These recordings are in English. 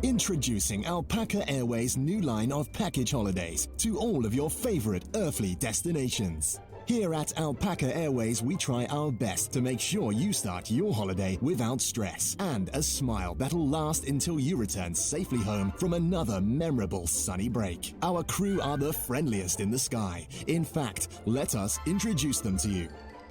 Introducing Alpaca Airways' new line of package holidays to all of your favorite earthly destinations. Here at Alpaca Airways, we try our best to make sure you start your holiday without stress and a smile that'll last until you return safely home from another memorable sunny break. Our crew are the friendliest in the sky. In fact, let us introduce them to you.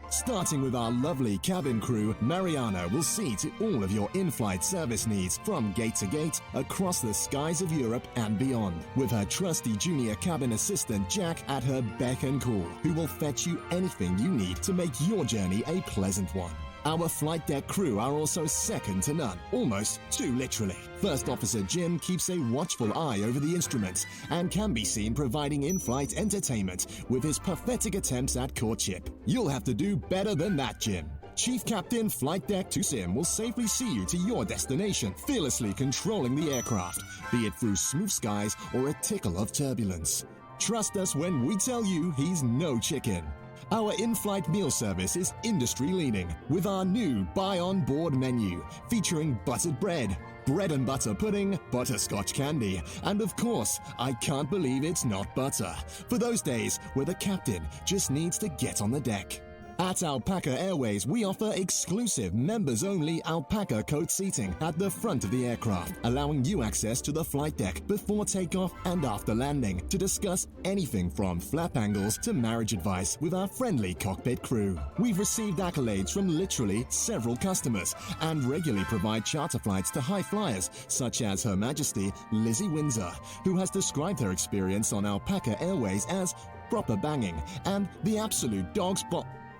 Starting with our lovely cabin crew, Mariana will see to all of your in-flight service needs from gate to gate across the skies of Europe and beyond, with her trusty junior cabin assistant Jack at her beck and call, who will fetch you anything you need to make your journey a pleasant one. Our flight deck crew are also second to none, almost too literally. First Officer Jim keeps a watchful eye over the instruments and can be seen providing in-flight entertainment with his pathetic attempts at courtship. You'll have to do better than that, Jim. Chief Captain Flight Deck 2Sim will safely see you to your destination, fearlessly controlling the aircraft, be it through smooth skies or a tickle of turbulence. Trust us when we tell you he's no chicken. Our in-flight meal service is industry-leading with our new Buy On Board menu featuring buttered bread, bread and butter pudding, butterscotch candy, and of course, I can't believe it's not butter, for those days where the captain just needs to get on the deck. At Alpaca Airways, we offer exclusive members-only Alpaca coach seating at the front of the aircraft, allowing you access to the flight deck before takeoff and after landing to discuss anything from flap angles to marriage advice with our friendly cockpit crew. We've received accolades from literally several customers and regularly provide charter flights to high flyers such as Her Majesty Lizzie Windsor, who has described her experience on Alpaca Airways as proper banging and the absolute dog's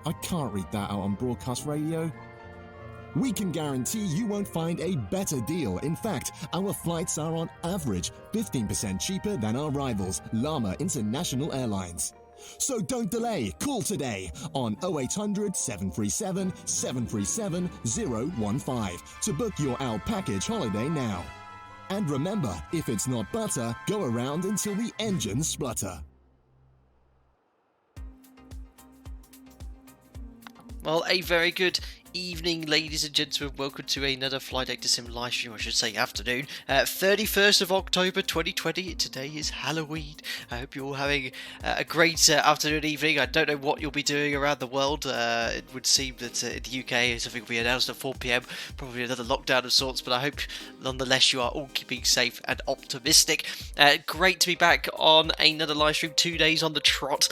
I can't read that out on broadcast radio. We can guarantee you won't find a better deal. In fact, our flights are on average 15% cheaper than our rivals, Llama International Airlines. So don't delay, call today on 0800 737 737 015 to book your Alpaca holiday now. And remember, if it's not butter, go around until the engines splutter. Well, a very good evening, ladies and gentlemen. Welcome to another Flight Deck to Sim live stream, I should say afternoon. 31st of October 2020. Today is Halloween. I hope you're all having a great afternoon, evening. I don't know what you'll be doing around the world. It would seem that in the UK something will be announced at 4 PM. Probably another lockdown of sorts, but I hope nonetheless you are all keeping safe and optimistic. Great to be back on another live stream, 2 days on the trot.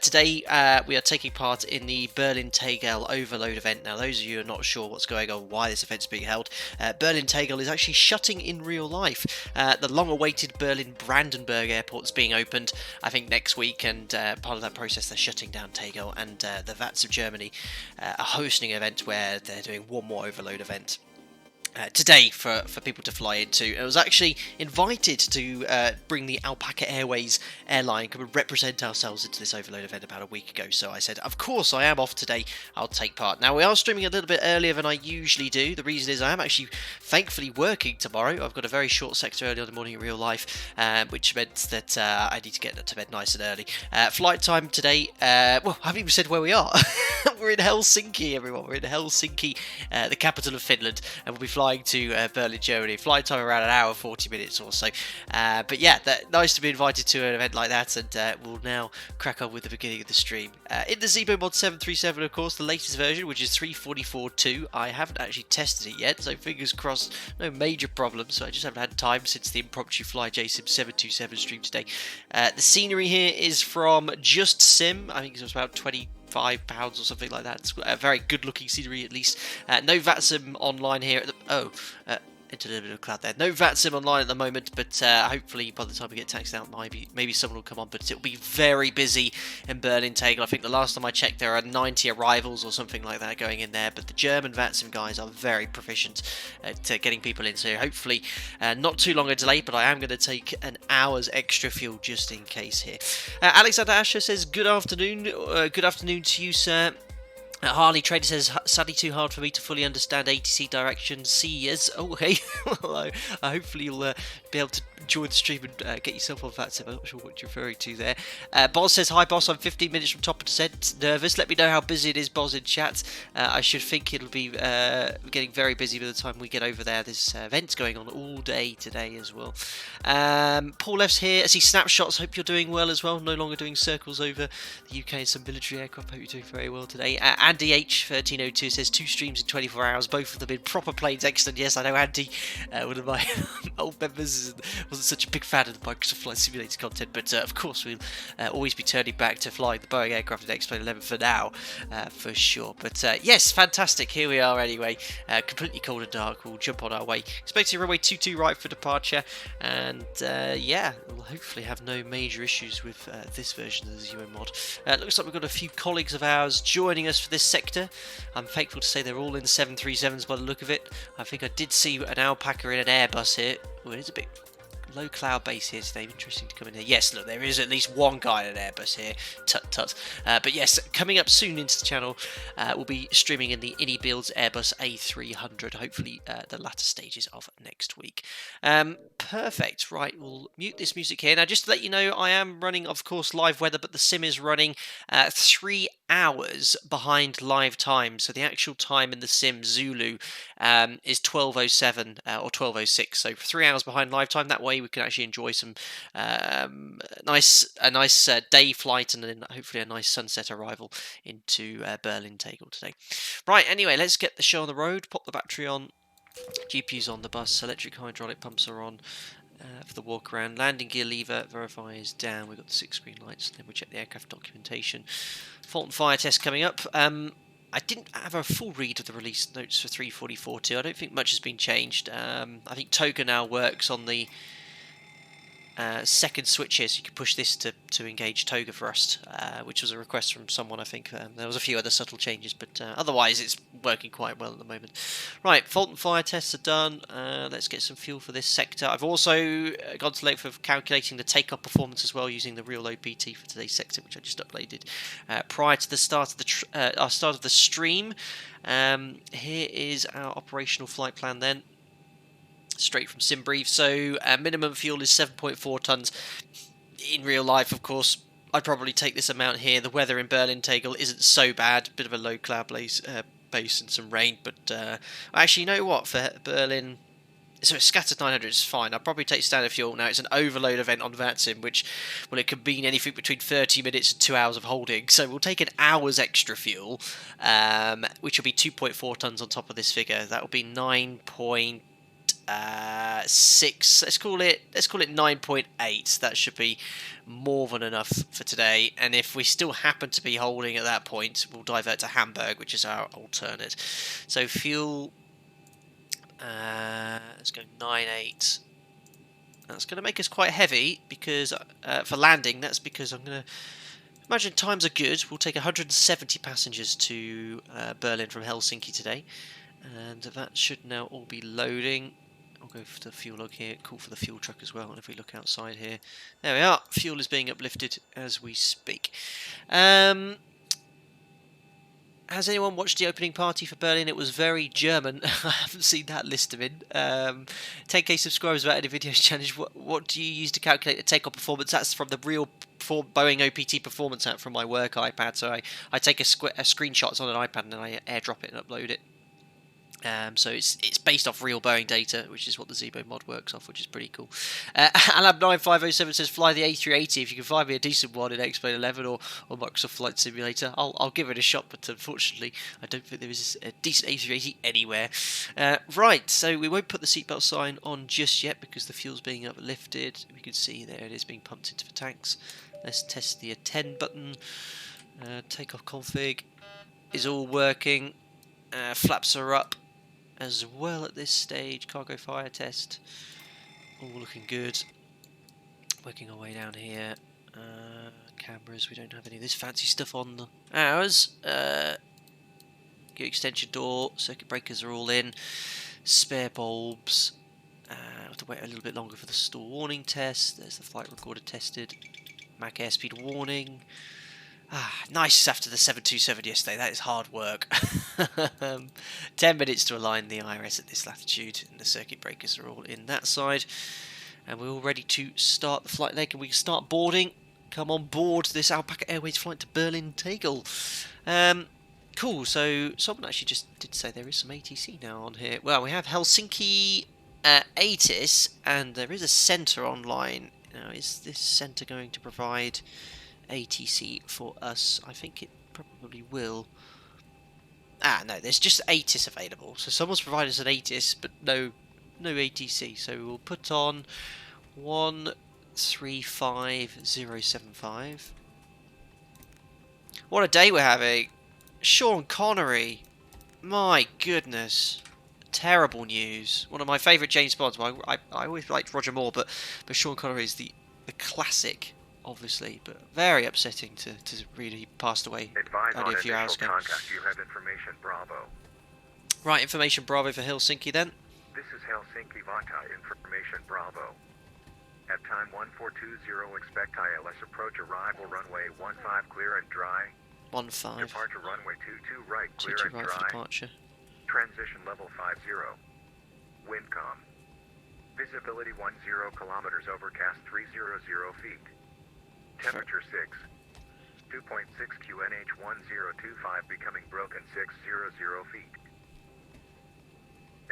Today we are taking part in the Berlin Tegel Overload event. Now, those of you are not sure what's going on, why this event's being held, Berlin Tegel is actually shutting in real life. The long-awaited Berlin Brandenburg airport is being opened, I think, next week, and part of that process they're shutting down Tegel, and the VATSIM Germany are hosting an event where they're doing one more overload event today for people to fly into. I was actually invited to bring the Alpaca Airways airline, come and represent ourselves into this overload event about a week ago. So I said, of course I am off today, I'll take part. Now, we are streaming a little bit earlier than I usually do. The reason is I am actually thankfully working tomorrow. I've got a very short sector early on the morning in real life, which meant that I need to get to bed nice and early. Flight time today, well, I haven't even said where we are. We're in Helsinki, everyone. We're in Helsinki, the capital of Finland, and we'll be flying to Berlin, Germany. Flight time around an hour, 40 minutes or so. But yeah, nice to be invited to an event like that, and we'll now crack on with the beginning of the stream. In the ZIBO MOD 737, of course, the latest version, which is 344.2. I haven't actually tested it yet, so fingers crossed, no major problems. So I just haven't had time since the impromptu Fly JSIM 727 stream today. The scenery here is from Just Sim. I think it was about £25 or something like that. It's a very good looking scenery, at least. No VATSIM online here at the into a little bit of cloud there. No VATSIM online at the moment, but hopefully by the time we get taxed out, maybe someone will come on. But it'll be very busy in Berlin Tegel. I think the last time I checked, there are 90 arrivals or something like that going in there. But the German VATSIM guys are very proficient at getting people in. So hopefully not too long a delay, but I am going to take an hour's extra fuel just in case here. Alexander Asher says, good afternoon. Good afternoon to you, sir. Harley Trader says, sadly too hard for me to fully understand ATC directions. See yous. Oh, hey. Well, hopefully you'll be able to join the stream and get yourself on VATSIM. I'm not sure what you're referring to there. Boz says, hi boss, I'm 15 minutes from top of descent. Nervous. Let me know how busy it is, Boz, in chat. I should think it'll be getting very busy by the time we get over there. There's events going on all day today as well. Paul F's here. I see snapshots. Hope you're doing well as well. No longer doing circles over the UK and some military aircraft. Hope you're doing very well today. Andy H1302 says 2 streams in 24 hours, both of them in proper planes. Excellent. Yes, I know Andy, one of my old members, wasn't such a big fan of the Microsoft Flight Simulator content, but of course we'll always be turning back to flying the Boeing aircraft in X-Plane 11 for now, for sure. But yes, fantastic. Here we are anyway, completely cold and dark. We'll jump on our way. Expecting runway 22 right for departure, and yeah, we'll hopefully have no major issues with this version of the ZIBO mod. Looks like we've got a few colleagues of ours joining us for this sector. I'm thankful to say they're all in 737s by the look of it. I think I did see an Alpaca in an Airbus here. Oh, it is a bit low cloud base here today. Interesting to come in here. Yes, look, there is at least one guy in an Airbus here. Tut tut. But yes, coming up soon into the channel, we'll be streaming in the Innie Builds Airbus A300. Hopefully, the latter stages of next week. Perfect. Right, we'll mute this music here. Now, just to let you know, I am running, of course, live weather, but the sim is running 3 hours behind live time. So the actual time in the sim, Zulu, is 12:07 or 12:06. So 3 hours behind live time. That way we can actually enjoy some nice day flight, and then hopefully a nice sunset arrival into Berlin Tegel today. Right, anyway, let's get the show on the road. Pop the battery on. GPU's on the bus. Electric hydraulic pumps are on. For the walk around, landing gear lever, verify is down. We've got the 6 screen lights. Then we'll check the aircraft documentation. Fault and fire test coming up. I didn't have a full read of the release notes for 344.2. I don't think much has been changed. I think Toga now works on the second switch here, so you can push this to engage Toga thrust, which was a request from someone, I think. There was a few other subtle changes, but otherwise it's working quite well at the moment. Right, fault and fire tests are done. Let's get some fuel for this sector. I've also gone to late for calculating the takeoff performance as well, using the real OPT for today's sector, which I just uploaded prior to the start of the stream. Here is our operational flight plan then. Straight from SimBrief. So minimum fuel is 7.4 tons. In real life, of course, I'd probably take this amount here. The weather in Berlin Tegel isn't so bad. Bit of a low cloud base and some rain. But actually, you know what? For Berlin, so it's scattered 900 is fine. I'll probably take standard fuel. Now, it's an overload event on VATSIM, which, well, it could mean anything between 30 minutes and 2 hours of holding. So we'll take an hour's extra fuel, which will be 2.4 tons on top of this figure. That will be 9.6. Let's call it 9.8. That should be more than enough for today. And if we still happen to be holding at that point, we'll divert to Hamburg, which is our alternate. So fuel, let's go 9.8. That's going to make us quite heavy because for landing. That's because I'm going to imagine times are good. We'll take 170 passengers to Berlin from Helsinki today, and that should now all be loading. I'll go for the fuel log here, call for the fuel truck as well, and if we look outside here, there we are, fuel is being uplifted as we speak. Has anyone watched the opening party for Berlin? It was very German. I haven't seen that list of in. 10k subscribers without any videos challenge. What do you use to calculate the takeoff performance? That's from the real Boeing OPT performance app from my work iPad. So I take a screenshots on an iPad and then I airdrop it and upload it. So it's based off real Boeing data, which is what the ZIBO mod works off, which is pretty cool. Alab9507 says, fly the A380. If you can find me a decent one in X-Plane 11 or Microsoft Flight Simulator, I'll give it a shot, but unfortunately I don't think there is a decent A380 anywhere. Right, so we won't put the seatbelt sign on just yet because the fuel's being uplifted. We can see there it is being pumped into the tanks. Let's test the attend button. Takeoff config is all working. Flaps are up as well at this stage. Cargo fire test, all looking good. Working our way down here. Cameras, we don't have any of this fancy stuff on the ours. Gear extension door, circuit breakers are all in. Spare bulbs. Have to wait a little bit longer for the stall warning test. There's the flight recorder tested. Mac airspeed warning. Nice after the 727 yesterday. That is hard work. 10 minutes to align the IRS at this latitude, and the circuit breakers are all in that side. And we're all ready to start the flight leg, and we can start boarding. Come on board this Alpaca Airways flight to Berlin Tegel. Cool, so someone actually just did say there is some ATC now on here. Well, we have Helsinki ATIS, and there is a centre online. Now, is this centre going to provide ATC for us? I think it probably will. No, there's just ATIS available. So someone's provided us an ATIS, but no ATC. So we'll put on 135075. What a day we're having. Sean Connery. My goodness. Terrible news. One of my favourite James Bonds. Well, I always liked Roger Moore, but Sean Connery is the classic, obviously, but very upsetting to read he passed away only a few hours ago. Contact. You have information Bravo. Right, information Bravo for Helsinki then. This is Helsinki VATSIM information Bravo. At time 1420, expect ILS approach arrival runway 15 clear and dry. 15. Departure runway 22 right clear 22 and right dry. for departure. Transition level 50. Windcom. Visibility 10 kilometers, overcast 300 feet. Temperature 6. 2.6 QNH 1025 becoming broken 600 feet.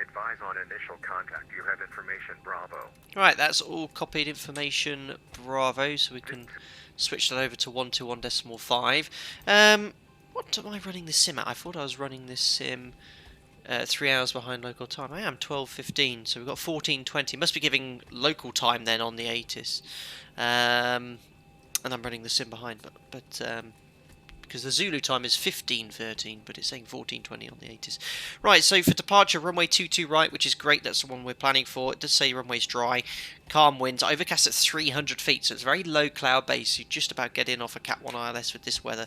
Advise on initial contact. You have information Bravo. Right, that's all copied information Bravo, so we can switch that over to 121.5. What am I running this sim at? I thought I was running this sim 3 hours behind local time. I am 12:15, so we've got 14:20. Must be giving local time then on the ATIS. And I'm running the sim behind, but because the Zulu time is 15:13, but it's saying 14:20 on the ATIS. Right, so for departure, runway 22 right, which is great. That's the one we're planning for. It does say runway's dry, calm winds, overcast at 300 feet, so it's very low cloud base. You just about get in off a Cat 1 ILS with this weather,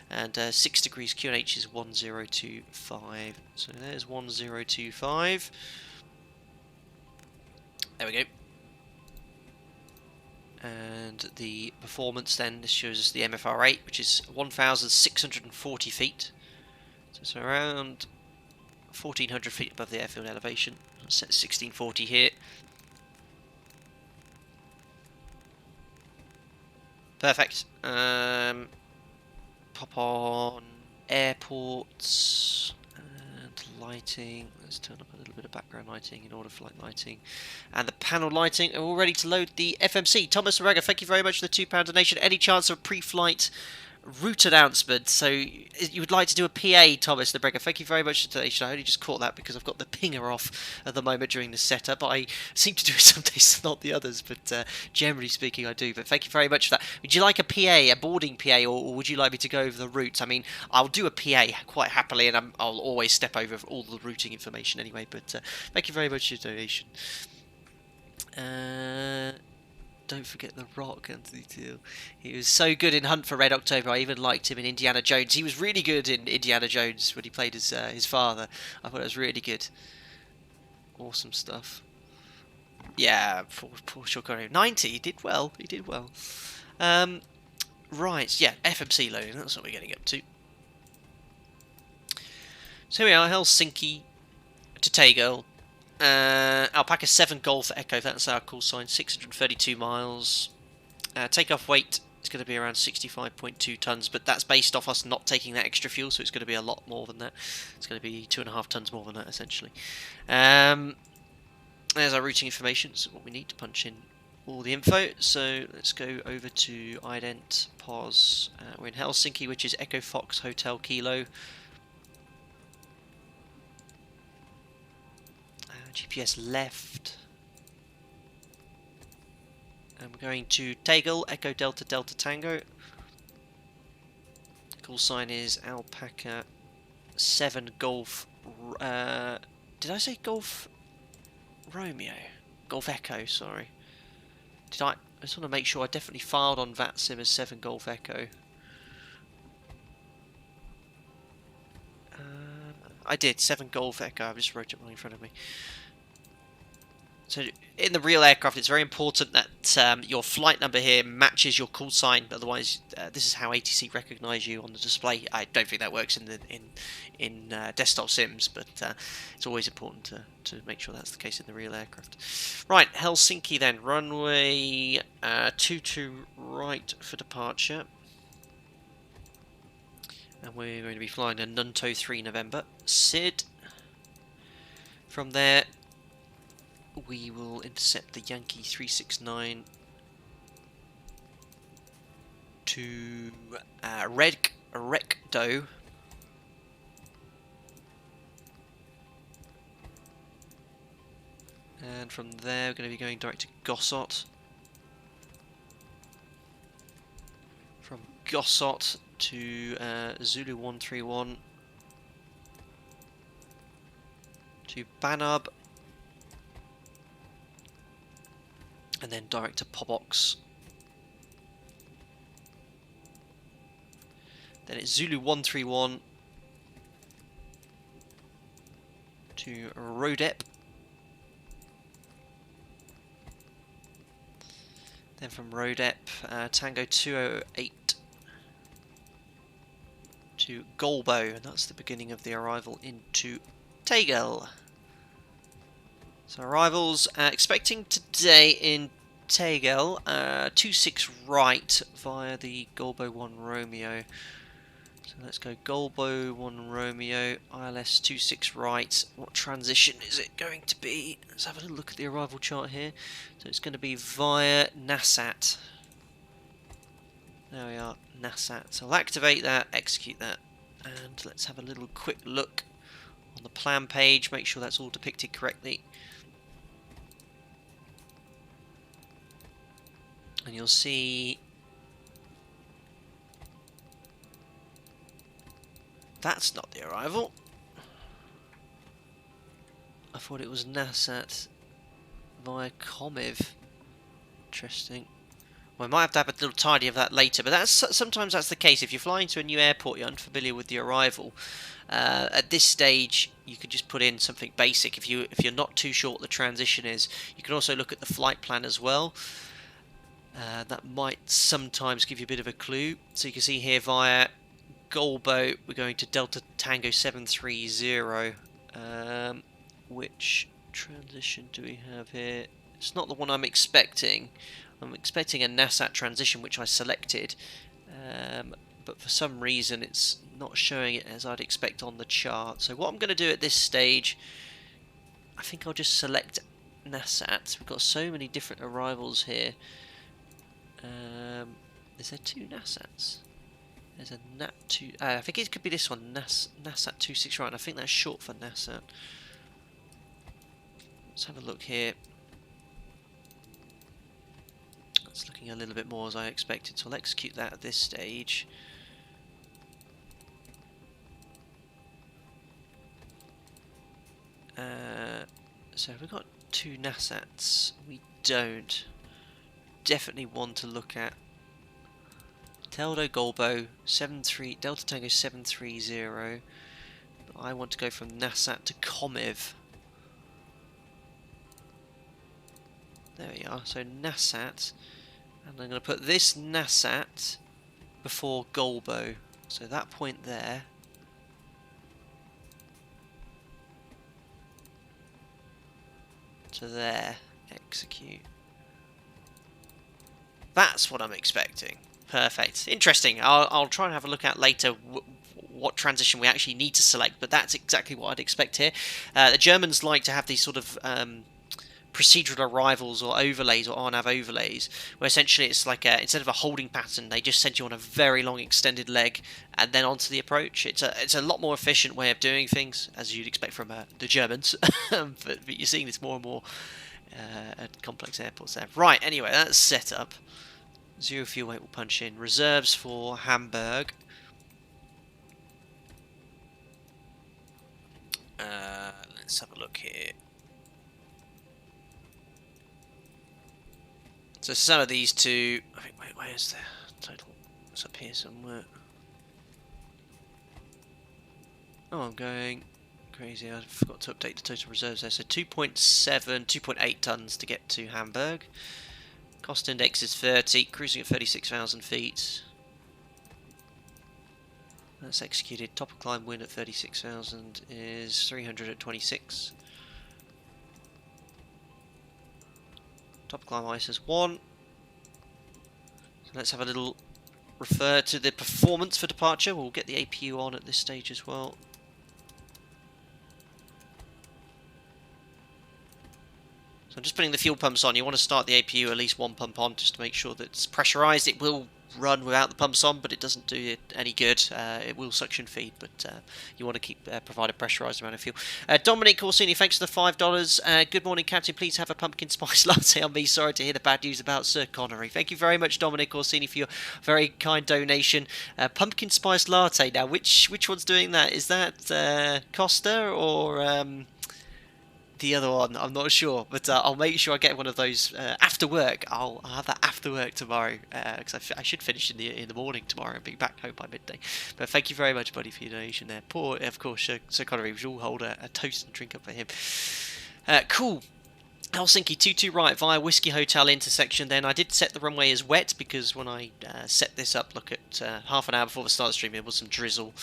and 6 degrees QNH is 1025. So there's 1025. There we go. And the performance then, this shows us the MFR8, which is 1,640 feet. So it's around 1,400 feet above the airfield elevation. I'll set 1640 here. Perfect. Pop on airports and lighting. Let's turn up a little bit of background lighting in order flight lighting. And the panel lighting. And we're all ready to load the FMC. Thomas Raga, thank you very much for the £2 donation. Any chance of a pre-flight route announcement? So you would like to do a PA, Thomas Lebrega. Thank you very much for the donation. I only just caught that because I've got the pinger off at the moment during the setup. I seem to do it some days, not the others, but generally speaking I do. But thank you very much for that. Would you like a PA, a boarding PA, or would you like me to go over the routes? I mean, I'll do a PA quite happily, and I'll always step over all the routing information anyway. But thank you very much for your donation. Don't forget The Rock, Anthony Teal. He was so good in Hunt for Red October. I even liked him in Indiana Jones. He was really good in Indiana Jones when he played his father. I thought it was really good. Awesome stuff. Yeah, poor Sean Connery. 90, he did well. He did well. Right, yeah, FMC loading. That's what we're getting up to. So here we are, Helsinki to Tegel. Alpaca 7 Golf Echo, that's our call sign, 632 miles. Takeoff weight is going to be around 65.2 tonnes, but that's based off us not taking that extra fuel, so it's going to be a lot more than that. It's going to be 2.5 tonnes more than that, essentially. There's our routing information, so what we need to punch in all the info. So let's go over to ident pos. We're in Helsinki, which is Echo Fox Hotel Kilo. GPS left, and we're going to Tegel, Echo Delta Delta Tango. Call sign is Alpaca 7 Golf. Did I say Golf Romeo? Golf Echo, sorry. I just want to make sure I definitely filed on VATSIM as 7 Golf Echo. I did, 7 Golf Echo. I just wrote it wrong in front of me. So in the real aircraft, it's very important that your flight number here matches your call sign. Otherwise, this is how ATC recognise you on the display. I don't think that works in desktop sims, but it's always important to make sure that's the case in the real aircraft. Right, Helsinki then. Runway 22 right for departure. And we're going to be flying a Nunto 3 November. SID. From there, we will intercept the Yankee 369 to Rekdo. And from there, we're going to be going direct to Gossot. From Gossot to Zulu 131 to Banab. And then direct to Pobox. Then it's Zulu 131 to Rodep. Then from Rodep, Tango 208 to Golbo, and that's the beginning of the arrival into Tegel. So arrivals, expecting today in Tegel, 26 right via the Golbo 1 Romeo. So let's go Golbo 1 Romeo, ILS 26 right. What transition is it going to be? Let's have a little look at the arrival chart here. So it's going to be via Nassat. There we are, Nassat. So I'll activate that, execute that, and let's have a little quick look on the plan page, make sure that's all depicted correctly. And you'll see that's not the arrival. I thought it was Nassat via Comiv. Interesting. Well, I might have to have a little tidy of that later, but sometimes that's the case. If you're flying to a new airport, you're unfamiliar with the arrival. At this stage, you could just put in something basic. If you're not too sure what the transition is, you can also look at the flight plan as well. That might sometimes give you a bit of a clue. So you can see here via Golbo, we're going to Delta Tango 730. Which transition do we have here? It's not the one I'm expecting. I'm expecting a Nassat transition, which I selected. But for some reason, it's not showing it as I'd expect on the chart. So what I'm going to do at this stage, I think I'll just select Nassat. We've got so many different arrivals here. Is there two Nassats? There's a Nat 2. I think it could be this one, Nassat 26 right. And I think that's short for Nassat. Let's have a look here. It's looking a little bit more as I expected, so I'll execute that at this stage. So have we got two Nassats? We don't. Definitely one to look at. Teldo Golbo 73 Delta Tango 730. But I want to go from Nassat to Comiv. There we are. So Nassat, and I'm going to put this Nassat before Golbo. So that point there. To there. Execute. That's what I'm expecting. Perfect. Interesting. I'll try and have a look at later what transition we actually need to select, but that's exactly what I'd expect here. The Germans like to have these sort of procedural arrivals or overlays or on-nav overlays, where essentially it's like instead of a holding pattern, they just send you on a very long extended leg and then onto the approach. It's a lot more efficient way of doing things, as you'd expect from the Germans, but you're seeing this more and more at complex airports there. Right, anyway, that's set up. Zero fuel weight will punch in. Reserves for Hamburg. Let's have a look here. So some of these two... Wait, where's the total? It's up here somewhere. Oh, I'm going crazy. I forgot to update the total reserves there. So 2.8 tons to get to Hamburg. Cost index is 30, cruising at 36,000 feet. That's executed. Top of climb wind at 36,000 is 300 at 26. Top of climb ice is 1. So let's have a little refer to the performance for departure. We'll get the APU on at this stage as well. So I'm just putting the fuel pumps on. You want to start the APU at least one pump on just to make sure that it's pressurized. It will run without the pumps on, but it doesn't do it any good. It will suction feed, but you want to keep provide a pressurized amount of fuel. Dominic Corsini, thanks for the $5. Good morning, Captain. Please have a pumpkin spice latte on me. Sorry to hear the bad news about Sir Connery. Thank you very much, Dominic Corsini, for your very kind donation. Pumpkin spice latte. Now, which one's doing that? Is that Costa or the other one? I'm not sure, but I'll make sure I get one of those after work. I'll have that after work tomorrow, because I should finish in the morning tomorrow and be back home by midday. But thank you very much, buddy, for your donation there. Poor, of course, Sir Connery. We should all hold a toast and drink up for him. Cool. Helsinki 22 right via Whiskey Hotel intersection. Then I did set the runway as wet because when I set this up, look at half an hour before the start of the stream, there was some drizzle.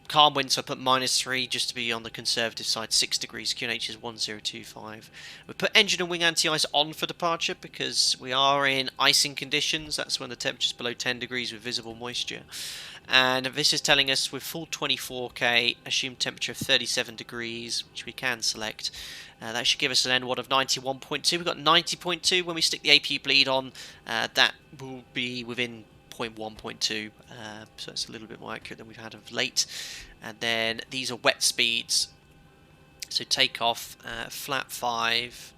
Calm wind, so I put -3 just to be on the conservative side. 6 degrees. QNH is 1025. We put engine and wing anti-ice on for departure because we are in icing conditions. That's when the temperature's below 10 degrees with visible moisture. And this is telling us with full 24k, assumed temperature of 37 degrees, which we can select. That should give us an N1 of 91.2. We've got 90.2. When we stick the APU bleed on, that will be within 0.1, 0.2, so it's a little bit more accurate than we've had of late. And then these are wet speeds. So takeoff, flat 5,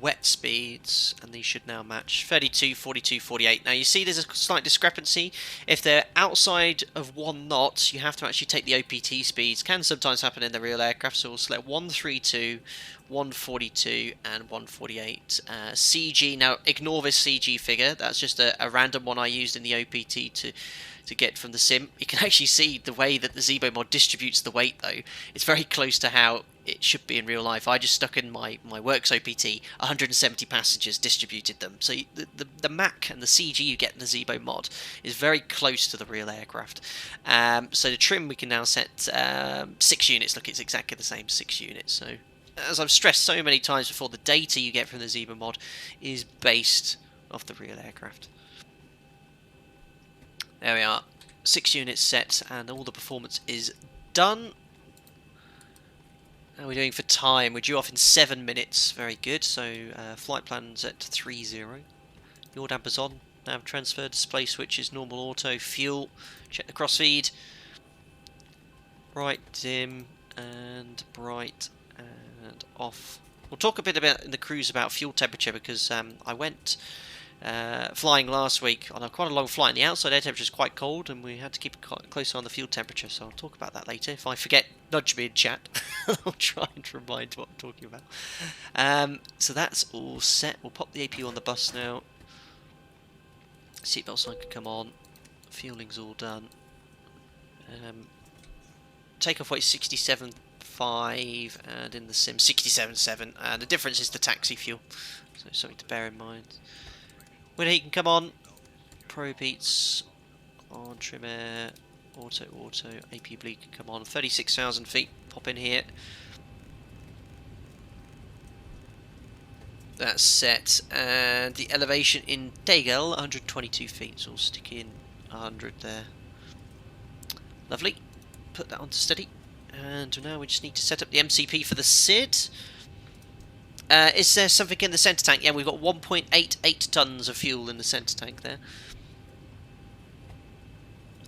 wet speeds, and these should now match 32, 42, 48. Now you see there's a slight discrepancy. If they're outside of 1 knot, you have to actually take the OPT speeds. Can sometimes happen in the real aircraft, so we'll select 132, 142 and 148. CG, now ignore this CG figure, that's just a random one I used in the OPT to get from the sim. You can actually see the way that the ZIBO mod distributes the weight though. It's very close to how it should be in real life. I just stuck in my works OPT, 170 passengers, distributed them. So the MAC and the CG you get in the ZIBO mod is very close to the real aircraft. So the trim we can now set 6 units. Look, it's exactly the same, 6 units. So as I've stressed so many times before, the data you get from the ZIBO mod is based off the real aircraft. There we are, 6 units set and all the performance is done. How are we doing for time? We're due off in 7 minutes, very good. So flight plan's at 30. Yaw dampers on, nav transfer, display switches, normal auto, fuel, check the crossfeed. Bright, dim and bright and off. We'll talk a bit about in the cruise about fuel temperature because I went flying last week on quite a long flight and the outside air temperature is quite cold and we had to keep a close eye on the fuel temperature, so I'll talk about that later. If I forget, nudge me in chat. I'll try and remind what I'm talking about. So that's all set. We'll pop the APU on the bus now. Seatbelt sign can come on. Fueling's all done. Takeoff weight 67.5 and in the sim 67.7, and the difference is the taxi fuel, so something to bear in mind. Winter heat can come on, probe heats on, trim air, auto, AP bleed can come on, 36,000 feet, pop in here. That's set, and the elevation in Tegel, 122 feet, so we'll stick in 100 there. Lovely. Put that onto steady, and now we just need to set up the MCP for the SID. Is there something in the centre tank? Yeah, we've got 1.88 tons of fuel in the centre tank there.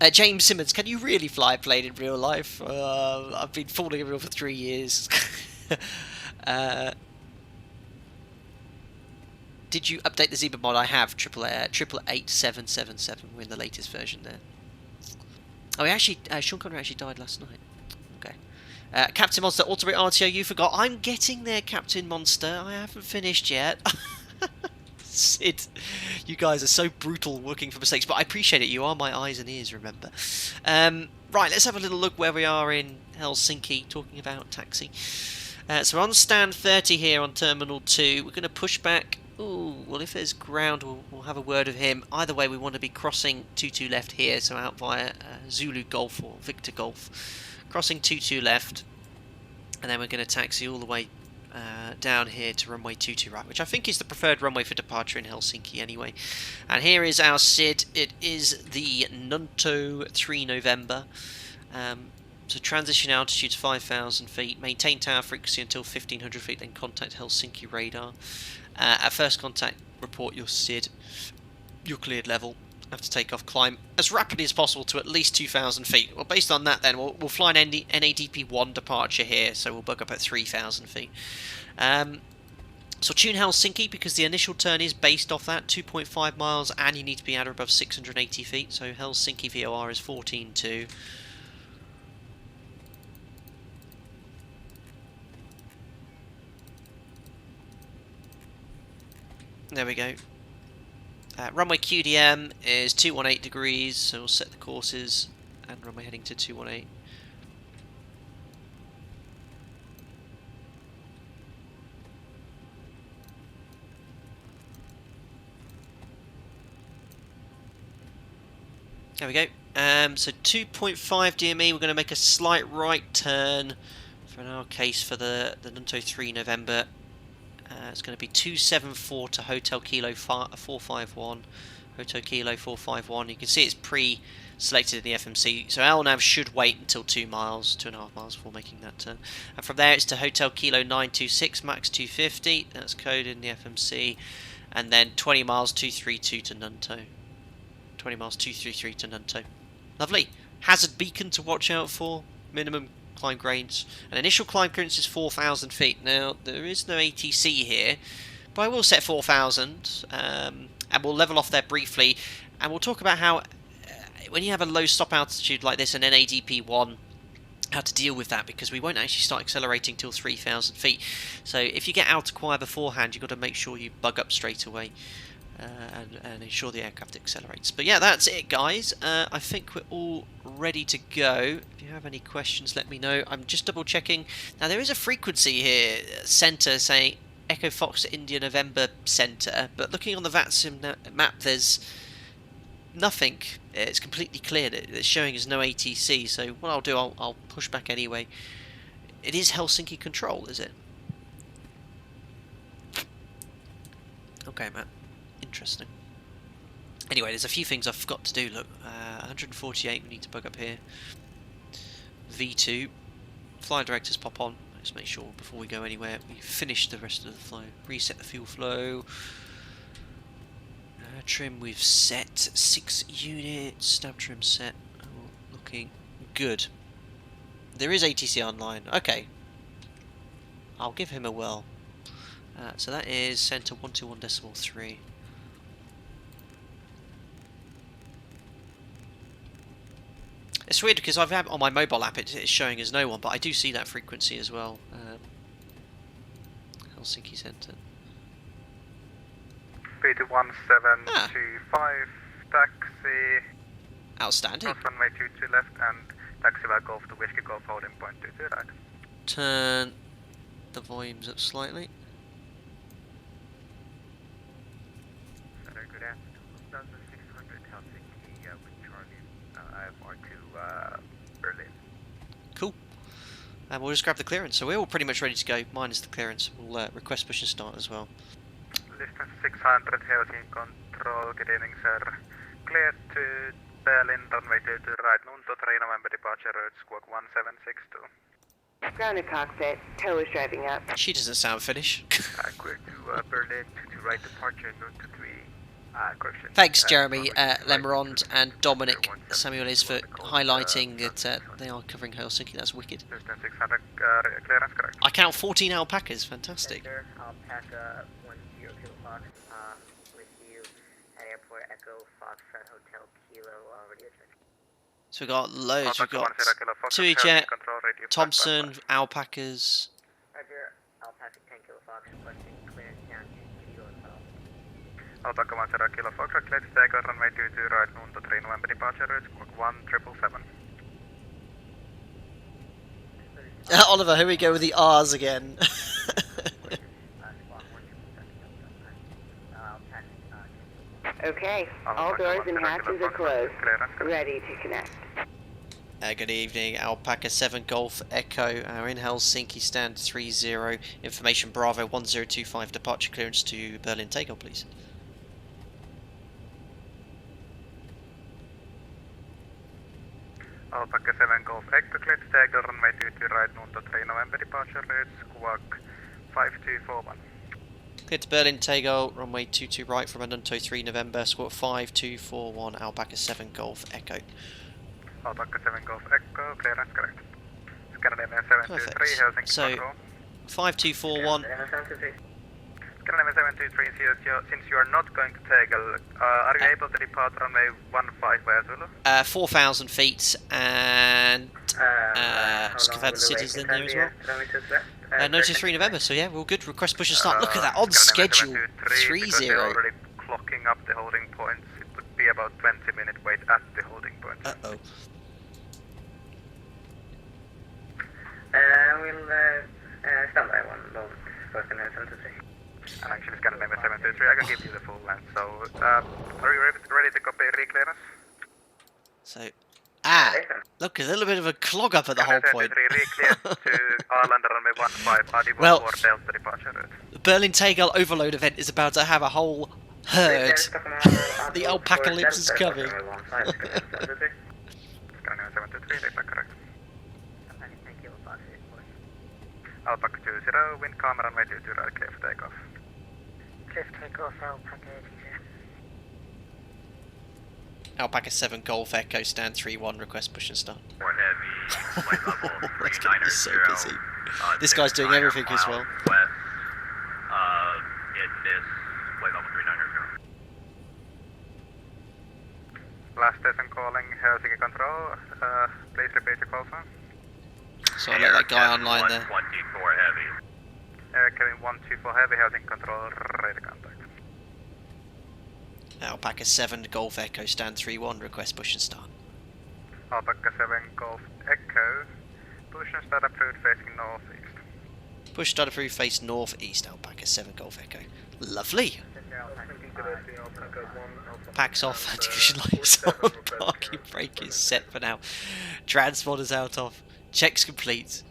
James Simmons, can you really fly a plane in real life? I've been falling in real for 3 years. Did you update the ZIBO mod? I have, 88777. We're in the latest version there. Oh, actually, Sean Connery actually died last night. Okay. Captain Monster, Autobot RTO, you forgot. I'm getting there, Captain Monster. I haven't finished yet. Sid, you guys are so brutal looking for mistakes, but I appreciate it. You are my eyes and ears, remember. Right, let's have a little look where we are in Helsinki, talking about taxi. So we're on stand 30 here on Terminal 2. We're going to push back. Ooh, well, if there's ground, we'll have a word of him. Either way, we want to be crossing 22 left here, so out via Zulu Golf or Victor Golf. Crossing 22 left, and then we're going to taxi all the way down here to runway 22 right, which I think is the preferred runway for departure in Helsinki anyway. And here is our SID. It is the Nunto 3 November. So transition altitude to 5,000 feet, maintain tower frequency until 1,500 feet, then contact Helsinki radar. At first contact, report your SID, your cleared level. After takeoff, climb as rapidly as possible to at least 2,000 feet. Well, based on that then, we'll fly an NADP-1 departure here, so we'll bug up at 3,000 feet. So tune Helsinki, because the initial turn is based off that, 2.5 miles, and you need to be at or above 680 feet, so Helsinki VOR is 14.2. There we go. Runway QDM is 218 degrees, so we'll set the courses and runway heading to 218. There we go. So 2.5 DME, we're going to make a slight right turn for in our case for the Nunto 3 November. It's going to be 274 to Hotel Kilo 451. Hotel Kilo 451. You can see it's pre-selected in the FMC. So LNAV should wait until 2 miles, 2.5 miles before making that turn. And from there it's to Hotel Kilo 926, max 250. That's coded in the FMC. And then 20 miles 232 to Nunto. 20 miles 233 to Nunto. Lovely. Hazard beacon to watch out for. Minimum climb grades. An initial climb clearance is 4,000 feet. Now, there is no ATC here, but I will set 4,000, and we'll level off there briefly, and we'll talk about how, when you have a low stop altitude like this, an NADP-1, how to deal with that, because we won't actually start accelerating till 3,000 feet. So if you get out to acquire beforehand, you've got to make sure you bug up straight away. And ensure the aircraft accelerates. But yeah, that's it, guys. I think we're all ready to go. If you have any questions, let me know. I'm just double checking. Now, there is a frequency here, centre, saying Echo Fox India November centre, but looking on the VATSIM map, there's nothing. It's completely cleared. It's showing as no ATC, so what I'll do, I'll push back anyway. It is Helsinki control, is it? Okay, Matt. Interesting. Anyway, there's a few things I forgot to do. Look, 148 we need to bug up here. V2. Flight directors pop on. Let's make sure before we go anywhere we finish the rest of the flow. Reset the fuel flow. Trim we've set 6 units. Stab trim set. Oh, looking good. There is ATC online. Okay. I'll give him a whirl. So that is center 121.3. It's weird because I've had on my mobile app it's showing as no one, but I do see that frequency as well. Helsinki Centre. B1725 taxi. Outstanding. Cross runway 22 left and taxi by Golf to Whiskey Golf holding point 22 right. Turn the volumes up slightly. Good afternoon. 2600 Helsinki with Charlie IFR to Berlin. Cool. And we'll just grab the clearance. So we're all pretty much ready to go, minus the clearance. We'll request push and start as well. Distance 600 Helsinki control, good evening sir. Clear to Berlin, runway 22 right, Nunto 3 November departure route, squawk 1762. Grounded cockpit, tow is driving up. She doesn't sound Finnish. Clear to Berlin, 22 right departure, Nunto 3. Correction. Thanks, Jeremy, Lemerond, and Dominic Samuel is for highlighting that they are covering Helsinki. That's wicked. Distance 600 clearance, correct. I count 14 alpacas. Fantastic. Alpaca 10 Kilo Fox with you at Airport Echo Foxtrot Hotel Kilo already attached. So we've got loads. We've got Alpaca 10 Kilo Fox, TUI Jet, control radio Thompson, alpacas. Roger, Alpaca 10 Kilo Fox requesting clearance down to Kilo South. Alpaca 10 Kilo Foxtrot, clear to take on runway 22 right noon to 3 November departure route, squawk 1777. Oliver, here we go with the R's again. Okay, all doors and hatches are closed. Ready to connect. Good evening, Alpaca 7 Golf Echo. In Helsinki, stand 30. Information Bravo 1025, departure clearance to Berlin Tegel, please. Alpaca 7 Golf Echo, clear to take on runway 22 right noon to 3 November departure route, squawk 5241. Clear to Berlin Tegel, runway 22 right from Anunto 3 November, squawk 5241, Alpaca 7 Golf Echo. Alpaca 7 Golf Echo, clearance correct. Scandinavia 723, Helsinki So, control. 5241. Scandinavia 723, since you are not going to Tegel, are you able to depart runway 15 via Zulu? 4,000 feet, and just confirm the city's in there as well. Notice 3 November, so yeah, we're all good. Request push and start. Look at that, on schedule. 30. Because they're already clocking up the holding points. It would be about 20-minute wait at the holding point. Uh-oh. We'll stand by 1 moment for Scandinavia 723. And actually Scandinavia 723, I can give you the full length. So, are you ready to copy re-clearance? So, look, a little bit of a clog up at the whole point. Re-cleared to Ireland runway 15, RD14 Well, Delta departure route. The Berlin Tegel Overload event is about to have a whole herd. The alpacalypse is coming. Scandinavia 723, data correct. Alpaca 20, wind calm, runway 22 right, clear for takeoff. Clear for takeoff, Alpaca 20. Alpaca 7 Golf Echo, stand 3-1, request push and start. More heavy, flight level It's gonna be so 390. busy. This guy's doing everything as well. West, it is flight level 390. Last station calling Helsinki control, please repeat your call sign. So I let that guy online there. 124 heavy. Kevin 124 heavy, Helsinki control, ready contact. Alpaca 7 Golf Echo, stand 3-1, request push and start. Alpaca 7 Golf Echo, push and start approved facing northeast. Push start approved, face northeast, Alpaca 7 Golf Echo. Lovely! Packs off, anti-collision lights on, parking brake is set for now. Transponders out of, checks complete.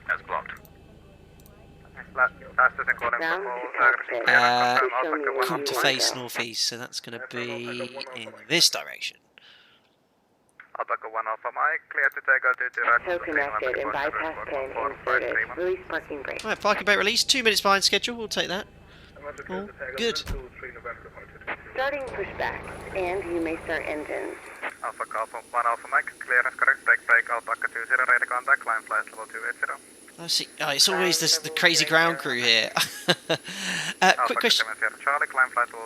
That's blocked. Last station calling Call to face northeast, so that's going to be in this direction. Alpaca 1 Alpha Mike, clear to take out to right. So connected and bypass plane inserted. Release parking brake. Right, parking brake release, 2 minutes behind schedule, we'll take that. Oh, good. Starting pushback, and you may start engines. Alpaca 1 Alpha Mike, clearance correct, brake, Alpaca 20, ready contact, climb flight level 280. Oh, see, it's always the crazy ground crew here. Quick question.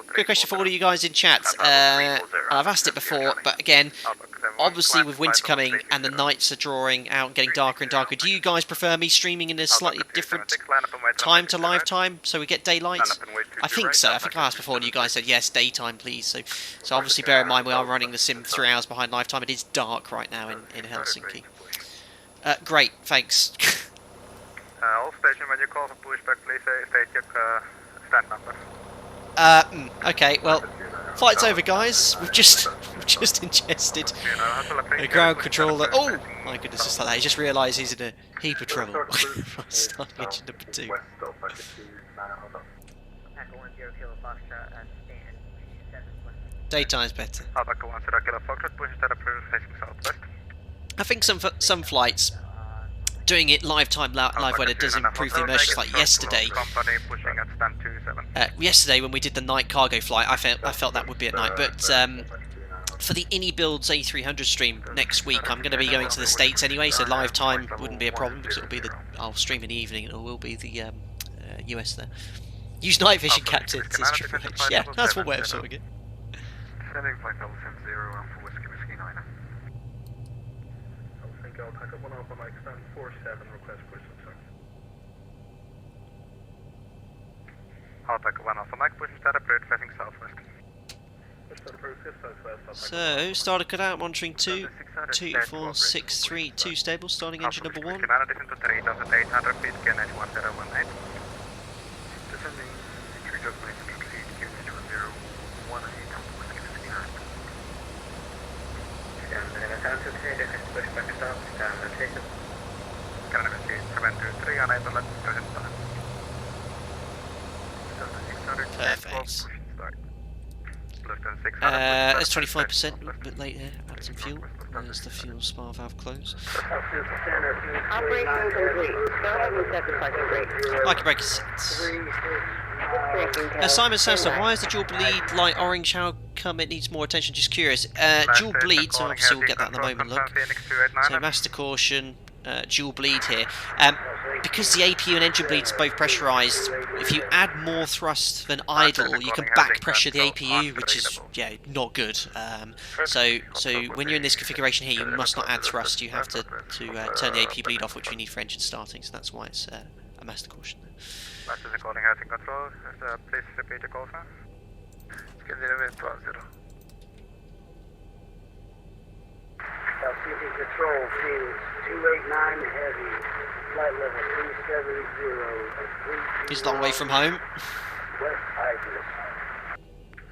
Quick question for all of you guys in chat. I've asked it before, but again, obviously with winter coming and the nights are drawing out and getting darker and darker, do you guys prefer me streaming in a slightly different time to live time so we get daylight? I think so. I think I asked before and you guys said yes, daytime please. So obviously bear in mind we are running the sim 3 hours behind live time. It is dark right now in Helsinki. Great, thanks. All station, when you call for pushback, please state your stand number. Okay, well, flight's over, guys. We've just ingested a ground controller. Oh my goodness, just like that. He just realised he's in a heap of trouble. Starting engine number 2. Daytime's better. Alpaca 10 Kilo Foxtrot, push start approved facing southwest. I think some flights doing it live time, live weather does improve the immersion. Like yesterday. Yesterday when we did the night cargo flight, I felt that would be at night. But for the Innie Builds A300 stream next week, I'm going to be going to the States anyway, so live time wouldn't be a problem because it'll be I'll stream in the evening and it will be the US there. Use night vision, Captain. Says Triple H. Yeah, that's one way of sorting it. Sending flight level 0 for Whiskey 9. Alpaca 1 Alpha Mike, stand 47, request push and start. Alpaca 1 Alpha Mike, push and start approved facing southwest. So, starter cut out, monitoring 22463, 2 stable, starting engine number 1. Descending 3,800 feet, QNH 1018, pushback stop, standard taken. Canada 723, unable to present time. Perfect. That's 25%, a little bit late here. Add some fuel. There's the fuel spar valve closed. Operation complete. Go ahead and set the parking brake. Parking brake is set. Simon Sasser, why is the dual bleed light orange? How come it needs more attention? Just curious. Dual bleed, so obviously we'll get that in the moment. Look. So master caution, dual bleed here. Because the APU and engine bleeds are both pressurised, if you add more thrust than idle, you can back pressure the APU, which is not good. So when you're in this configuration here, you must not add thrust. You have to turn the APU bleed off, which we need for engine starting. So that's why it's a master caution. Master is calling housing control. Please repeat your call, sir. Helsinki Control, fields 289 heavy, flight level 370. He's a long way from home. West Isis.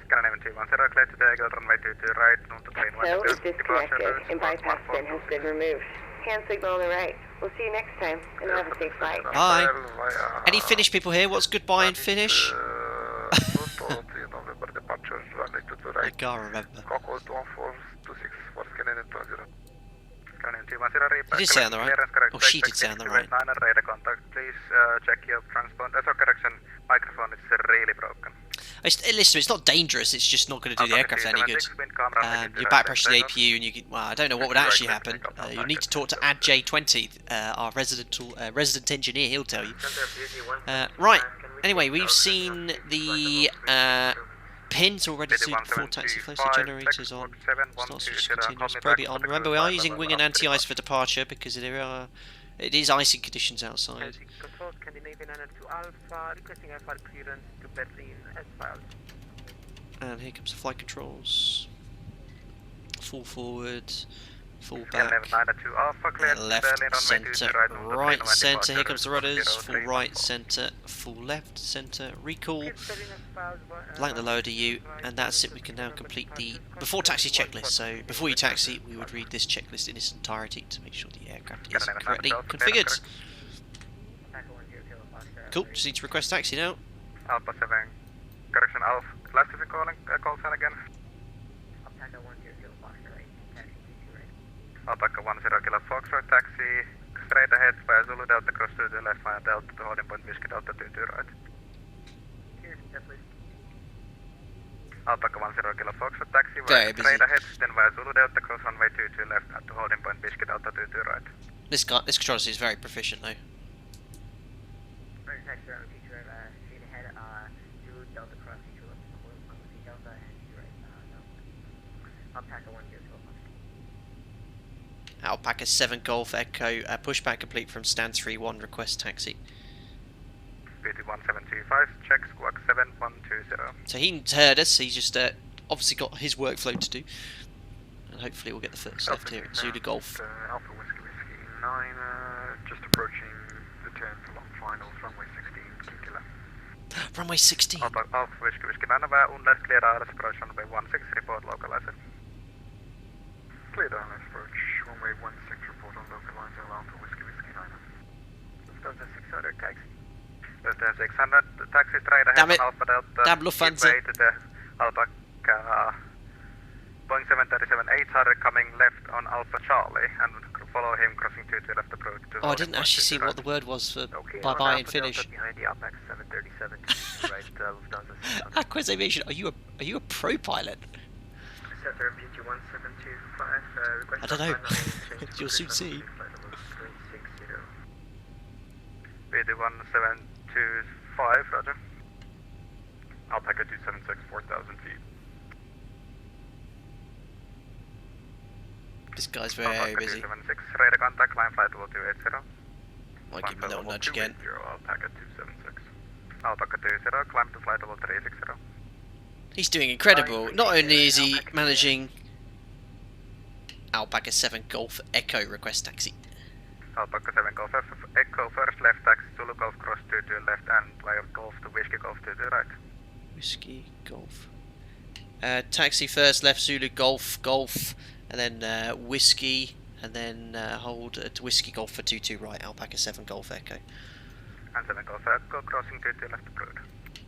Scanner 210, clear to Tegel, runway 22 right, known to train 1. So is disconnected and bypass bin has been removed. Hand signal on the right. We'll see you next time and have a safe flight. Hi. Any Finnish people here? What's goodbye in Finnish? I can't remember. He did say on the right. Or she did say on the right. Please check your transponder. So correction, microphone is really broken. Listen, it's not dangerous, it's just not going to do the aircraft any good. You back pressure the APU and you can, well, I don't know what would actually happen. You need to talk to AdJ20, our resident engineer, he'll tell you. Right, anyway, we've seen the pins already suited for taxi flow, so generators on, start switch continues, probe it on. Remember, we are using wing and anti-ice for departure because it is icing conditions outside. Control Scandinavian and to Alpha, requesting Alpha clearance to Berlin as filed. And here comes the flight controls. Full forward, full back, left, centre, right, centre. Here comes the rudders. Full right, centre, full left, centre. Recall, blank the loader U, and that's it. We can now complete the before taxi checklist. So before you taxi, we would read this checklist in its entirety to make sure the aircraft is correctly configured. Cool. Just need to request taxi now. Alpha 7, correction, Alpha, last is calling, call sign again. Alpaca 10 Kilo Foxtrot right, taxi to right. Alpaca 10 Kilo Foxtrot, taxi, straight ahead via Zulu Delta, cross to the left via Delta to holding point Whiskey Delta 22 right. Here, please. Alpaca 10 Kilo Foxtrot, taxi, via straight ahead, then via Zulu Delta, cross runway 22 left to holding point Whiskey Delta 22 right. This controller is very proficient though. Right, taxi around teacher, straight ahead, Zulu Delta cross teacher left, holding point Whiskey Delta and right, Alpaca 10 Kilo Foxtrot. Alpaca 7 Golf Echo, pushback complete from stand 3-1, request taxi. PT 1725, check squawk 7120. So he heard us, he's just obviously got his workflow to do. And hopefully we'll get the first left here at Zulu Golf. Alpha Whiskey 9, just approaching the turn for long finals, runway 16, keep to left. Runway 16? Alpha Whiskey 9, unless clear ILS approach runway 16, report localizer. Clear ILS approach, runway 16, report on localizer, Alpha Whiskey 9. Lufthansa 600, taxi. Lufthansa 600, taxi straight ahead on Alpha Delta. Damn Lufthansa. Way to the Alpaca Boeing 737-800 coming left on Alpha Charlie and follow him crossing 22 left approach to Oh, I didn't actually see what the word was for bye-bye in Finnish. Behind the Alpaca 737 right, Lufthansa 600. Aquas Aviation, are you a pro pilot? Center PT 1725, I don't know. You'll soon see. PT 1725, roger. Alpaca 276, 4,000 feet. This guy's very busy. 276, radar contact, line flight level 280. Might give him a little nudge again. Alpaca 276. Alpaca 20, climb to flight level 360. He's doing incredible. Not only is he managing Alpaca 7 Golf Echo request taxi. Alpaca 7 Golf Echo, first left taxi, Zulu Golf cross 22 left and player Golf to Whiskey Golf 22 right. Whiskey Golf. Taxi first left, Zulu Golf, Golf, and then Whiskey, and then hold to Whiskey Golf for 22 right, Alpaca 7 Golf Echo. And 7 Golf Echo, crossing 22 left approved.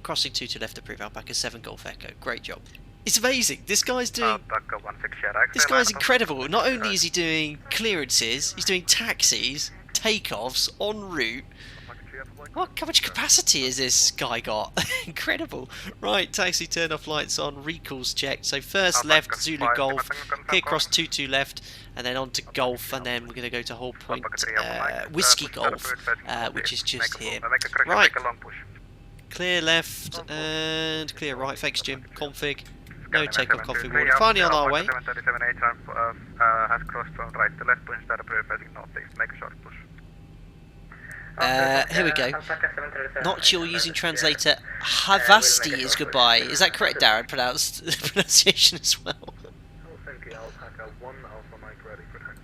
Crossing 22 left approved, Alpaca 7 Golf Echo. Great job. It's amazing. This guy's doing... Alpaca 16 share This guy's incredible. Not only is he doing clearances, he's doing taxis, takeoffs, en route. What, how much capacity has this guy got? Incredible. Right, taxi turn off lights on, recalls checked. So first left, Zulu Golf, clear cross 22 left, and then on to Golf, and then we're going to go to hold point Whiskey Golf, which is just here. Right, clear left and clear right, thanks Jim, config. No takeoff config warning. Finally on our way. Has crossed from right to left, push that approved, heading northeast, make a short push. Here we go. Not sure using translator. Havasti is goodbye. Is that correct, Darren? Pronunciation as well. Helsinki, Alpaca 1 Alpha Mike ready for taxi.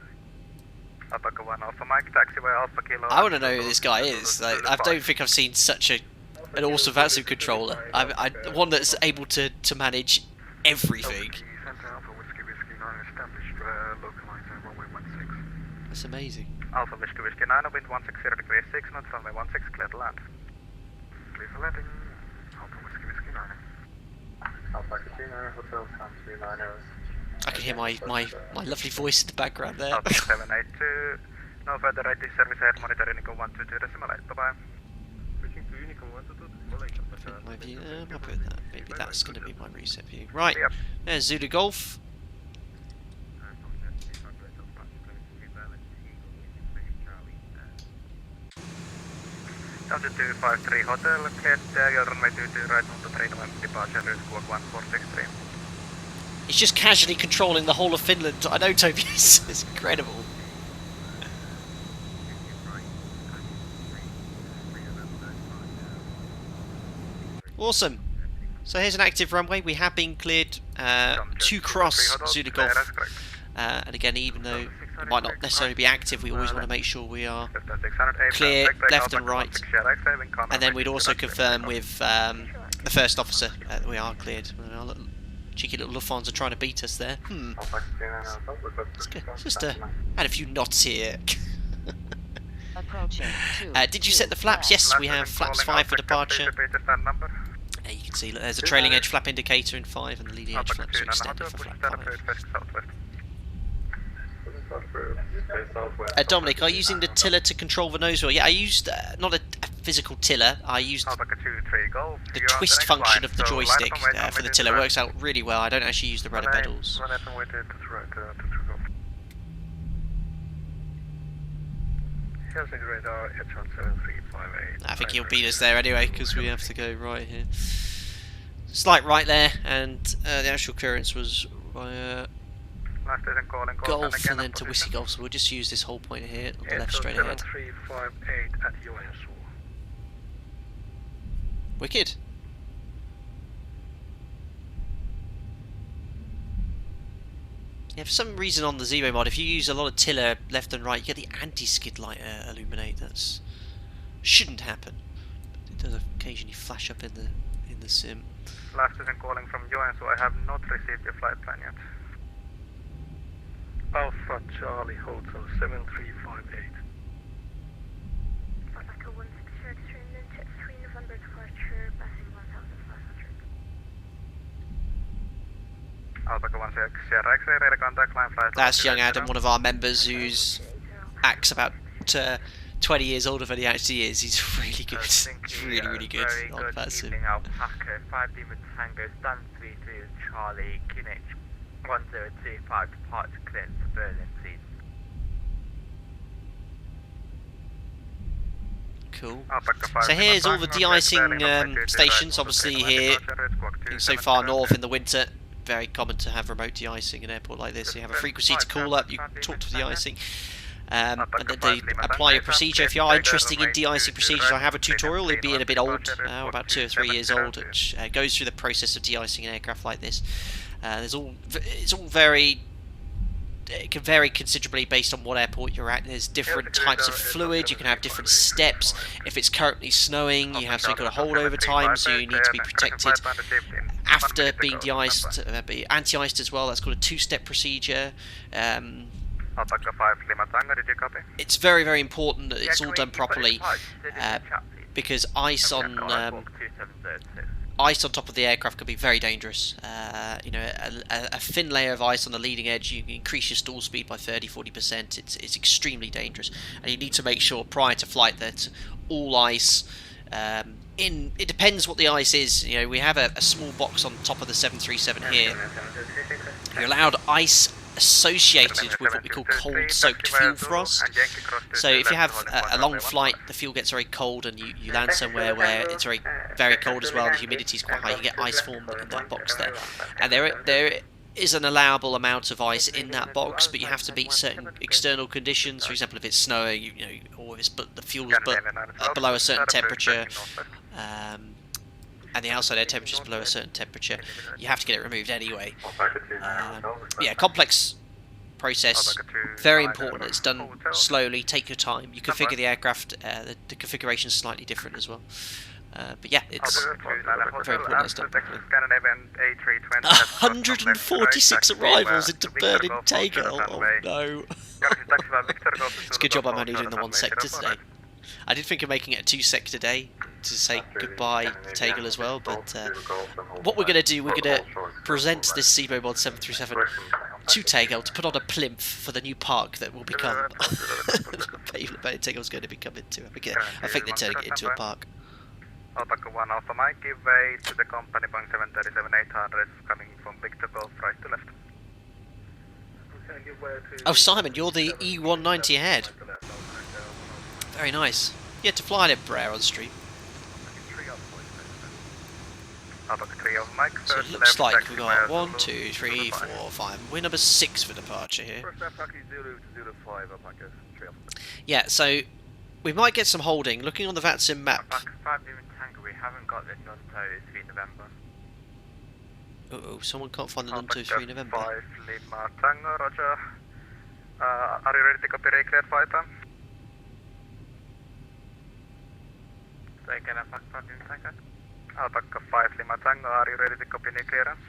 Alpaca 1 Alpha Mike, taxiway Alpha Kilo. I want to know who this guy is. Like, I don't think I've seen such an awesome VATSIM controller. One that's able to manage everything. That's amazing. Alpha Whiskey 9, wind 160 degrees 6 knots, runway 16, clear to land. Clear for landing. Alpha Whiskey 9. Alpha Casino, Hotel Sam 390. I can hear my lovely voice in the background there. Alpha 782, no further ID service ahead, monitor Unicorn 122, decimal 8, bye bye. Switching to Unicorn 122, My view, I'm happy with that. Maybe that's going to be my reset view. Right, there's Zulu Golf. Delta 253 Hotel, cleared your runway 22 right on the 3 November departure, route squawk 1463. He's just casually controlling the whole of Finland. I know, Toby, it's incredible. Awesome. So here's an active runway. We have been cleared to cross Zulu Golf. And again, even though it might not necessarily be active, we always want to make sure we are clear left and right. And then we'd also confirm with the first officer that we are cleared. Our cheeky little Lufthansa are trying to beat us there. Just had a few knots here. Did you set the flaps? Yes, we have flaps 5 for departure. You can see there's a trailing edge flap indicator in 5 and the leading edge flaps are extended for flap 5. Dominic, are you using the tiller to control the nose wheel? Yeah, I used not a physical tiller, I used the twist function of the joystick for the tiller. It works out really well. I don't actually use the rudder pedals. I think he'll beat us there anyway, because we have to go right here. Slight right there, and the actual clearance was via Golf and then to Whiskey Golf, so we'll just use this whole point here on the left straight ahead. Wicked. Yeah, for some reason on the ZIBO mod, if you use a lot of tiller left and right, you get the anti-skid light illuminate. That's shouldn't happen. It does occasionally flash up in the sim. Last is calling from UN, so I have not received your flight plan yet. Alpha Charlie Hotel 7358. Alpaca 16 3 November departure, passing 1500. Alpaca 16 X-ray, radar contact line flight. That's young Adam, one of our members who's acts about 20 years older than he actually is. He's really good. He's really, really good on VATSIM. Alpaca 5 Demon Tango, Stan 32 Charlie, QNH 1025, departure clearance for Berlin, please. Cool. So here's all the de-icing stations. Obviously here, so far north in the winter, very common to have remote de-icing in an airport like this. You have a frequency to call up, you can talk to the de-icing. and then they apply a procedure. If you are interested in de-icing procedures, I have a tutorial. It'd be a bit old, about 2 or 3 years old, which goes through the process of de-icing an aircraft like this. It's all very. It can vary considerably based on what airport you're at. There's different types of fluid. You can have different steps. If it's currently snowing, you have something called a holdover time, so you need to be protected after being de-iced, be anti-iced as well. That's called a 2-step procedure. It's very, very important that it's all done properly, because ice on top of the aircraft can be very dangerous. You know, a thin layer of ice on the leading edge, you can increase your stall speed by 30-40%. It's extremely dangerous, and you need to make sure prior to flight that all ice. It depends what the ice is. You know, we have a small box on top of the 737 here. You're allowed ice associated with what we call cold soaked fuel frost. So if you have a long flight, the fuel gets very cold, and you land somewhere where it's very, very cold as well, the humidity is quite high, you get ice formed in that box there. And there is an allowable amount of ice in that box, but you have to meet certain external conditions. For example, if it's snowing, you know, or if the fuel is below a certain temperature, and the outside air temperature is below a certain temperature, you have to get it removed anyway. Yeah, complex process, very important that it's done slowly, take your time. You configure the aircraft, the configuration is slightly different as well. But yeah, it's very important that it's done properly. 146 arrivals into Berlin Tegel, oh no. It's a good job I'm only doing the 1 sector today. I did think of making it a 2 sector day to say goodbye Tegel as well, but what we're going to do, we're going to present this ZIBO mod 737 to Tegel to put on a plinth for the new park that will become Berlin Tegel is going to become into. I think they're turning it into a park. Alpaca 1 Alpha Mike, give way to the company Boeing 737-800 coming from Victor Golf, right to left. Oh, Simon, you're the E190 ahead. Very nice. You had to fly an Embraer on stream. So it looks like we've got 1, 2, 3, 4, 5. We're number 6 for departure here. Yeah, so we might get some holding. Looking on the VATSIM map. We haven't got the non-tow 3 November. Uh-oh, someone can't find the non-tow 3 November. 5 Lima Tango, roger. Are you ready to copy cleared fighter? Taken a Fox 5 Tango. Alpaca 5 Lima Tango, are you ready to copy clearance?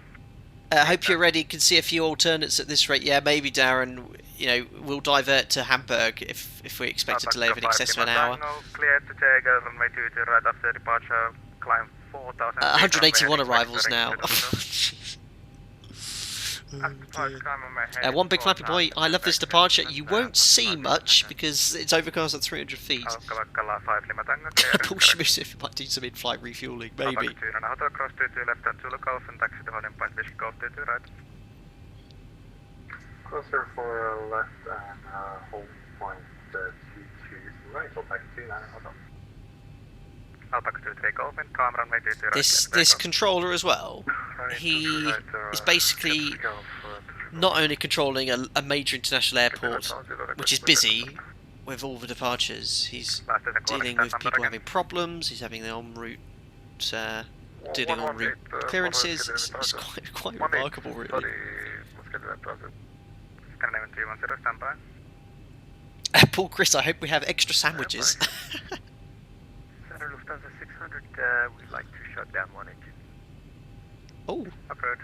I hope you're ready. Can see a few alternates at this rate. Yeah, maybe Darren. You know, we'll divert to Hamburg if we expect a delay of in excess of an hour. Clear to Tegel, runway 22 right after departure. Climb 4,000. 181 arrivals now. One big flappy boy. I love this departure. You won't see much because it's overcast at 300 feet. Paul Schmidt might do some in-flight refueling, maybe. Closer for left and hold point 22 right, Alpaca 29. This controller as well, he is basically not only controlling a major international airport, which is busy with all the departures, he's dealing with people having problems, he's having the en route, dealing en route clearances. It's quite remarkable, really. Paul Chris, I hope we have extra sandwiches. Lufthansa 600, we'd like to shut down 1 engine. Oh. Approach.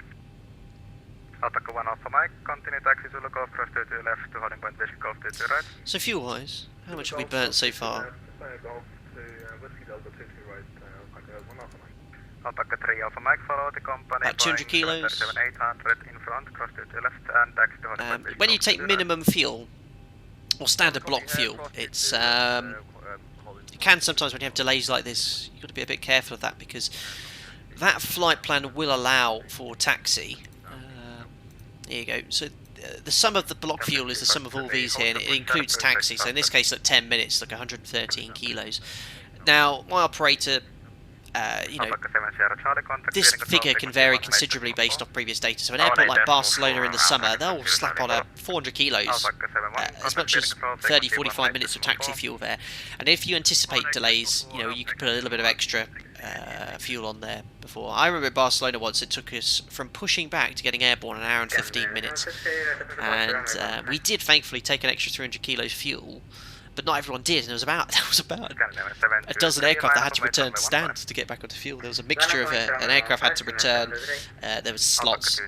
Alpaca 1 Alpha Mike, continue taxi Zulu Golf, cross 22 left to holding point Whiskey Golf 22 right. So fuel wise, how much have we burnt so far? Alpaca 3 Alpha Mike, follow the company. About 200 kilos. 800 in front, cross 22 left and taxi to holding point Whiskey when you take minimum fuel, or standard block fuel, it's you can sometimes when you have delays like this, you've got to be a bit careful of that because that flight plan will allow for taxi. There you go. So the sum of the block fuel is the sum of all these here, and it includes taxi. So in this case, like 10 minutes, like 113 kilos. Now, my operator you know, Alpaca 7 Sierra Charlie contact. this Feeding control, figure can vary considerably based off previous data. So an airport like Barcelona in the summer, they'll slap on a 400 kilos, as much as 30-45 minutes of taxi fuel there. And if you anticipate delays, you know, you could put a little bit of extra fuel on there before. I remember in Barcelona once, it took us from pushing back to getting airborne an hour and 15 minutes. And we did thankfully take an extra 300 kilos fuel. But not everyone did, and there was about a dozen aircraft that had to return to stand to get back onto fuel. There was a mixture of an aircraft had to return, there was slots,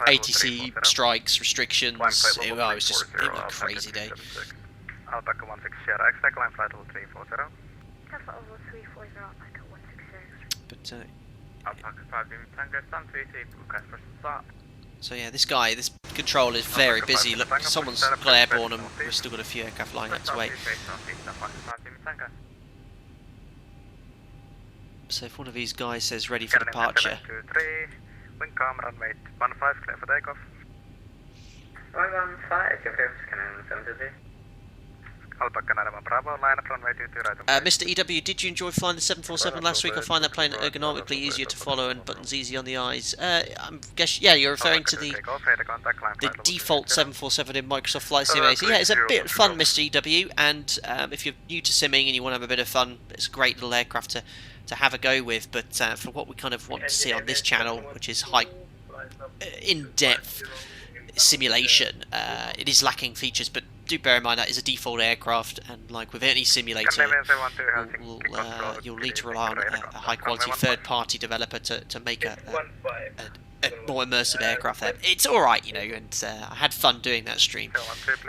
ATC strikes, restrictions. It was a crazy day. Alpaca 16 Sierra X, climb flight level 340. Alpha over 340, Alpaca 160. But Alpaca 5 Tango, stand 33, request for start. so yeah, this control is very busy. Look, someone's got airborne and we've still got a few aircraft lining up to wait. So if one of these guys says ready for departure, Wing calm, runway 15, clear for takeoff. 115, confirm, scanning 723. Alpaca 91 Bravo, line up runway 22 right. Mr. EW, did you enjoy flying the 747 last week? I find that plane ergonomically easier to follow and buttons easy on the eyes. I guess, yeah, you're referring to the default 747 in Microsoft Flight Simulator. Yeah, it's a bit of fun, Mr. EW, and if you're new to simming and you want to have a bit of fun, it's a great little aircraft to have a go with. But for what we kind of want to see on this channel, which is high, in-depth simulation, it is lacking features, but do bear in mind that is a default aircraft, and like with any simulator, you'll need to rely on a high-quality third-party developer to make a more immersive aircraft there. It's alright, you know, and I had fun doing that stream.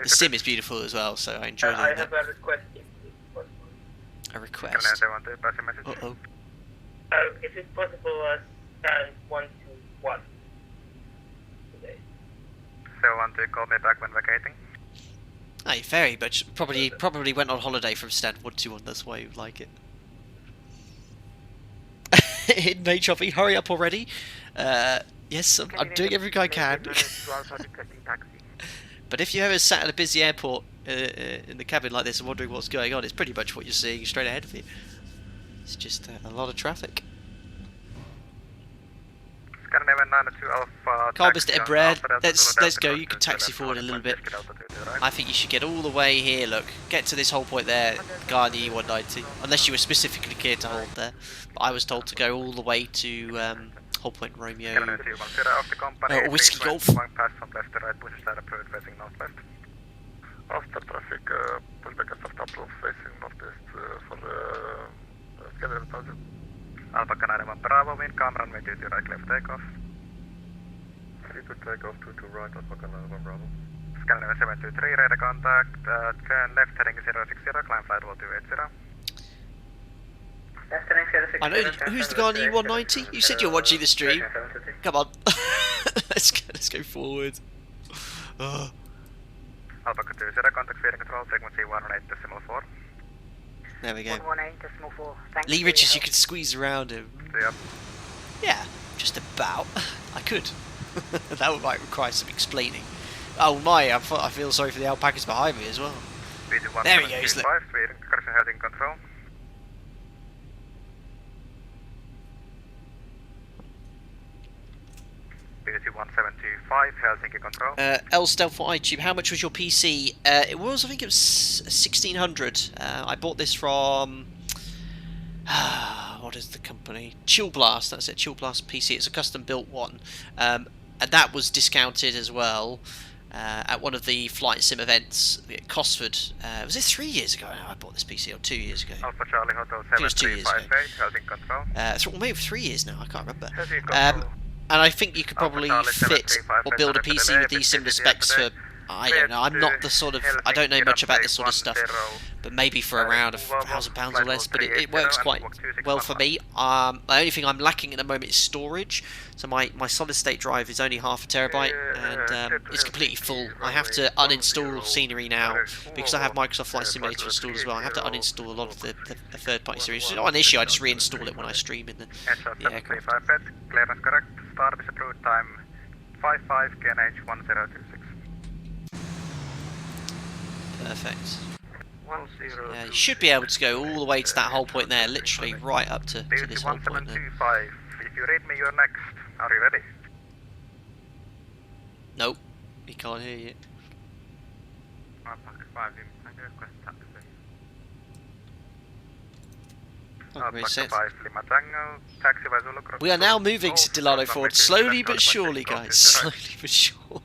The sim is beautiful as well, so I enjoyed doing that. a request. A request? Uh-oh. Is it possible stand 121 today? So want to call me back when vacating? Hey, very much. Probably went on holiday from stand 121, that's why you like it. Hidden HRV, hurry up already. Yes, I'm doing everything I can. But if you ever sat at a busy airport in the cabin like this and wondering what's going on, it's pretty much what you're seeing straight ahead of you. It's just a lot of traffic. Come on, Mr. Embraer, let's go. You can taxi forward a little bit. I think you should get all the way here, look. Get to this whole point there, guy on the E190. Unless you were specifically cleared to hold there. But I was told to go all the way to Whole Point Romeo, Whiskey Golf. After traffic, pull back and start approach facing northeast for scheduled departure. Alpaca 91 Bravo, wind calm, runway 22 right, clear for takeoff. Free to take off 22 right, Alpaca 91 Bravo. Scanner 723, radar contact, turn left heading 060, climb flight level 280. I know, who's the guy on the E190? You said you're watching the stream. Come on. let's go forward. Alpaca 20, contact feeding control, frequency 118.4. There we go. 118.4. Lee Richards, you can squeeze around him. Yep. Yeah, just about. I could. That might require some explaining. Oh my, I feel sorry for the alpacas behind me as well. There he goes, look. Correction heading control. BT 1725, Helsinki control. L Stealth for iTube, how much was your PC? It was, I think it was 1600. I bought this from... what is the company? Chill Blast, that's it, Chill Blast PC. It's a custom built one. And that was discounted as well at one of the flight sim events at Cosford. Was it 3 years ago now I bought this PC, or 2 years ago? Alpha Charlie Hotel I think it was 2 years ago. 735, Helsinki control. Well, maybe 3 years now, I can't remember. Helsinki control. And I think you could probably fit or build a PC with these similar specs for, I don't know, I'm not the sort of, I don't know much about this sort of stuff, but maybe for around £1,000 or less, but it works quite well for me. The only thing I'm lacking at the moment is storage, so my solid state drive is only half a terabyte, and it's completely full. I have to uninstall Scenery now, because I have Microsoft Flight Simulator installed as well. I have to uninstall a lot of the third-party series. It's not an issue, I just reinstall it when I stream in the aircraft. Clearance correct. Start is approved time 55 KNH 1026. Perfect. Yeah, you should be able to go all the way to that whole point there, literally right up to this whole point there. 1725, if you read me, you're next. Are you ready? Nope, he can't hear you. Alpaca 5, I request taxi. Alpaca 5, Lima Tango, taxi by Zulu Cross. We are now moving Delano forward, slowly but surely, guys. Slowly but surely.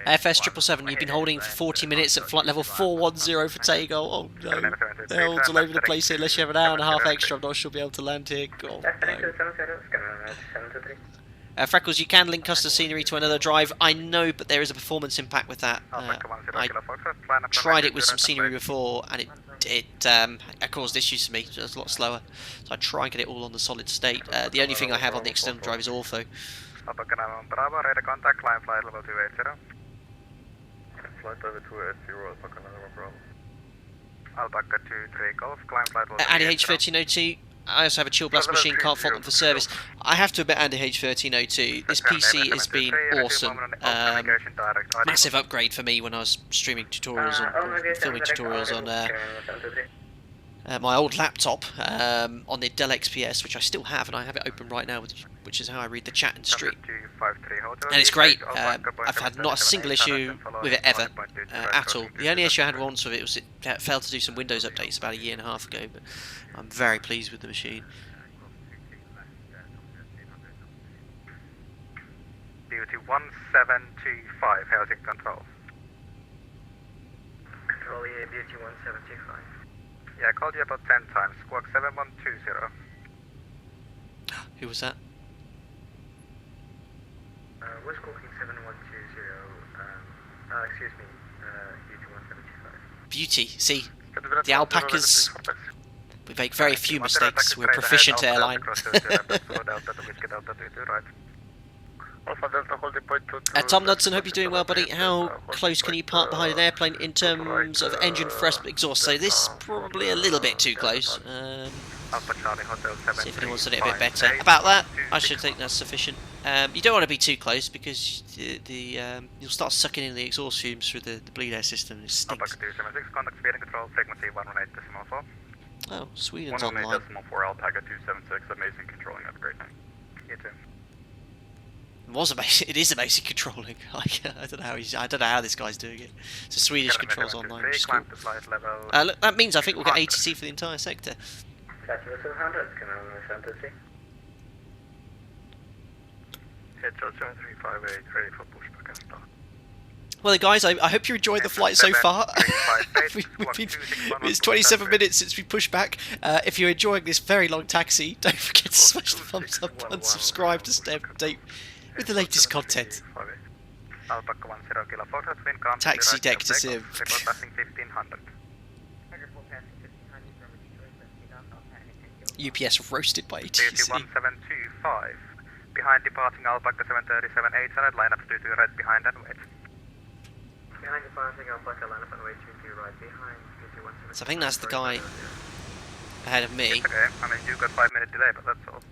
FS 777, you've been holding for 40 minutes at flight level 410 for Tegel. Oh no, they're all over the place here. Unless you have an hour and a half extra, I'm not sure we'll be able to land here. God, no. Freckles, you can link custom scenery to another drive. I know, but there is a performance impact with that. I tried it with some scenery before, and it caused issues for me. It was a lot slower. So I try and get it all on the solid state. The only thing I have on the external drive is ortho. Alpaca Bravo, radar contact, climb flight level 280. Flight level 280, Alpaca Bravo. Alpaca 23 Golf, climb flight level 280. Andy H1302, I also have a chill blast machine, can't fault them for service. I have to admit, Andy H1302, this PC has been awesome. Massive upgrade for me when I was streaming tutorials on, filming tutorials on my old laptop on the Dell XPS, which I still have, and I have it open right now, which is how I read the chat and stream. And it's great. I've had not a single issue with it ever, at all. The only issue I had once with it was it failed to do some Windows updates about a year and a half ago, but I'm very pleased with the machine. Duty 1725, housing control. Control EA, Beauty 1725. Yeah, I called you about 10 times. Squawk 7120. Who was that? We're squawking 7120. Excuse me, Beauty 1725. Beauty. See, the alpacas, we make very few mistakes. We're a proficient airline. Tom Knudsen, hope you're doing well, buddy. How close can you park behind an airplane in terms of engine thrust exhaust? So this is probably a little bit too close. See if anyone's done it a bit better. About that, I should think that's sufficient. You don't want to be too close because you'll start sucking in the exhaust fumes through the bleed air system. It stinks. Oh, Sweden's online. 118.4 Alpaca 276, amazing controlling. Have a great night. You too. It is amazing controlling. I don't know how this guy's doing it. So Swedish controls online. Which is cool. Look, that means I think we'll get ATC for the entire sector. Well, guys, I hope you enjoyed the flight so far. It's 27 minutes since we pushed back. If you're enjoying this very long taxi, don't forget to smash the thumbs up and subscribe to stay up to date with the latest content. Taxi deck to sim. UPS roasted by ATC. 1725. Behind departing Alpaca 737 800, line up 22 right behind and wait. Behind departing Alpaca, line up and wait 22 right behind. So I think that's the guy ahead of me. It's okay, I mean you've got 5-minute delay, but that's all.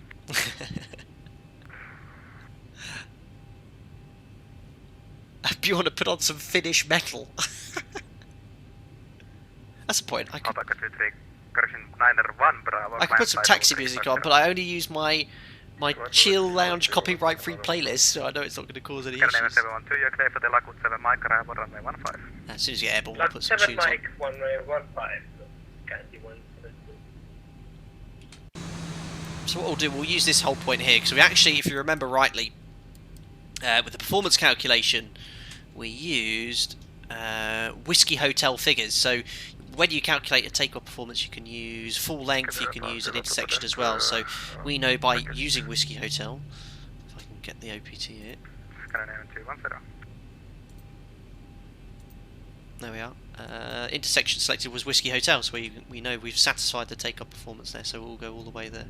You want to put on some Finnish metal? That's the point. I could put some taxi music on, but I only use my chill lounge copyright free playlist, so I know it's not going to cause any issues. As soon as you get airborne, we'll put some tunes on. So what we'll do, we'll use this whole point here, because we actually, if you remember rightly, with the performance calculation, we used Whiskey Hotel figures. So when you calculate a takeoff performance, you can use full length, you can use an intersection as well. So we know by using Whiskey Hotel, if I can get the OPT here. There we are. Intersection selected was Whiskey Hotel, so we know we've satisfied the takeoff performance there, so we'll go all the way there.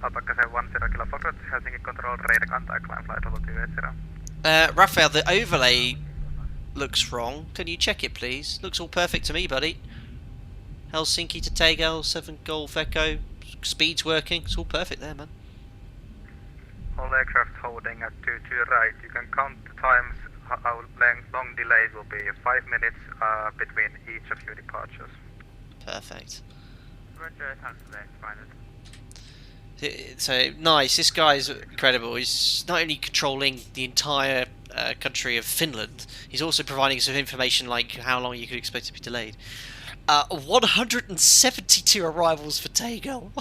Alpaca 710 Kilo Foxtrot, Helsinki control, radar contact, climb flight level 280. Raphael, the overlay looks wrong. Can you check it, please? Looks all perfect to me, buddy. Helsinki to Tegel, 7 Golf Echo. Speed's working. It's all perfect there, man. All aircraft holding at 22 right. You can count the times, how long delays will be. 5 minutes between each of your departures. Perfect. Roger, time for that, So nice. This guy's incredible. He's not only controlling the entire country of Finland, he's also providing some information like how long you could expect to be delayed. 172 arrivals for Tegel.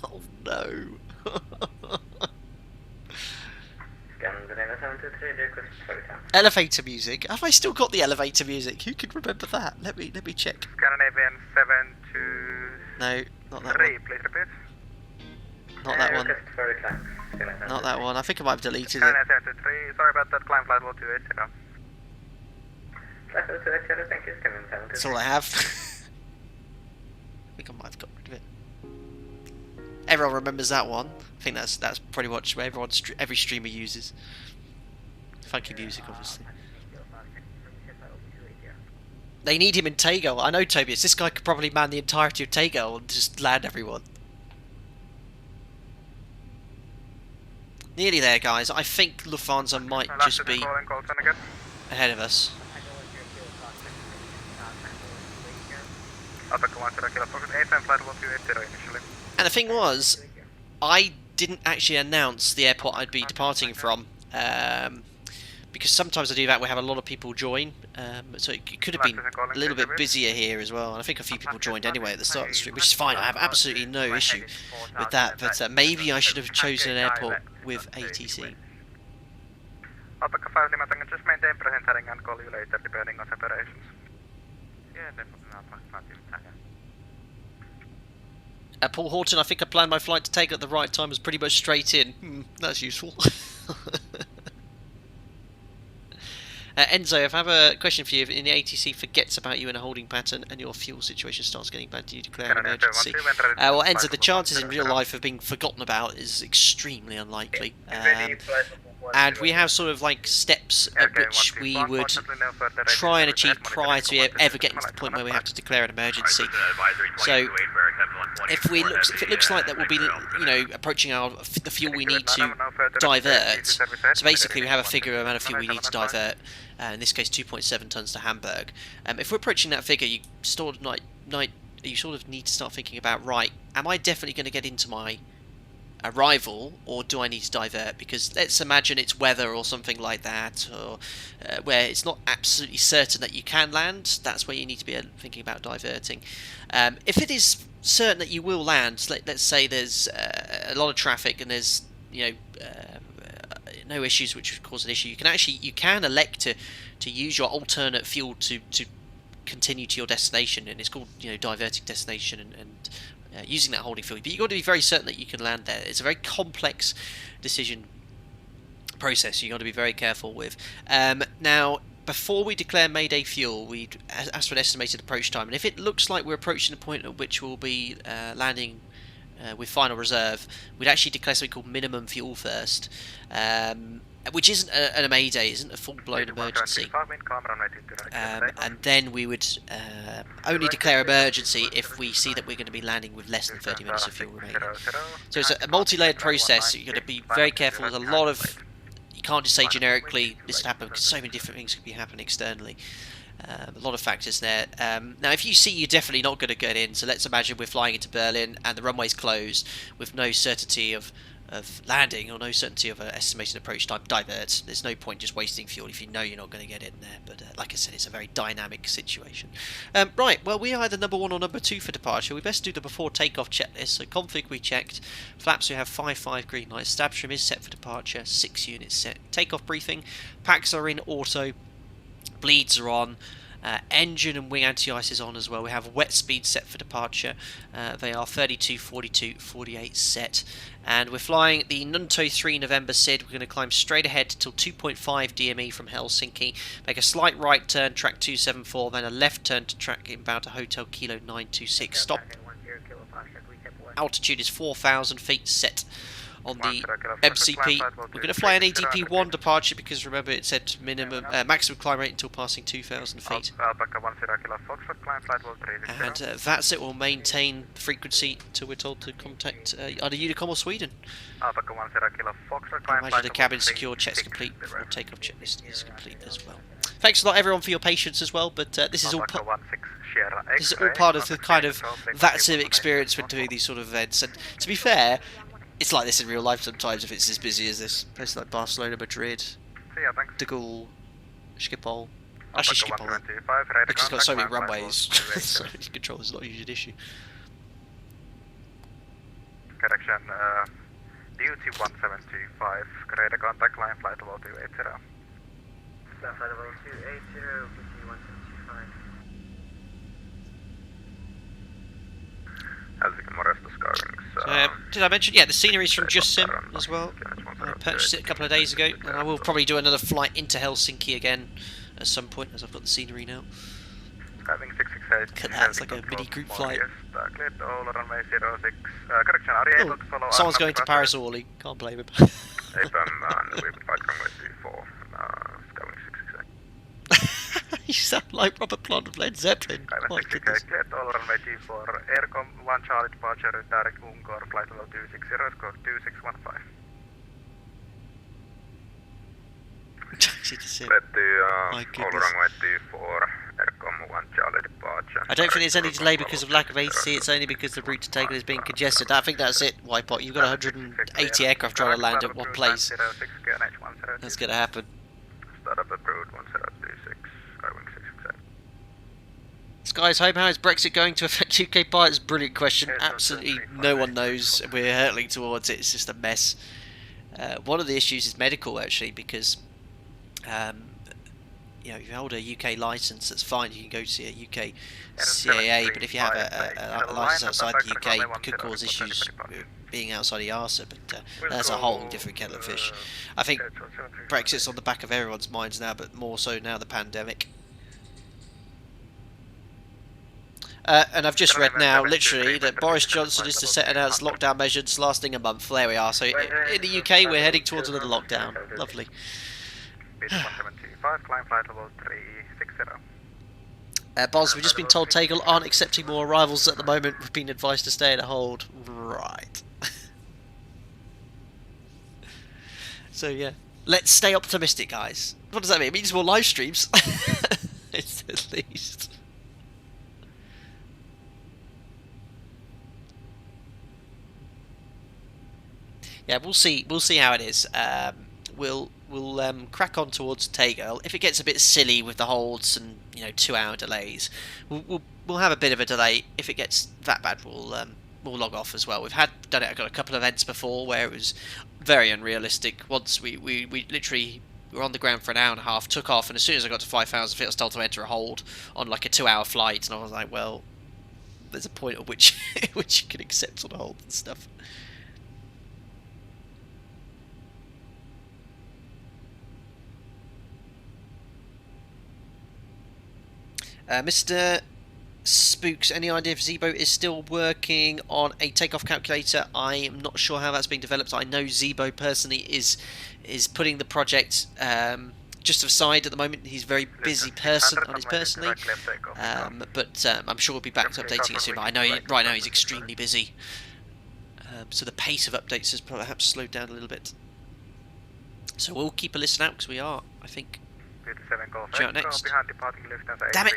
Oh no. Elevator music. Have I still got the elevator music? Who can remember that? Let me check. Scandinavian 723, No, not that one. please repeat. Not that one. Not that one. I think I might have deleted it. Scandinavian 723, sorry about that, climb flight level 280. That's all I have. I think I might have got rid of it. Everyone remembers that one. I think that's pretty much what every streamer uses. Funky music, obviously. They need him in Tegel. I know, Tobias. This guy could probably man the entirety of Tegel and just land everyone. Nearly there, guys. I think Lufthansa might just be ahead of us. And the thing was, I didn't actually announce the airport I'd be departing from, because sometimes I do that. We have a lot of people join, so it could have been a little bit busier here as well. And I think a few people joined anyway at the start of the stream, which is fine. I have absolutely no issue with that. But maybe I should have chosen an airport with ATC. Alpaca 5 Lima Tango, just maintain present heading and call you later depending on separations. Yeah, definitely Alpaca 5 Lima Tango. Paul Horton, I think I planned my flight to take at the right time, was pretty much straight in. That's useful. Enzo, if I have a question for you. If the ATC forgets about you in a holding pattern and your fuel situation starts getting bad, do you declare an emergency? Well, Enzo, the chances in real life of being forgotten about is extremely unlikely. And we have sort of like steps at which we would try and achieve prior to ever getting to the point where we have to declare an emergency. So if it looks like that we'll be, approaching the fuel we need to divert. So basically we have a figure amount of fuel we need to divert. In this case 2.7 tons to Hamburg. If we're approaching that figure, you sort of need to start thinking about, right, am I definitely going to get into my arrival, or do I need to divert? Because let's imagine it's weather or something like that, or where it's not absolutely certain that you can land. That's where you need to be thinking about diverting. If it is certain that you will land, let's say there's a lot of traffic and there's no issues which would cause an issue, you can elect to use your alternate fuel to continue to your destination, and it's called diverting destination and using that holding fuel. But you've got to be very certain that you can land there. It's a very complex decision process you've got to be very careful with. Now, before we declare Mayday fuel, we'd ask for an estimated approach time, and if it looks like we're approaching the point at which we'll be landing with final reserve, we'd actually declare something called minimum fuel first, which isn't a Mayday, isn't a full-blown emergency. And then we would only declare emergency if we see that we're going to be landing with less than 30 minutes of fuel remaining. So it's a multi-layered process. You've got to be very careful. There's a lot of... You can't just say generically this would happen, because so many different things could be happening externally. A lot of factors there. Now, if you see you're definitely not going to get in, so let's imagine we're flying into Berlin and the runway's closed with no certainty of landing or no certainty of an estimated approach time, divert. There's no point just wasting fuel if you know you're not going to get in there. But like I said, it's a very dynamic situation. Right, well, we are either number 1 or number 2 for departure. We best do the before takeoff checklist. So config we checked. Flaps we have 5 green lights. Stab trim is set for departure. 6 units set. Takeoff briefing. Packs are in auto. Bleeds are on. Engine and wing anti-ice is on as well. We have wet speed set for departure. They are 32, 42, 48 set. And we're flying the Nunto 3 November SID. We're going to climb straight ahead till 2.5 DME from Helsinki. Make a slight right turn, track 274, then a left turn to track inbound to Hotel Kilo 926. Stop. Altitude is 4,000 feet set on the MCP. We're going to fly an ADP 1 departure because remember it said minimum maximum climb rate until passing 2,000 feet. Alpaca 1 Kilo Kilo Foxtrot, climb flight level 360. And VATSIM will maintain frequency till we're told to contact either Unicom or Sweden. Alpaca 10 Kilo Foxtrot, I climb imagine flight the level cabin secure 360. checks complete before takeoff checklist is complete as well. Thanks a lot everyone for your patience as well, but this is all this is all part of the kind of VATSIM experience when doing these sort of events. And to be fair, it's like this in real life sometimes if it's as busy as this. Places like Barcelona, Madrid, De Gaulle, Schiphol. Actually Schiphol, which has got so many runways, so control is not usually an issue. Correction, duty 1725, correct contact line flight level 280. Flight level 280, duty 1725. Helsinki Moresta Skywings. Did I mention? Yeah, the scenery's from Just Sim as well. I purchased it a couple of days ago, and I will probably do another flight into Helsinki again at some point, as I've got the scenery now. Skywing 668. Look at that, it's like a mini group flight. Cleared all runway 06. Correction, are you able to follow? Someone's going to Paris Orly, can't blame him. APAM and we would fight runway 24. Skywing 668. You sound like Robert Plant of Led Zeppelin. My goodness. Cleared all runway 24. Aircom 1 Charlie departure, direct Ungor, flight level 260, score 2615. Taxi to sit. Let My all goodness. runway 24. Aircom 1 Charlie departure. I don't think there's any delay because of lack of ATC, it's only because the route to Tegel is being congested. I think that's it, Whitepot. You've got 180 aircraft trying to land at one place. That's going to happen. Startup approved 1026. Skywing 668. Sky's home, how is Brexit going to affect UK pilots? Brilliant question. Absolutely no one knows. We're hurtling towards it. It's just a mess. One of the issues is medical, actually, because you know, if you hold a UK license, that's fine. You can go see a UK CAA, but if you have a license outside the UK, it could cause issues with being outside the EASA. But that's a whole different kettle of fish. I think Brexit's on the back of everyone's minds now, but more so now the pandemic. And I've just read now, literally, that Boris Johnson is to set announced lockdown measures lasting a month. There we are. So in the UK, we're heading towards another lockdown. Lovely. Climb flight level 360. Boz, we've just been told Tegel aren't accepting more arrivals at the moment. We've been advised to stay in a hold. Right. So yeah, let's stay optimistic, guys. What does that mean? It means more live streams. It's at least. Yeah, we'll see. We'll see how it is. We'll crack on towards Tegel. If it gets a bit silly with the holds and 2-hour delays, we'll have a bit of a delay. If it gets that bad, we'll log off as well. We've done it. I've got a couple of events before where it was very unrealistic. Once we literally were on the ground for an hour and a half, took off, and as soon as I got to 5,000 feet, I was told to enter a hold on like a 2-hour flight, and I was like, well, there's a point at which which you can accept on a hold and stuff. Mr. Spooks, any idea if ZIBO is still working on a takeoff calculator? I am not sure how that's being developed. I know ZIBO personally is putting the project just aside at the moment. He's a very busy person on his personally, but I'm sure we'll be back to updating it soon. But I know right now he's extremely busy, so the pace of updates has perhaps slowed down a little bit. So we'll keep a listen out because we are, I think, due out next. Damn it!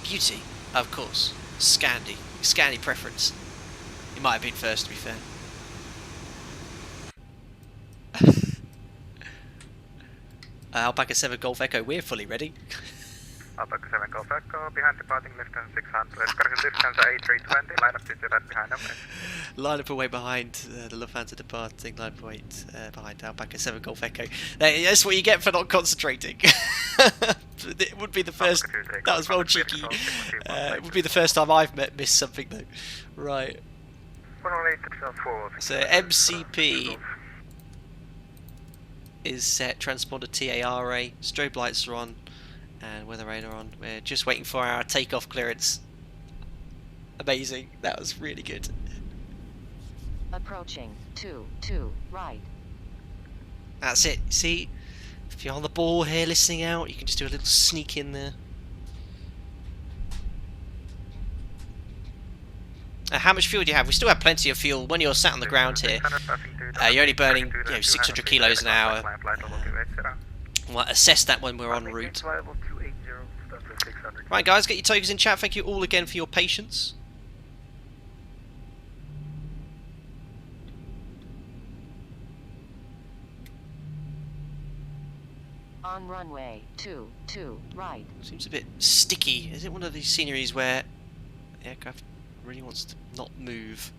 Beauty, of course. Scandi preference. He might have been first, to be fair. Alpaca 7 Golf Echo, we're fully ready. Alpaca 7 Golf Echo, behind departing Lufthansa 600. Correct, Lufthansa A320, line up to right behind them. Line up away behind the Lufthansa departing, line up away behind Alpaca 7 Golf Echo. That's what you get for not concentrating. It would be the first. That was well cheeky. It would be the first time I've missed something though. Right. So MCP is set, transponder TARA, strobe lights are on, and weather radar on. We're just waiting for our takeoff clearance. Amazing. That was really good. Approaching 2 right. That's it. See, If you're on the ball here listening out, you can just do a little sneak in there. How much fuel do you have? We still have plenty of fuel. When you're sat on the ground here, you're only burning 600 kilos an hour. We'll assess that when we're en route. Right guys, get your tokens in chat. Thank you all again for your patience. On runway 22 right. Seems a bit sticky. Is it one of these sceneries where the aircraft really wants to not move?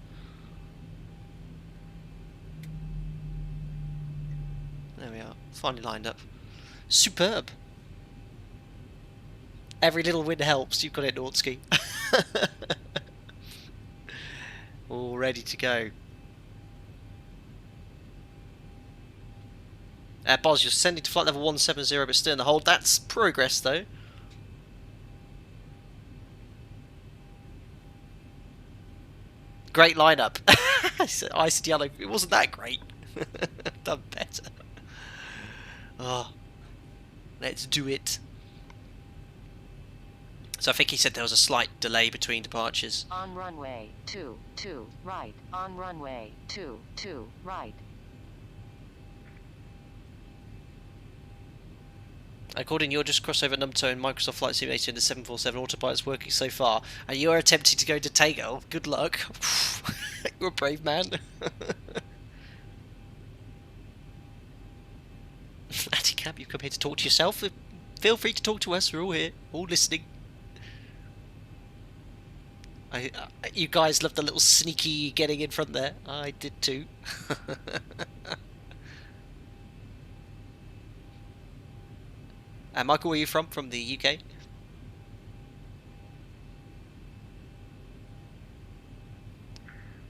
There we are. Finally lined up. Superb. Every little win helps. You've got it, Nordsky. All ready to go. Boz, you're sending to flight level 170 but still in the hold. That's progress though. Great lineup. I said yellow. It wasn't that great. Done better. Oh, let's do it. So I think he said there was a slight delay between departures. On runway 22 right. On runway 22 right. According, you're just crossover Numto and Microsoft Flight Simulator in the 747 autopilot's working so far, and you are attempting to go to Tegel. Good luck. You're a brave man. Anti-Cab, you've come here to talk to yourself. Feel free to talk to us. We're all here, all listening. You guys love the little sneaky getting in front there. I did too. Michael, where are you from? From the UK?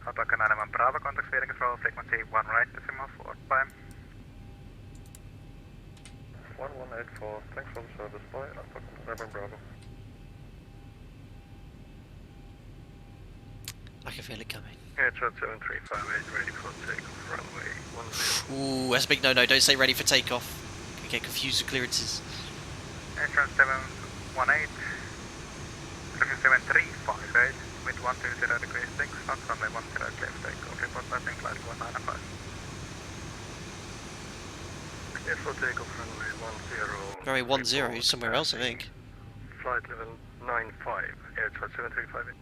Alpaca Airways Bravo, contact fairing control, frequency 1 right decimal 4 time. 1184, thanks for the service, bye, Alpaca Airways Bravo. I can feel it coming. Aircraft 7358, ready for takeoff, runway 10. Ooh, that's a big no-no. Don't say ready for takeoff. You get confused with clearances. Aircraft 718, frequency 7358, with 120 degrees 6, knots runway 10 clear for takeoff, report passing flight 195. Yes, for takeoff, runway 10. Very 10, somewhere else, I think. Flight level 95, aircraft 7358.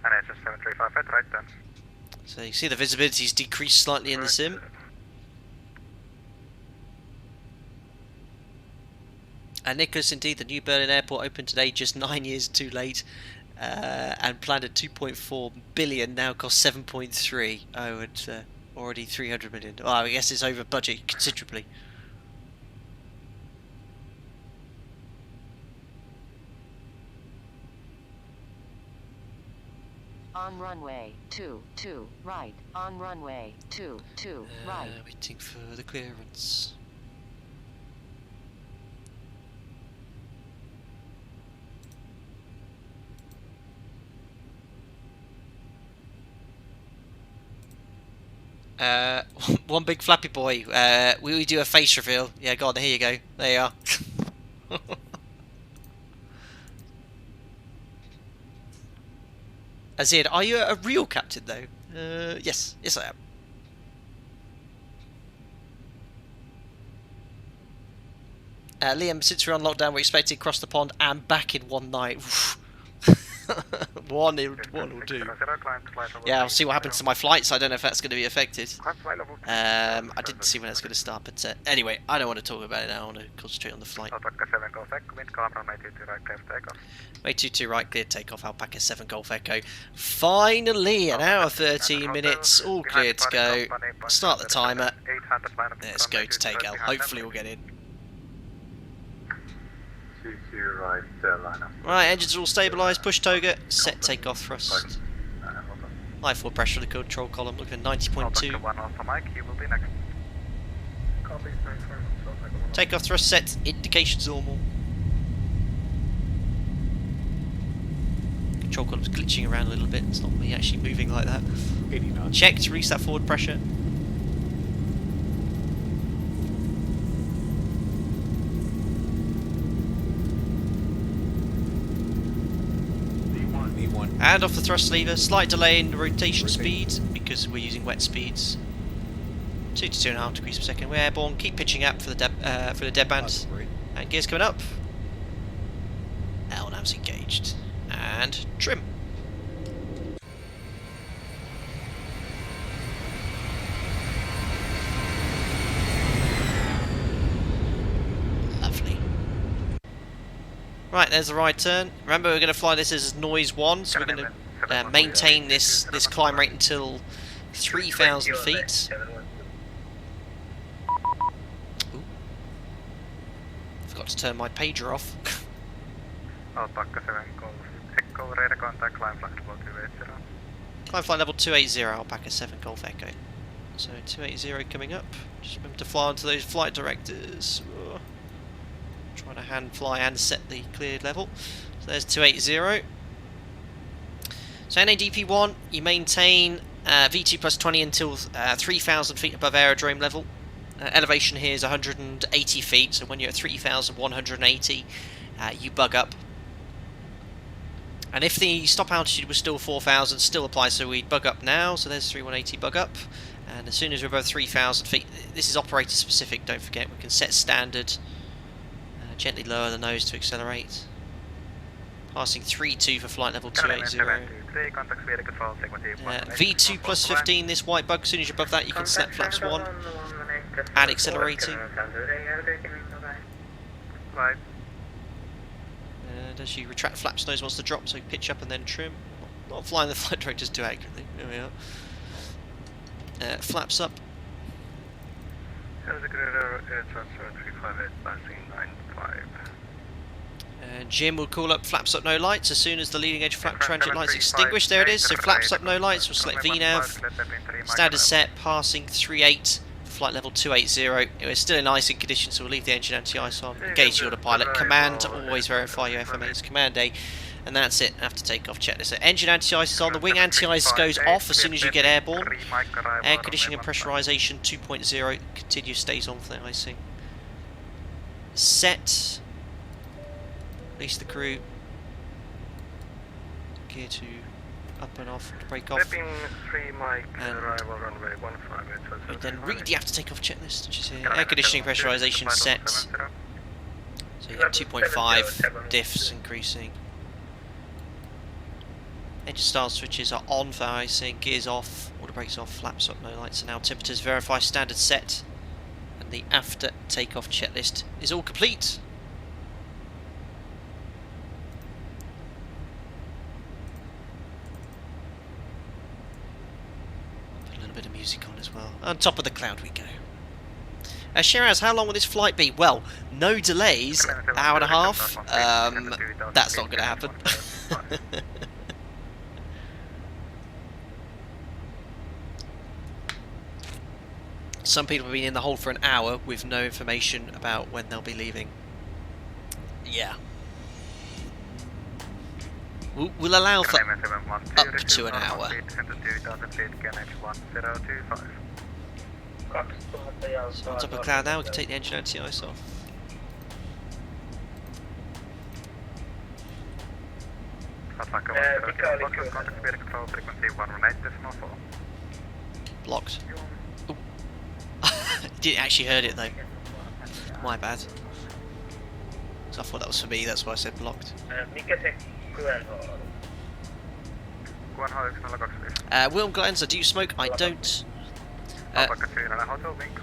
And aircraft 7358, right then. So you see the visibility's decreased slightly in the sim. And Nicholas, indeed, the new Berlin airport opened today, just 9 years too late, and planned at 2.4 billion, now costs 7.3. Oh, and already 300 million. Well, I guess it's over budget considerably. On runway 22 right. On runway 22 right. Waiting for the clearance. One big flappy boy. We do a face reveal. Yeah, go on. Here you go. There you are. Azir, are you a real captain though? Yes, yes I am. Liam, since we're on lockdown, we're expecting across the pond and back in one night. one will do. Yeah, I'll see what happens to my flights. I don't know if that's going to be affected. I didn't see when that's going to start, but anyway, I don't want to talk about it now. I want to concentrate on the flight. Alpaca 7 Golf Echo, wind calm, runway 22 right, clear for takeoff. Way 22 right, clear takeoff, Alpaca 7 Golf Echo. Finally, an hour 13 minutes, all clear to go. Start the timer. Let's go to Tegel. Hopefully we'll get in. Right, engines are all stabilised, push toga, set takeoff thrust. High forward pressure of the control column, looking at 90.2. Takeoff thrust set, indications normal. Control column's glitching around a little bit, it's not me actually moving like that. Check to release that forward pressure. And off the thrust lever, slight delay in rotation speed because we're using wet speeds. 2 to 2.5 degrees per second. We're airborne. Keep pitching up for the deadband. And gears coming up. LNAV's engaged. And trim. Lovely. Right, there's the right turn. Remember, we're going to fly this as noise 1, so we're going to maintain this climb rate until 3,000 feet. Ooh. Forgot to turn my pager off. Alpaca 7 Golf Echo, radar contact, climb flight level 280. Climb flight level 280, Alpaca 7 Golf Echo. So 280 coming up. Just remember to fly onto those flight directors. Ugh. Trying to hand fly and set the cleared level. So there's 280. So NADP1, you maintain V2 plus 20 until 3,000 feet above aerodrome level. Elevation here is 180 feet, so when you're at 3,180, you bug up. And if the stop altitude was still 4,000, still applies, so we'd bug up now, so there's 3,180 bug up. And as soon as we're above 3,000 feet, this is operator specific, don't forget, we can set standard, gently lower the nose to accelerate. Passing 3-2 for flight level 280. V2 plus 15, this white bug, as soon as you're above that you can snap flaps 1. And accelerating. And as you retract flaps, nose wants to drop, so pitch up and then trim. Not flying the flight directors too accurately. There we are. Flaps up. And Jim will call up flaps up no lights as soon as the leading edge flap transit lights extinguished. There it is. So flaps up no lights. We'll select VNAV. Standard set, passing 3.8. Flight level 280. We're still in icing condition, so we'll leave the engine anti-ice on. Engage the autopilot. Command, always verify your FMAs. Command A. And that's it. After takeoff checklist. So engine anti-ice is on. The wing anti-ice goes off as soon as you get airborne. Air conditioning and pressurization 2.0. Continue stays on for the icing. Set. Release the crew. Gear to up and off to break off. And we then read the after takeoff checklist, which is here. Air conditioning pressurization set. So you have 2.5 diffs increasing. Engine start switches are on for icing, gears off, water brakes off, flaps up, no lights, and now temperatures verify standard set. And the after takeoff checklist is all complete. Bit of music on as well. On top of the cloud we go. Shiraz, how long will this flight be? Well, no delays, hour and a half. That's not going to happen. Some people have been in the hole for an hour with no information about when they'll be leaving. Yeah. We'll allow for up to an hour. So on top of cloud now, we can take the engine anti-ice off. Blocked. Didn't actually heard it though. My bad. So I thought that was for me, that's why I said blocked. Wilm Glenza, do you smoke? I don't.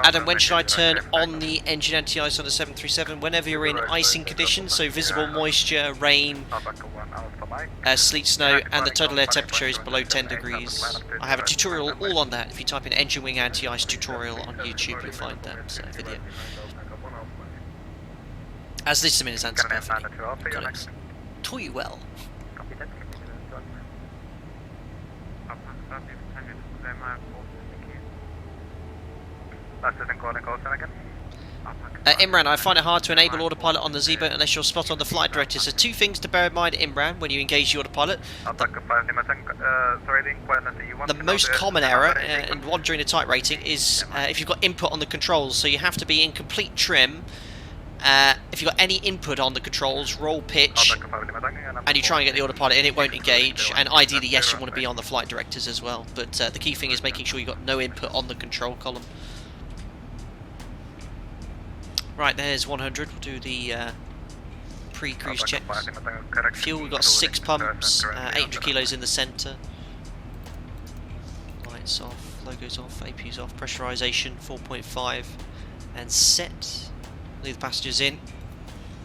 Adam, when should I turn on the engine anti-ice on the 737? Whenever you're in icing conditions, so visible moisture, rain, sleet, snow, and the total air temperature is below 10 degrees. I have a tutorial all on that. If you type in engine wing anti-ice tutorial on YouTube, you'll find that video. As this minutes answer perfectly. Got it. Taught you well. Imran, I find it hard to enable autopilot on the ZIBO unless you're spot on the flight director. So 2 things to bear in mind, Imran, when you engage the autopilot. The most common error, and one during the type rating, is if you've got input on the controls. So you have to be in complete trim if you've got any input on the controls, roll pitch, and you try and get the autopilot in, it won't engage. And ideally, yes, you want to be on the flight directors as well. But the key thing is making sure you've got no input on the control column. Right, there's 100. We'll do the pre-cruise checks. Fuel, we've got 6 pumps, 800 kilos in the centre. Lights off, logos off, APU's off, pressurisation 4.5, and set. Leave the passengers in,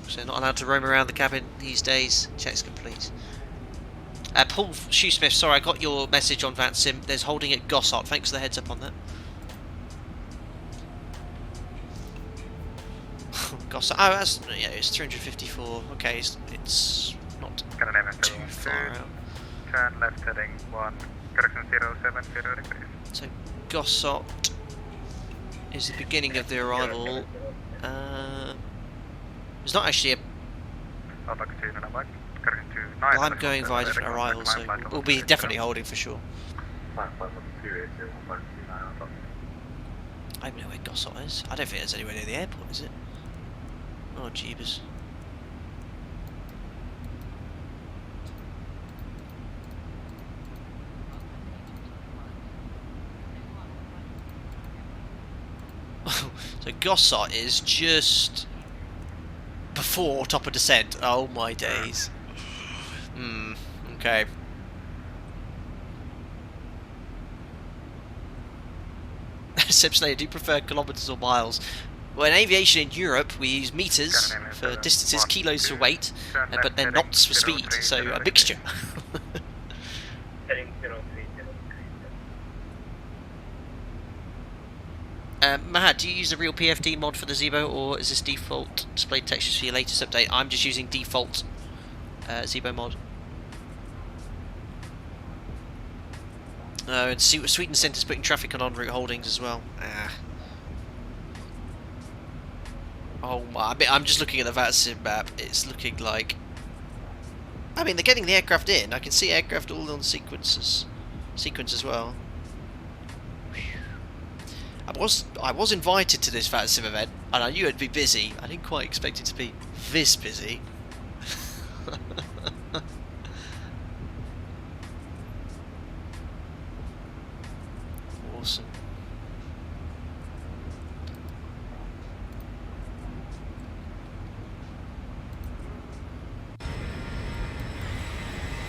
so they're not allowed to roam around the cabin these days. Checks complete. Paul Shoesmith, sorry, I got your message on VATSIM. There's holding at Gossart. Thanks for the heads up on that. Gossart. Oh, that's, yeah, it's 354. Okay, it's not too far out. Turn left heading 1, correction 070 degrees. So Gossart is the beginning of the arrival. It's not actually a... Well, I'm going via different arrivals, so we'll be definitely holding for sure. I don't know where Gossart is. I don't think there's anywhere near the airport, is it? Oh, jeebus. So Gossart is just before top of descent. Oh my days. Okay. Simpson, do you prefer kilometres or miles? Well, in aviation in Europe, we use metres for distances, kilos for weight, but then knots for speed, so a mixture. Mahat, do you use the real PFD mod for the ZIBO, or is this default displayed textures for your latest update? I'm just using default ZIBO mod. And Sweden Centre's putting traffic on en route holdings as well. Oh my, I'm just looking at the VATSIM map. It's looking like... I mean, they're getting the aircraft in. I can see aircraft all on sequence as well. I was invited to this VATSIM event, and I knew it'd be busy. I didn't quite expect it to be this busy. Awesome.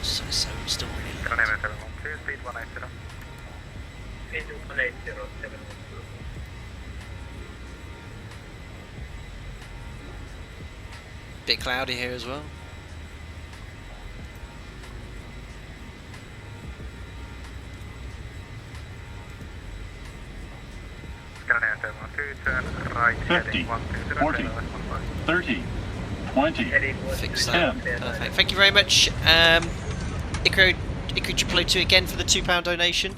So still really Speed 180. Speed 180. Bit cloudy here as well. Turn right 50, 40, 30, 20, Fix that. 10. Perfect. Thank you very much, Icro 2 again for the £2 donation.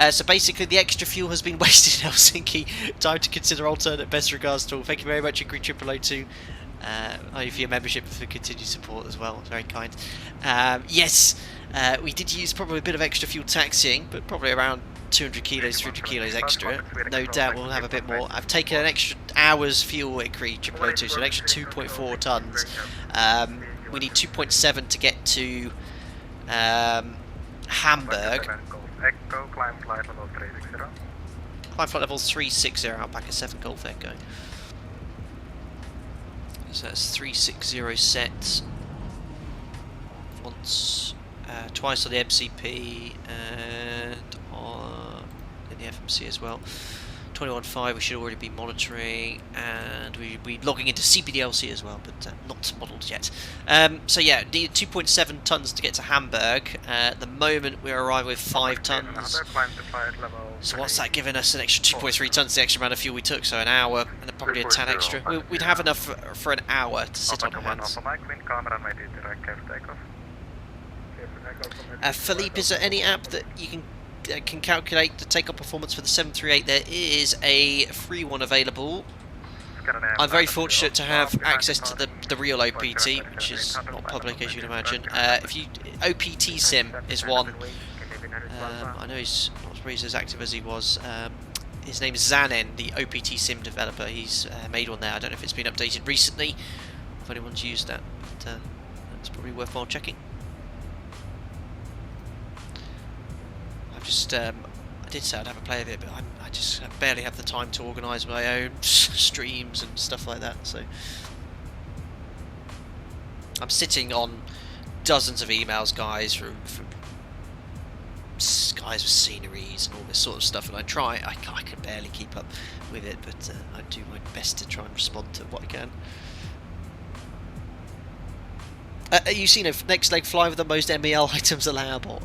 So basically the extra fuel has been wasted in Helsinki. Time to consider alternate. Best regards to all. Thank you very much, Icro 2 for your membership and for continued support as well. Very kind. Yes, we did use probably a bit of extra fuel taxiing, but probably around 200 kilos, 300 kilos extra. No doubt we'll have a bit more. I've taken an extra hour's fuel at Creed 2, so an extra 2.4 tonnes. We need 2.7 to get to Hamburg. Climb flight level 360. Climb flight level 360, Alpaca 7 Golf Echo. So that's 360 set. Once, twice on the MCP and in the FMC as well. 21.5 we should already be monitoring, and we're logging into CPDLC as well, but not modelled yet. So yeah, need 2.7 tonnes to get to Hamburg. At the moment we're arriving with 5 tonnes. So what's that giving us? An extra 2.3 tonnes, the extra amount of fuel we took, so an hour and probably a 10 extra. We'd have enough for an hour to sit on our hands. Philippe, is there any app that you can calculate the takeoff performance for the 738? There is a free one available. I'm very fortunate to have access to the real OPT, which is not public as you can imagine. OPT Sim is one. I know he's not as active as he was. his name is Zanen, the OPT sim developer. He's made one there. I don't know if it's been updated recently, if anyone's used that, but it's probably worthwhile checking. I've just I did say I'd have a play of it, but I barely have the time to organise my own streams and stuff like that. So I'm sitting on dozens of emails, guys, from guys with sceneries and all this sort of stuff, and I can barely keep up with it, but I do my best to try and respond to what I can. You seen a next leg fly with the most MEL items allowable?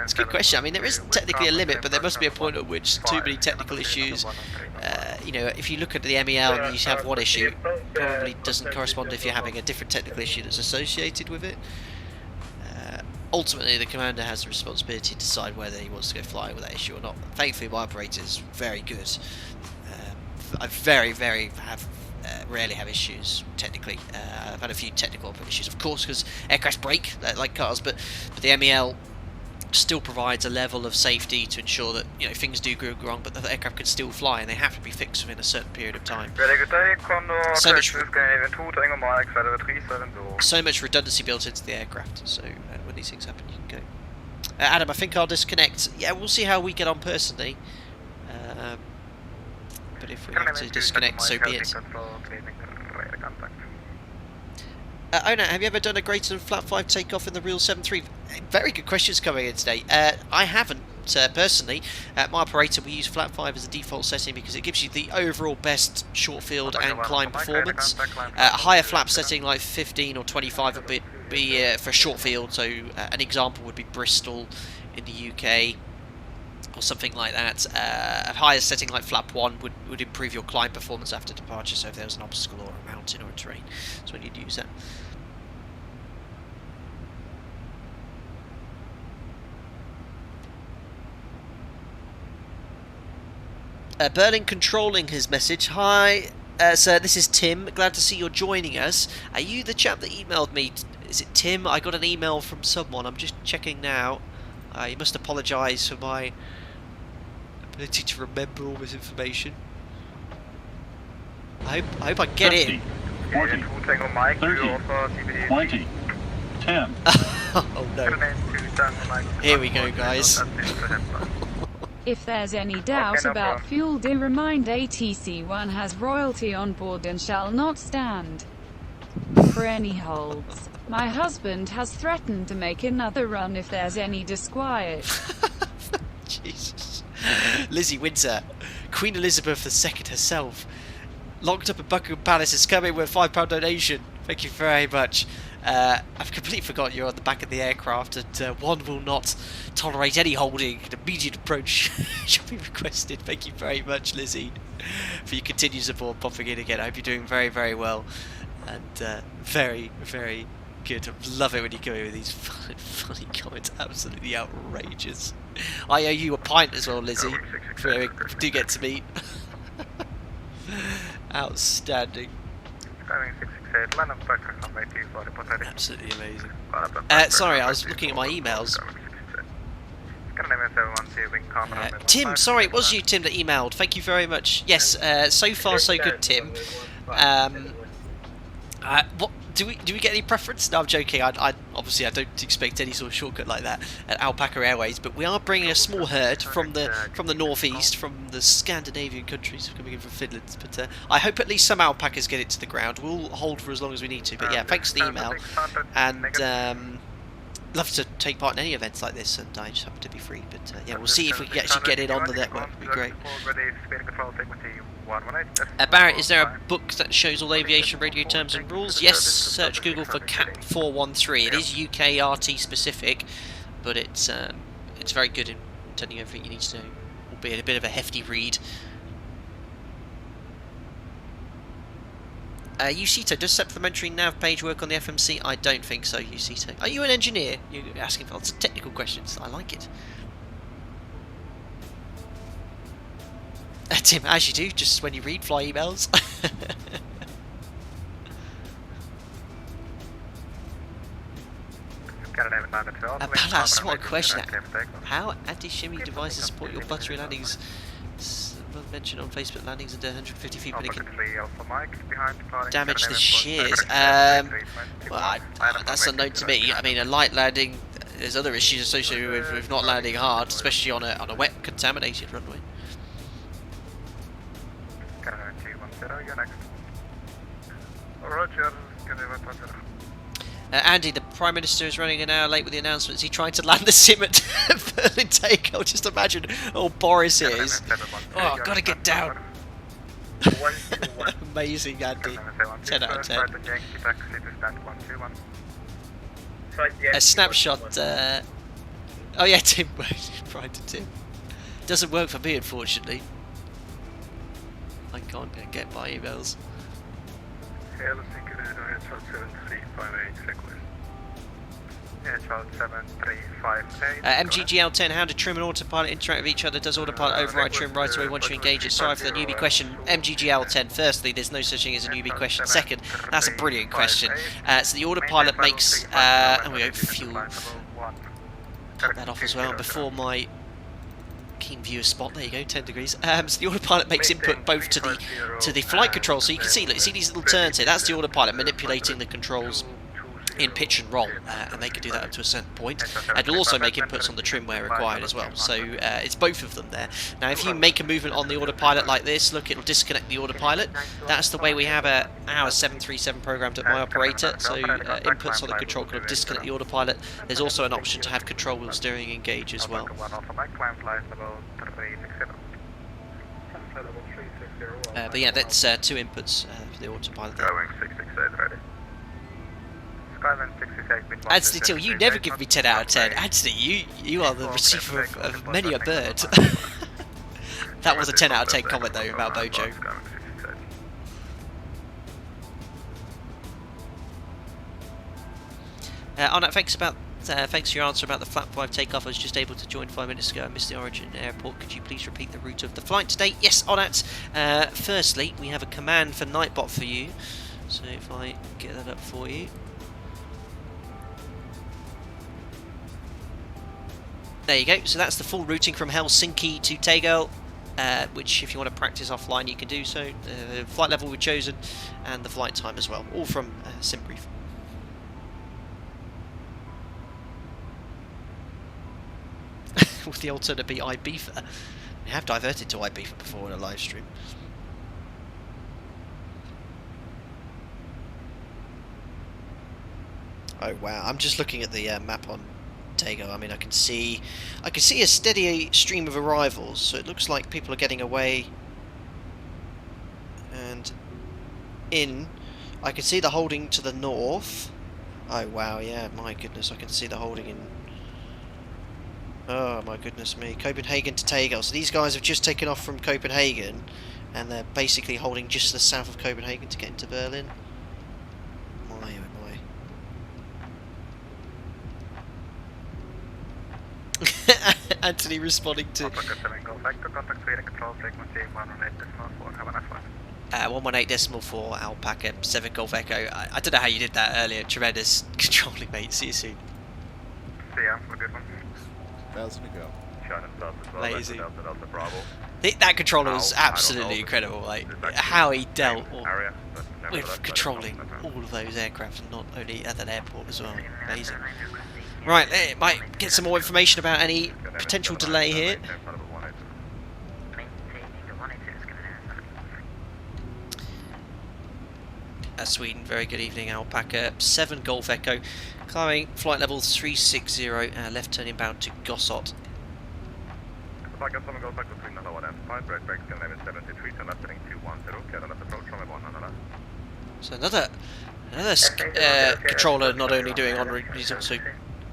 It's a good question. I mean, there isn't technically a limit, but there must be a point at which too many technical issues, you know, if you look at the MEL and you have one issue, it probably doesn't correspond if you're having a different technical issue that's associated with it. Ultimately, the commander has the responsibility to decide whether he wants to go flying with that issue or not. Thankfully, my operator is very good. I rarely have issues technically. I've had a few technical issues, of course, because aircrafts break like cars, but the MEL still provides a level of safety to ensure that, you know, things do go wrong, but the aircraft can still fly, and they have to be fixed within a certain period of time. So much redundancy built into the aircraft, so when these things happen, you can go. Adam, I think I'll disconnect. Yeah, we'll see how we get on personally. But if we have to disconnect, so be it. Ona, have you ever done a greater than flat 5 takeoff in the real 7.3? Very good questions coming in today. I haven't, personally. My operator, we use flat 5 as a default setting because it gives you the overall best short field and climb performance. A higher flap setting like 15 or 25 would be for short field, so an example would be Bristol in the UK, or something like that. A higher setting like flap 1 would improve your climb performance after departure, so if there was an obstacle or a mountain or a terrain, that's when you'd use that. Berlin controlling his message. Hi, sir, this is Tim. Glad to see you're joining us. Are you the chap that emailed me? Is it Tim? I got an email from someone. I'm just checking now. You must apologise for my ability to remember all this information. I hope I get 50, it. 40, 30, 20, 10. Oh no. Here we go, guys. If there's any doubt about fuel, remind ATC1 has royalty on board and shall not stand for any holds. My husband has threatened to make another run if there's any disquiet. Jesus. Lizzie Windsor, Queen Elizabeth II herself, locked up at Buckingham Palace, is coming with a £5 donation. Thank you very much. I've completely forgotten you're on the back of the aircraft, and one will not tolerate any holding. An immediate approach should be requested. Thank you very much, Lizzie, for your continued support. Popping in again. I hope you're doing very, very well, and very, very good. I love it when you come in with these funny comments. Absolutely outrageous. I owe you a pint as well, Lizzie, if we do get to meet. Outstanding. Absolutely amazing. Sorry, I was looking at my emails. Tim, sorry, it was you, Tim, that emailed. Thank you very much. Yes, so far so good, Tim. What do we get any preference? No, I'm joking. I obviously I don't expect any sort of shortcut like that at Alpaca Airways, but we are bringing a small herd from the northeast, from the Scandinavian countries, coming in from Finland. But I hope at least some alpacas get it to the ground. We'll hold for as long as we need to. But yeah, thanks for the email, and love to take part in any events like this, and I just happen to be free. But yeah, we'll see if we can actually get it on the network. It'd be great. Barrett, is there a book that shows all aviation radio terms and rules? Yes, search Google for CAP 413. It is UK RT specific, but it's very good in telling you everything you need to know, albeit a bit of a hefty read. Ucito, does supplementary nav page work on the FMC? I don't think so, Ucito. Are you an engineer? You're asking for lots of technical questions. I like it. Tim, as you do, just when you read fly emails. Palace, what a question. How anti-shimmy devices support your buttery landings above mentioned on Facebook landings under 150 feet Alpaca beginning 3 Alpha Mike behind departing damage the 7 shears. Well, that's unknown to me. I mean, a light landing, there's other issues associated with not landing hard, especially on a wet, contaminated runway. Canada 210, you're next. Roger, Canada 210. Andy, the Prime Minister is running an hour late with the announcement. Is he trying to land the sim at Berlin Tegel? Just imagine old Boris here is. Oh, gotta get down. Amazing, Andy. 10 out of 10. A snapshot. Oh yeah, Tim. Pride to Tim. Doesn't work for me, unfortunately. I can't get my emails. Helsinki, Charles 7358, request. Yeah, Charles 7358. MGGL10, how do trim and autopilot interact with each other? Does autopilot override trim right away once you engage it? Sorry for the newbie question. MGGL10, firstly, there's no such thing as a newbie question. Second, that's a brilliant question. So the autopilot makes, and we go fuel. Cut that off as well before my keen viewer spot. There you go, 10 degrees. So the autopilot makes input both to the flight control. So you can see, look, see these little turns here. That's the autopilot manipulating the controls in pitch and roll, and they can do that up to a certain point. And it'll also make inputs on the trim where required as well. So it's both of them there. Now, if you make a movement on the autopilot like this, look, it'll disconnect the autopilot. That's the way we have our 737 programmed at my operator. So inputs on the control can disconnect the autopilot. There's also an option to have control wheel steering engage as well. But yeah, that's two inputs for the autopilot there. Anthony Till, you never give me 10 out of 10. Anthony, you are the receiver of many a bird. That was a 10 out of 10 comment though about Bojo. Arnott, thanks for your answer about the flap 5 takeoff. I was just able to join 5 minutes ago. I missed the origin airport. Could you please repeat the route of the flight today? Yes, Arnott. Firstly, we have a command for Nightbot for you. So if I get that up for you. There you go, so that's the full routing from Helsinki to Tegel, which if you want to practice offline you can do so. The flight level we've chosen and the flight time as well, all from SimBrief. Would the alternate be Ibiza? We have diverted to Ibiza before in a live stream. Oh wow, I'm just looking at the map on Tegel. I mean, I can see a steady stream of arrivals, so it looks like people are getting away and in. I can see the holding to the north. Oh wow, yeah, my goodness, I can see the holding in. Oh my goodness me, Copenhagen to Tegel. So these guys have just taken off from Copenhagen and they're basically holding just to the south of Copenhagen to get into Berlin. My oh my. Anthony responding to 118.4 Alpaca 7 Golf Echo. I don't know how you did that earlier. Tremendous controlling, mate. See you soon. See ya. Have a good one. 1,000 to go. Lazy. That controller was absolutely incredible, like how he dealt with controlling all of those aircraft, and not only at that airport as well. Amazing. Right, might get some more information about any potential delay here. Sweden, very good evening, Alpaca 7 Golf Echo, climbing flight level 360, left turn inbound to Gossot. So another controller not only doing en route, he's also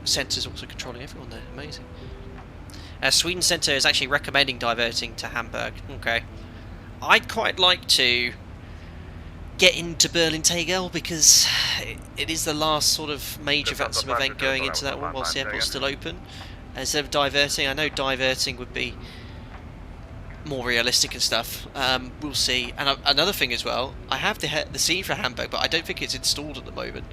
Centre's also controlling everyone there. Amazing. Sweden Centre is actually recommending diverting to Hamburg. Okay. I'd quite like to get into Berlin Tegel because it is the last sort of major VATSIM event going into that one whilst the airport's still open. Instead of diverting, I know diverting would be more realistic and stuff. We'll see. And another thing as well, I have the scene for Hamburg, but I don't think it's installed at the moment.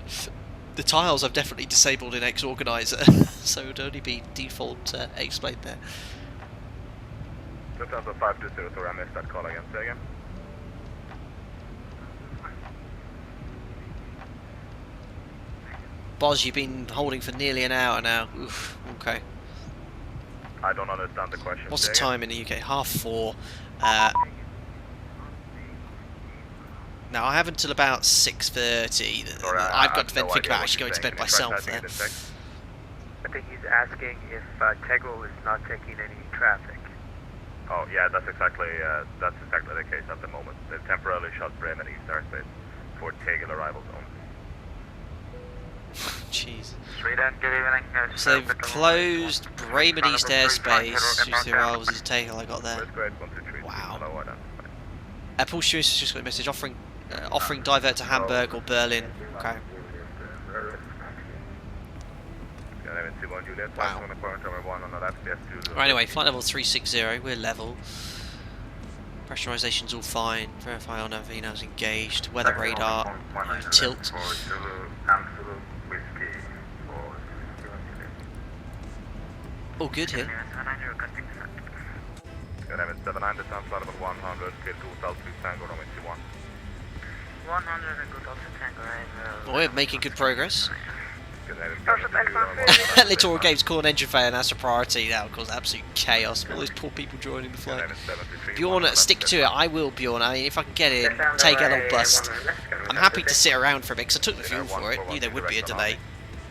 The tiles I've definitely disabled in X-Organizer, so it would only be default explained there. Lufthansa 520, sorry I missed that call again. Say again. Boz, you've been holding for nearly an hour now. Oof, okay. I don't understand the question. What's the time in the UK? 4:30. Now I have until about 6:30. I've got to then think about actually going to bed myself there. I think he's asking if Tegel is not taking any traffic. Oh yeah, that's exactly the case at the moment. They've temporarily shut Bremen East airspace for Tegel arrivals only. Jeez. Sweden, good evening. So they've closed Bremen East airspace due to the arrivals of Tegel I got there. Wow. Paul Stewart has just got a message offering divert to Hamburg or Berlin. Okay. Wow. Right, anyway, flight level 360, we're level. Pressurization's all fine. Verify on Avino's engaged. Weather radar, tilt. All good here. 79, descent flight level 100, clear to altitude Tango, runway 21. 100 and good altitude Tango. Well, we're making good progress. Littoral Games call an engine failure and that's a priority. That will cause absolute chaos. All those poor people joining the flight. Bjorn, stick to it. I will, Bjorn. I mean, if I can get in, take it or bust. I'm happy to sit around for a bit because I took the fuel for it. Knew there would be a delay,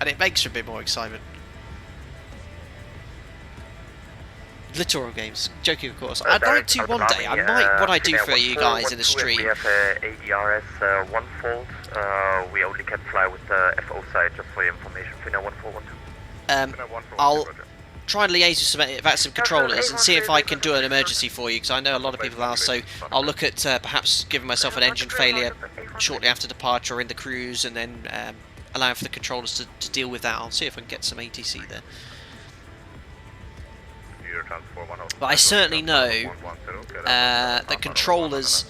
and it makes for a bit more excitement. Littoral Games, joking of course. I'd like to one day. I might, what I do for you guys in the stream. We have ADRS 1 fold. We only can fly with the FO side, just for your information. Fina 1412. I'll try and liaise with some VATSIM controllers and see if I can do an emergency for you, because I know a lot of people are. So I'll look at perhaps giving myself an engine failure shortly after departure in the cruise, and then allowing for the controllers to deal with that. I'll see if I can get some ATC there. But I certainly know that controllers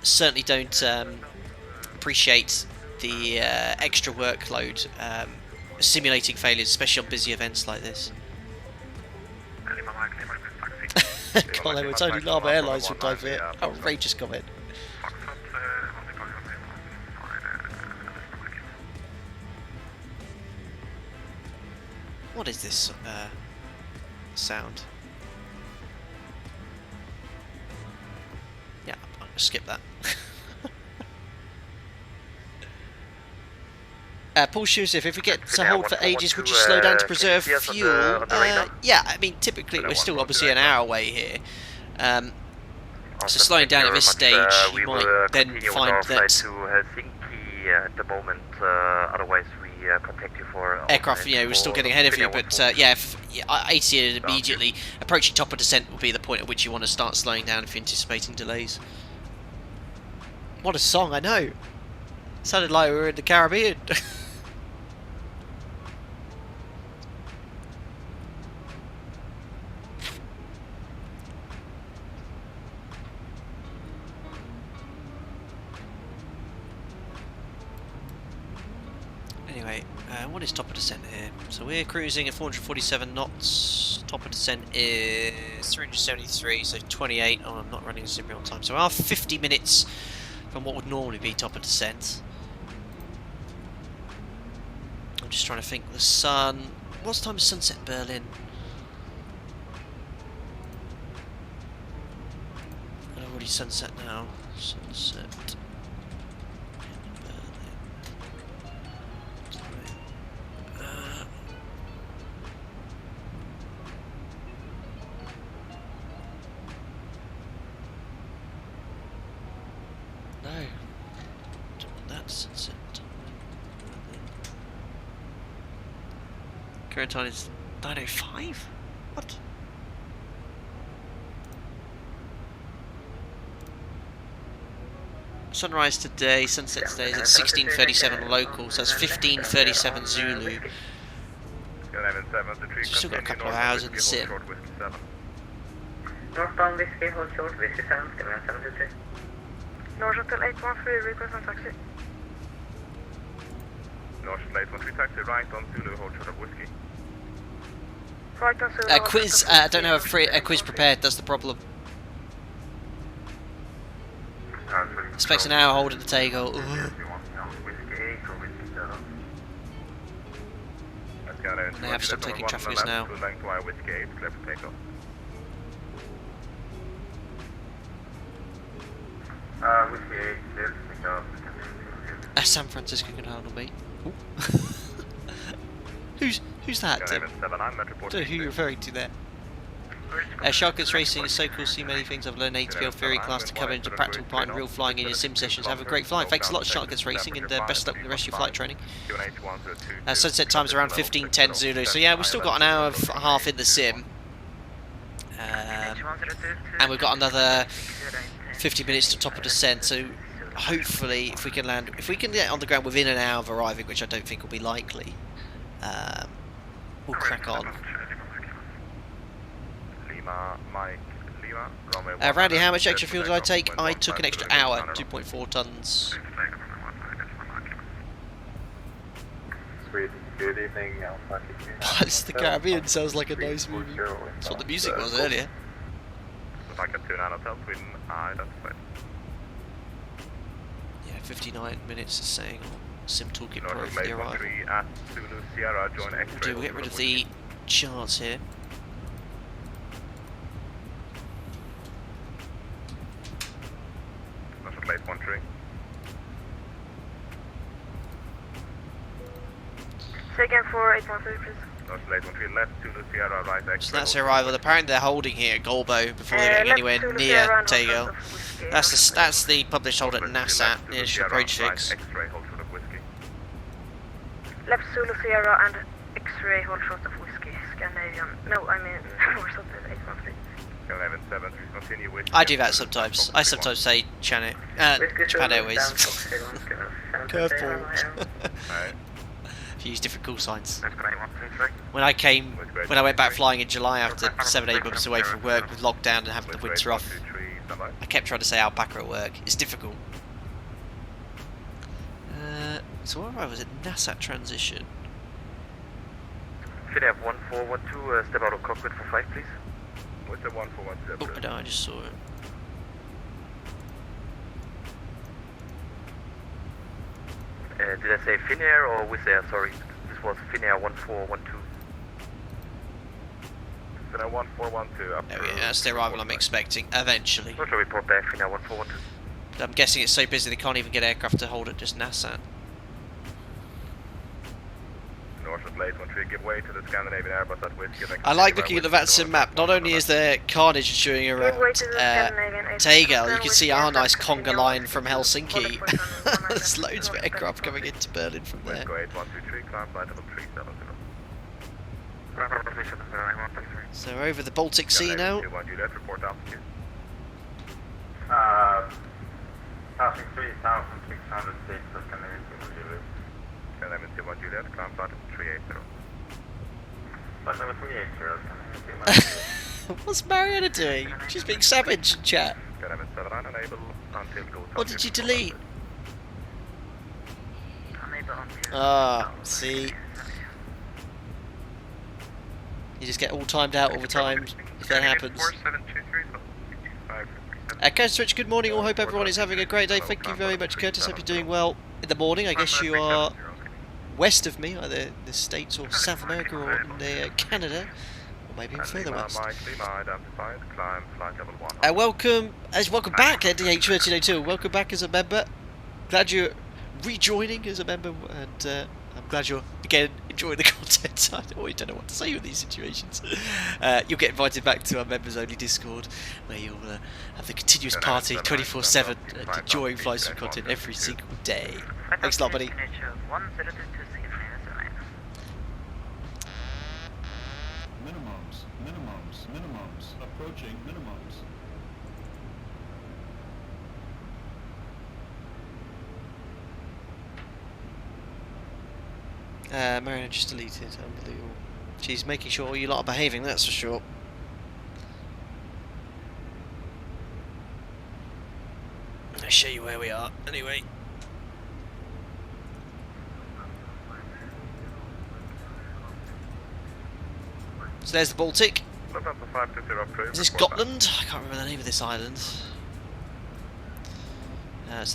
certainly don't appreciate the extra workload simulating failures, especially on busy events like this. Colin, it's only Lama Airlines would divert. Outrageous comment. What is this sound? Yeah, I'm gonna skip that. Paul Shusif, if we get to hold for ages, would you slow down to preserve fuel? Yeah, I mean, typically we're still obviously an hour away here. So slowing down at this stage, you might then find that to Helsinki at the moment, otherwise we contact you for aircraft, you know, we're still getting ahead of you, but yeah, ATC immediately approaching top of descent will be the point at which you want to start slowing down if you're anticipating delays. What a song, I know. It sounded like we were in the Caribbean. Anyway, what is top of descent here? So we're cruising at 447 knots. Top of descent is 373, so 28. Oh, I'm not running a sim real time. So we are 50 minutes from what would normally be top of descent. I'm just trying to think. The sun. What's the time of sunset in Berlin? Already sunset now. Sunset. Current time is 9:05? What? Sunrise today, sunset today is at 16:37 local, so that's 15:37 Zulu. So still got a couple of hours in the sim. Northbound Whiskey, hold short, Whiskey 7, 723. North Hotel 813, request on taxi. North 813 taxi, right on Zulu, hold short of Whiskey. Right on Zulu. Quiz, I don't have a quiz prepared, that's the problem. Expects an hour hold at the Tegel. And they have stopped taking traffickers now. San Francisco can handle me. Who's that? Tim? Don't know who you're referring to there. Sharkets Racing is so cool to see many things I've learned ATPL theory class to come into practical part and real flying in your sim sessions. Have a great flight. Thanks a lot, Sharkets Racing, and best luck with the rest of your flight training. Sunset time's around 15:10 Zulu, so yeah, we've still got an hour and a half in the sim. And we've got another 50 minutes to top of descent, so hopefully if we can land, if we can get on the ground within an hour of arriving, which I don't think will be likely, we'll crack on. Randy, how much extra fuel did I take? I took an extra hour, 2.4 tons. Sweet. Good evening, Alpaca. Pirates of the Caribbean sounds like a nice movie. That's what the music was earlier. Yeah, 59 minutes is saying Sim Toolkit Pro for the arrival. We'll get rid of the charts here. Late 13. Second for 813, please. Late 13 left, Zulu Sierra right extra. So that's the arrival. Apparently they're holding here at Golbo before they're getting anywhere near Tegel. That's the published hold at NASA, near approach 6. Left Zulu Sierra and X-ray hold short of whiskey. Scandinavian. No, I mean north of 813. I do that sometimes. I sometimes say Japan Airways. Curveball. If you use different call signs. When I went back flying in July after 7-8 months away from work with lockdown and having the winter off, I kept trying to say Alpaca at work. It's difficult. So where was it? NASA transition. Finnair 1412, step out of cockpit for flight, please. What's the 1410? Oh, no, I just saw it. Did I say Finnair or Wizz Air? Sorry, this was Finnair 1412. Finnair 1412. Oh yeah, that's the arrival I'm expecting, eventually. Not a report back, Finnair 1412. I'm guessing it's so busy they can't even get aircraft to hold at just NASA. Give way to the Scandinavian Airbus at Whiskey. I like looking at the VATSIM map. Not only is there carnage ensuing around Tegel, you can see our nice conga line from Helsinki. There's loads of aircraft coming into Berlin from there. So we're over the Baltic Sea now. Passing 3,600 feet for Scandinavian Juliet. Scandinavian 21 Juliet, climb flight 380. Flight number 380. What's Mariana doing? She's being savage in chat. Scandinavian 79 unable until go. What did you delete? Ah, see. You just get all timed out all the time if that happens. Curtis Rich, good morning all. Hope everyone is having a great day. Thank you very much, Curtis. Hope you're doing well in the morning. I guess you are west of me, either the States or South America or near Canada, or maybe even further west. Welcome back, DH1302. Welcome back as a member. Glad you're rejoining as a member, and I'm glad you're again enjoying the content. I always don't know what to say in these situations. You'll get invited back to our members only Discord, where you'll have the continuous party 24/7 and enjoying flights from content every single day. Thanks a lot, buddy. Minimums, approaching minimums. Mariana just deleted, unbelievable. She's making sure you lot are behaving, that's for sure. I'll show you where we are, anyway. So there's the Baltic. Lufthansa 520 approved. Is this Gotland? I can't remember the name of this island. So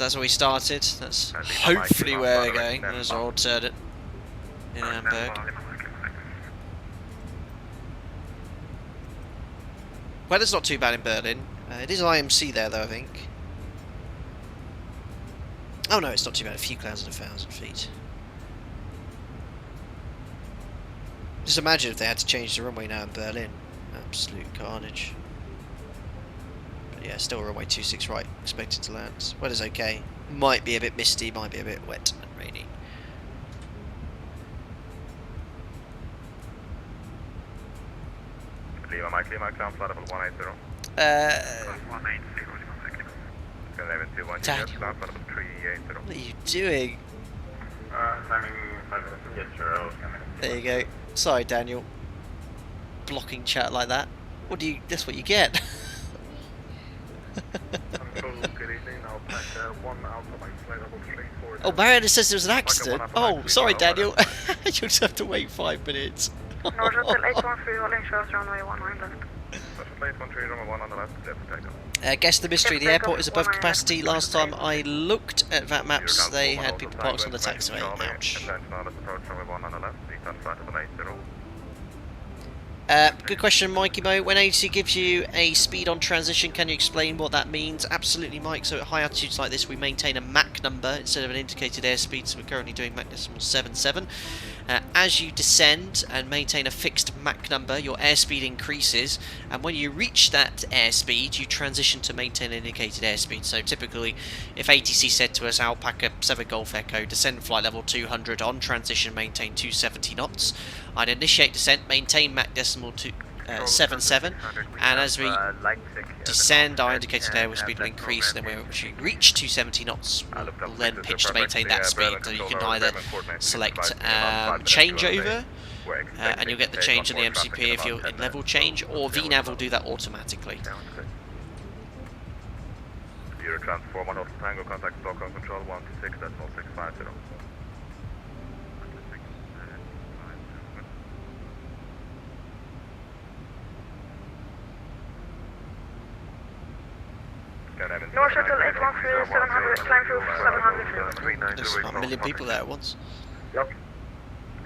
that's where we started. That's hopefully where we're going. There's our old turret in Hamburg. Weather's not too bad in Berlin. It is IMC there though, I think. Oh no, it's not too bad. A few clouds at 1,000 feet. Just imagine if they had to change the runway now in Berlin. Absolute carnage. But yeah, still runway 26 right, expected to land. Weather's okay. Might be a bit misty, might be a bit wet and rainy. Lima, Mike, climb flight level 180. 180. Daniel, what are you doing? There you go. Sorry, Daniel. Blocking chat like that. What do you? That's what you get. Oh, Mariana says there was an accident. Oh, sorry, Daniel. You'll just have to wait 5 minutes. North Hotel 813, holding short runway 19 left. Guess the mystery. The airport is above capacity. Last time I looked at VAT maps, they had people parked on the taxiway. Ouch. Good question, Mikey Mo. When ATC gives you a speed on transition, can you explain what that means? Absolutely, Mike. So at high altitudes like this, we maintain a Mach number instead of an indicated airspeed. So we're currently doing Mach decimal 77. As you descend and maintain a fixed Mach number, your airspeed increases, and when you reach that airspeed, you transition to maintain indicated airspeed. So typically, if ATC said to us, Alpaca 7 Golf Echo, descend flight level 200, on transition maintain 270 knots, I'd initiate descent, maintain Mach decimal 77, and as we descend, our indicated airspeed will increase, and then when we reach 270 knots, we'll then pitch to maintain that speed. So you can either select changeover, and you'll get the change in the MCP if you're in level change, or VNAV will do that automatically. Transform on Tango, contact Stockholm Control 126.650. North Shuttle 813, 700, climb through 700. There's about a million people there at once. Yep.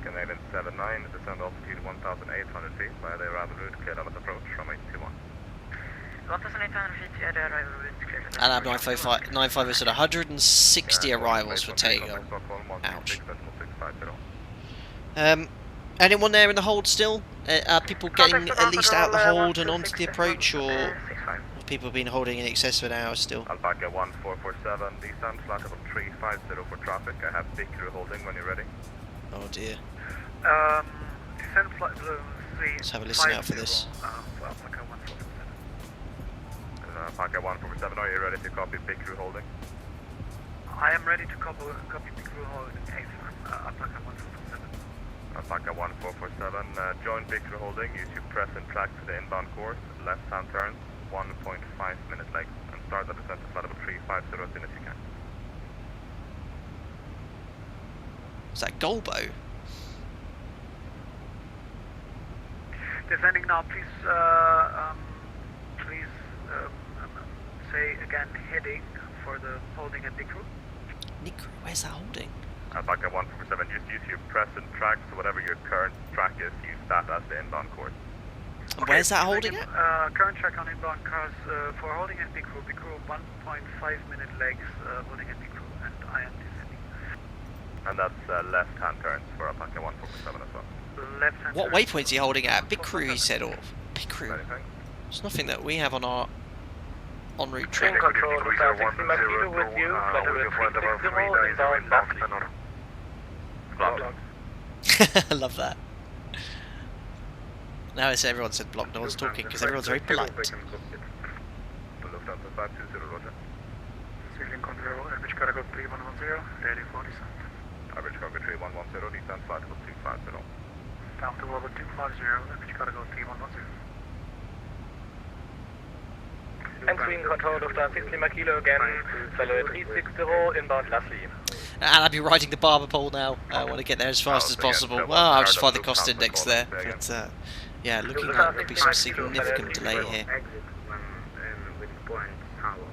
Canadian 79, descend altitude 1,800 feet via the arrival route, clear on approach from 821. 1,800 feet via the arrival route, clear to And I'm 955 is at 160 arrivals for Tegel. Ouch. Anyone there in the hold still? Are people getting at least out the hold and onto the approach, or have people been holding in excess of an hour still? Alpaca 1447, descend flight level 350 for traffic. I have big crew holding when you're ready. Oh dear. Descend flight level 350. Let's have a listen out for this. Alpaca 147, are you ready to copy big crew holding? I am ready to copy big crew holding. Alpaca 147. Alpaca 1447, join big crew holding, use your press and track to the inbound course, left hand turns, 1.5 minute legs, and start the descent to flight level 350 as soon as you can. Is that Golbo? Descending now, please say again heading for the holding at big crew. Nick, where's that holding? Alpaca 147, just use your press and track, so whatever your current track is, use that as the inbound course. And where's that holding at? Current track on inbound cars for holding at big crew 1.5 minute legs, holding at big crew, and I am descending. And that's left hand turns for Alpaca 147 as well. Left hand What waypoint is he holding at? Big crew, he said, or big crew? There's nothing that we have on our en route trip. Control, 60 Mach with you, flight level 360, inbound lastly. I love that. Now it's everyone said block, no one's talking because everyone's very polite. Civilian control, average cargo 3110, ready for descent. Average cargo 3110, descent flight level 250. Down to level 250, average cargo 3110. Entering control, Lufthansa 60 Mach again, flight level 360, inbound lastly. And I'll be riding the barber pole now. I want to get there as fast as possible. Well, I'll just find the cost index there. But Yeah, looking like there'll be some significant delay here. Exit with point hollow.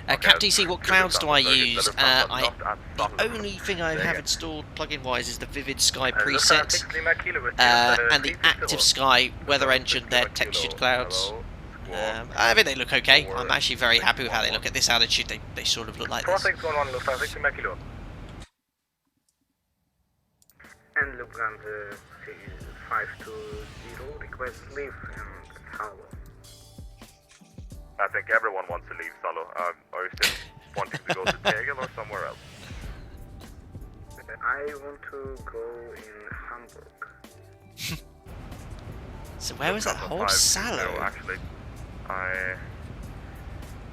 Cat DC, what clouds do I use? The only thing I have installed plugin wise is the Vivid Sky preset and the Active Sky weather engine, their textured clouds. I think they look okay. I'm actually very happy with how they look at this altitude. They sort of look like this. And Lufthansa 520, request leave and hollow. I think everyone wants to leave Salo. Are you still wanting to go to Tegel or somewhere else? I want to go in Hamburg. So where was that whole Salo? Actually, I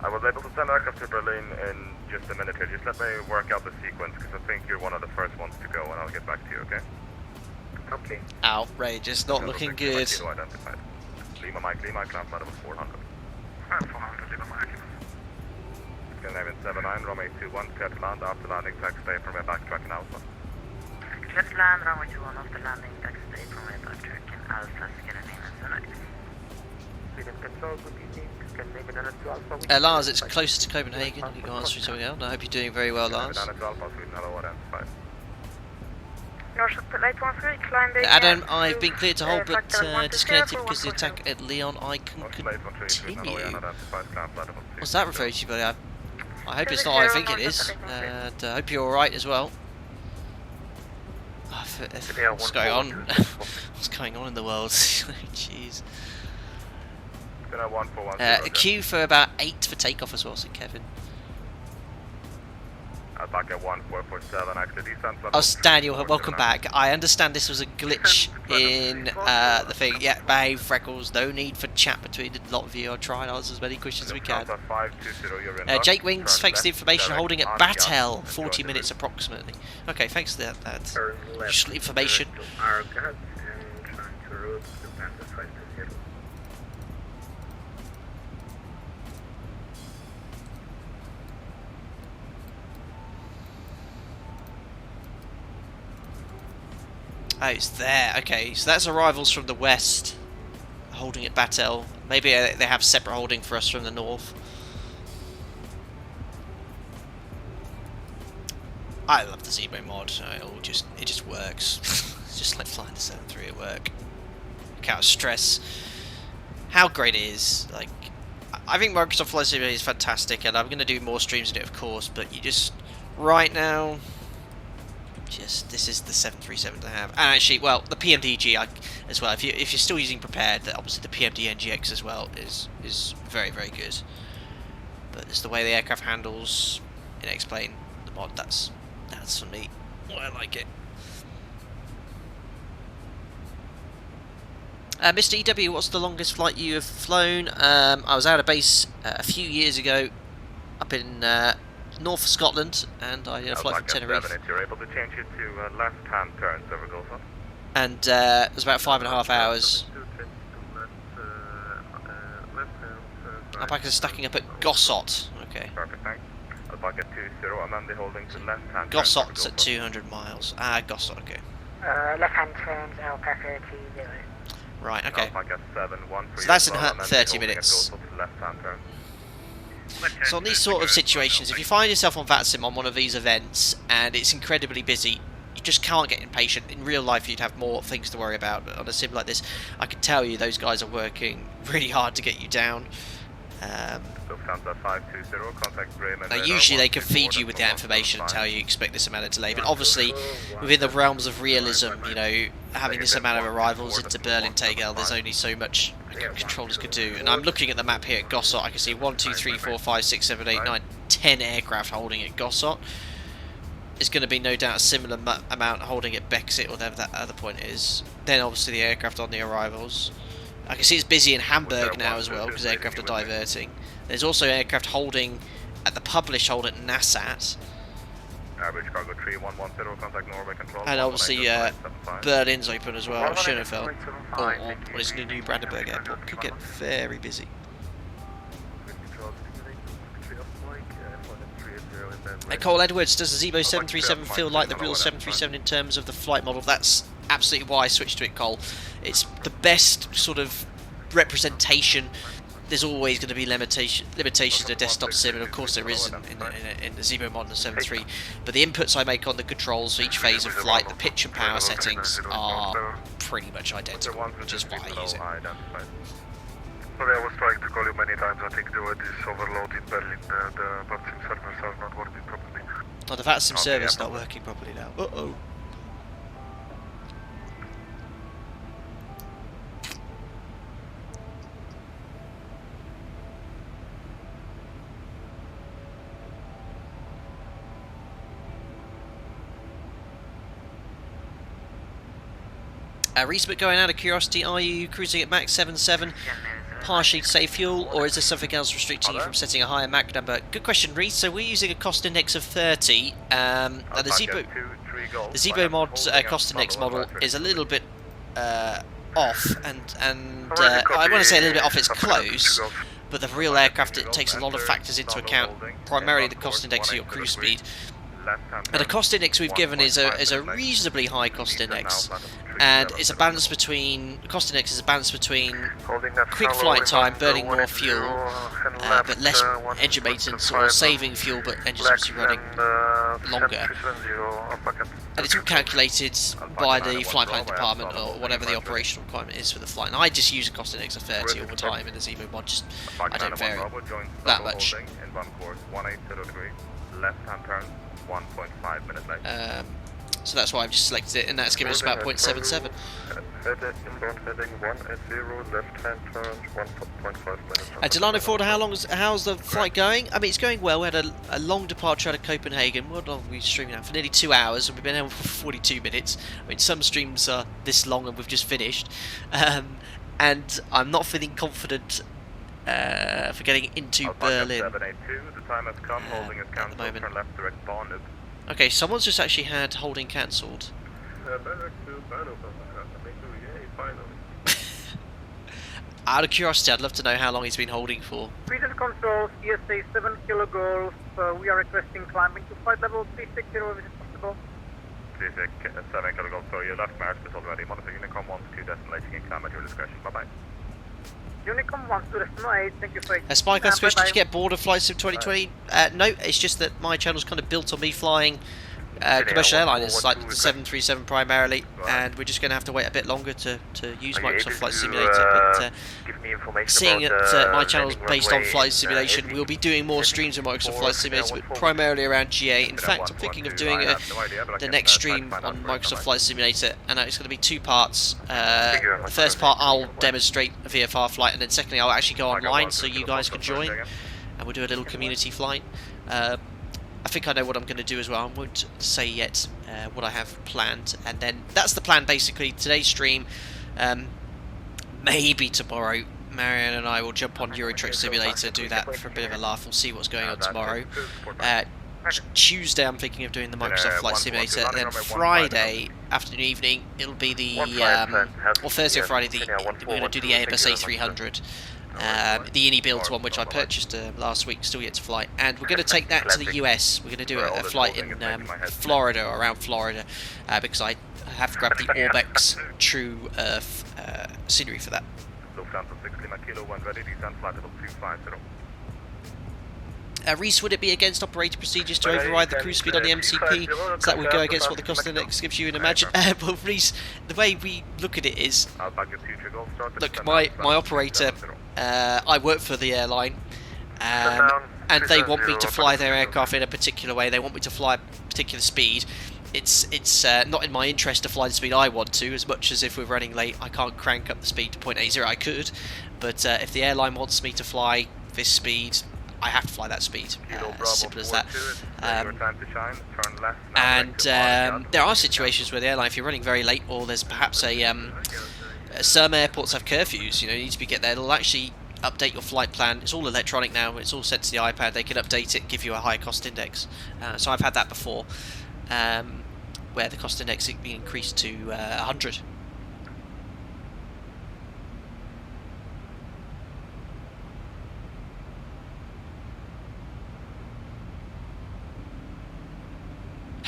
was able to send aircraft to Berlin in just a minute here. Just let me work out the sequence, because I think you're one of the first ones to go, and I'll get back to you, okay? Okay. Outrageous, not looking good. Lima Mike, climb level 400. 400, Lima Mike. Scandinavian 79, runway 21, clear to land. After landing, taxi stay from your backtrack in Alpha. Clear to land, runway 21, after landing, taxi stay from your backtrack in Alpha, Scandinavian 79. Lars, it's closer to Copenhagen. You can answer something else. I hope you're doing very well, Lars. Adam, I've been cleared to hold but disconnected because of the attack at Leon. I can continue. What's that referring to, buddy? I hope it's not what I think it is. And I hope you're alright as well. What's going on? What's going on in the world? Jeez. A queue for about 8 for takeoff as well, said Kevin. Alpaca 1447, actually descent. Oh, Daniel, welcome back. I understand this was a glitch in the thing. Yeah, behave, Freckles. No need for chat between the lot of you. I'll try and answer as many questions as we can. Jake Wings, thanks for the information. Holding at Batel, 40 minutes approximately. Okay, thanks for that. Useful information. Oh, it's there. Okay, so that's arrivals from the west, holding at Batel. Maybe they have separate holding for us from the north. I love the ZIBO mod. It just works. It's just like flying the 73 at work. Look out, stress. How great it is. Like, I think Microsoft Flight Simulator is fantastic, and I'm going to do more streams in it, of course. But you just right now. This is the 737 to have, and actually, well, the PMD-NG as well. If you're still using prepared, that obviously the PMD-NGX as well is very good. But it's the way the aircraft handles. Explain the mod. That's for me why I like it. Mr. EW, what's the longest flight you have flown? I was out of base a few years ago, up in north of Scotland, and I did a flight from Tenerife. You're able to change it to left-hand turns over Gulf. And it was about 5.5 hours. Alpaca's stacking up at Gossot. Okay. Perfect, thanks. Alpaca 20, and then the holding to left-hand. Gossot's at 200 miles. Gossot, okay. Left-hand turns, Alpaca 20. Right, okay. Alpaca 71 so that's in 30 minutes. Left-hand turn. So on these sort of situations, if you find yourself on VATSIM on one of these events and it's incredibly busy, you just can't get impatient. In real life you'd have more things to worry about, but on a sim like this, I can tell you those guys are working really hard to get you down. Now usually they can feed you with that information and tell you expect this amount of delay, but obviously within the realms of realism, you know, having this amount of arrivals into Berlin Tegel, there's only so much controllers could do. And I'm looking at the map here at Gossot. I can see 1, 2, 3, 4, 5, 6, 7, 8, 9, 10 aircraft holding at Gossot. It's going to be no doubt a similar amount holding at Bexit, or whatever that other point is. Then obviously the aircraft on the arrivals. I can see it's busy in Hamburg now as well, because aircraft are diverting. There's also aircraft holding at the published hold at Nassat. Average cargo 3110, contact Norway control. And obviously Berlin's open as well, Schönefeld. Or what is the new Brandenburg airport. Could get very busy. Cole Edwards, does the ZIBO 737 feel like the real 737 in terms of the flight model? That's absolutely why I switched to it, Cole. It's the best sort of representation. There's always going to be limitations to desktop sim, and of course there is in the ZIBO mod and 7.3. But the inputs I make on the controls for each phase of flight, the pitch and power settings are pretty much identical, which is why I use it. Sorry, I was trying to call you many times. I think there was this overload in Berlin. The VATSIM servers are not working properly. Oh, the VATSIM server's not working properly now. Uh-oh. Reese, but going out of curiosity, are you cruising at Mach 7.7, partially to save fuel, or is there something else restricting you from setting a higher Mach number? Good question, Reese. So we're using a cost index of 30. The ZIBO mod cost index model is a little bit off, and I want to say a little bit off. It's close, but the real aircraft, it takes a lot of factors into account. Primarily the cost index of your cruise speed. And the cost index we've given is a reasonably high cost index, and it's a balance between cost index is a balance between quick flight time, burning more fuel, but less engine maintenance, or saving fuel but engines obviously running longer. And it's all calculated by the flight plan department or whatever the operational requirement is for the flight. And I just use a cost index of 30 all the time in the ZIBO mod. Just I don't vary that much. Left-hand turn, 1.5 minutes late. So that's why I've just selected it, and that's given us about 0.77. Delano Ford, how's the flight going? I mean, it's going well. We had a long departure out of Copenhagen. What long are we streaming now? For nearly 2 hours, and we've been out for 42 minutes. I mean, some streams are this long, and we've just finished. And I'm not feeling confident for getting into Berlin the time has come, holding is at the moment. Turn left direct Bonnet. Okay, someone's just actually had holding cancelled. Out of curiosity, I'd love to know how long he's been holding for. Freedom controls, ESA 7 kilo golf. We are requesting climbing to flight level 360 if it is possible. 7 kilo golf, so your left march is already. Monitor Unicom 1-2 destination, you can climb at your discretion. Bye-bye. Unicom 1-2 thank you for it. Spike, I switched. Did you get bored of Flight Sim 2020? No, it's just that my channel's kind of built on me flying commercial airliners, like the 737 primarily, and we're just going to have to wait a bit longer to use Microsoft Flight Simulator. But seeing that my channel's based on Flight Simulation, we'll be doing more streams of Microsoft Flight Simulator, but primarily around GA. In fact, I'm thinking of doing the next stream on Microsoft Flight Simulator, and it's going to be 2 parts. The first part I'll demonstrate a VFR flight, and then secondly I'll actually go online so you guys can join, and we'll do a little community flight. I think I know what I'm going to do as well. I won't say yet what I have planned, and then that's the plan basically. Today's stream, maybe tomorrow, Marianne and I will jump on Euro Truck Simulator, do that for a bit of a laugh. We'll see what's going on tomorrow. Tuesday I'm thinking of doing the Microsoft Flight Simulator, and then Friday afternoon, evening, it'll be the, or Thursday or Friday, we're going to do the Airbus A300. The INI build one, which I purchased last week, still yet to fly, and we're going to take that to the US. We're going to do a flight in Florida, or around Florida, because I have grabbed the Orbex True Earth scenery for that. Reese, would it be against operator procedures to override the cruise speed on the MCP, so that would go against what the cost index gives you in Imagine? Well, Reese, the way we look at it is, look, my operator, I work for the airline, and they want me to fly their aircraft in a particular way. They want me to fly a particular speed. It's not in my interest to fly the speed I want to, as much as if we're running late, I can't crank up the speed to 0.80. I could, but if the airline wants me to fly this speed, I have to fly that speed, as simple as that. There are situations where the airline, if you're running very late, or there's perhaps some airports have curfews, you need to get there, they'll actually update your flight plan. It's all electronic now, it's all sent to the iPad, they can update it, give you a higher cost index. So I've had that before, where the cost index has been increased to 100.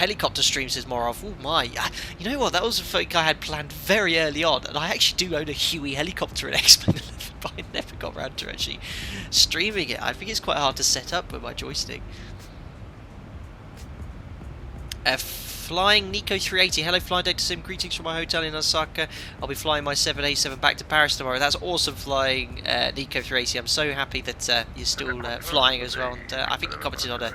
Helicopter stream, says Morov. Oh my. You know what? That was a thing I had planned very early on. And I actually do own a Huey helicopter in X-Men 11, but I never got around to actually streaming it. I think it's quite hard to set up with my joystick. Flying Nico 380. Hello, Fly Deck to Sim. Greetings from my hotel in Osaka. I'll be flying my 787 back to Paris tomorrow. That's awesome, flying Nico 380. I'm so happy that you're still flying as well. And I think you commented on a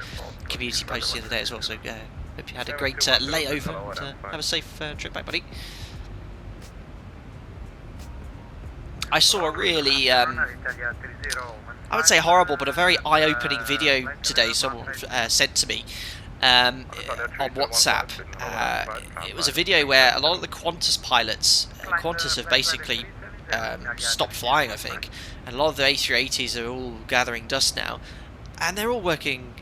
community post the other day as well. So hope you had a great layover. And, have a safe trip back, buddy. I saw a really, I would say horrible, but a very eye-opening video today someone sent to me. On WhatsApp. It was a video where a lot of the Qantas pilots, Qantas have basically stopped flying, I think, and a lot of the A380s are all gathering dust now, and they're all working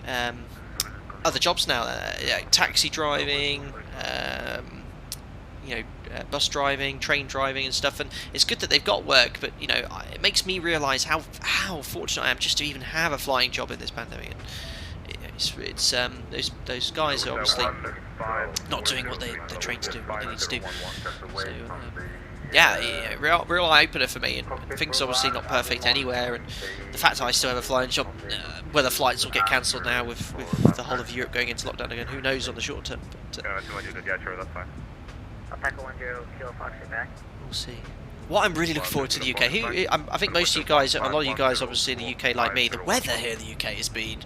other jobs now, taxi driving, bus driving, train driving and stuff, and it's good that they've got work, but you know, it makes me realise how fortunate I am just to even have a flying job in this pandemic. And it's those guys are obviously not doing what they're trained to do, what they need to do. So yeah, real eye opener for me. And things obviously not perfect anywhere, and the fact that I still have a flying job, whether flights will get cancelled now with the whole of Europe going into lockdown again, who knows on the short term. But we'll see. What I'm really looking forward to the UK. I think most of you guys, a lot of you guys, obviously in the UK like me, the weather here in the UK has been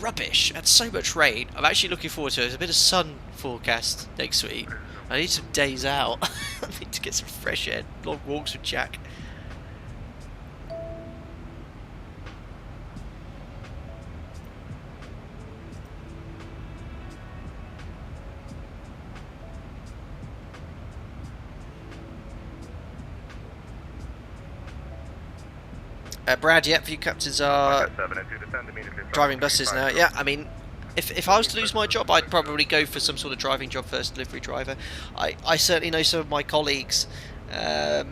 rubbish and so much rain. I'm actually looking forward to it. There's a bit of sun forecast next week. I need some days out. I need to get some fresh air, long walks with Jack. Brad, yeah, few captains are driving buses now. Yeah, I mean, if I was to lose my job, I'd probably go for some sort of driving job first, delivery driver. I certainly know some of my colleagues are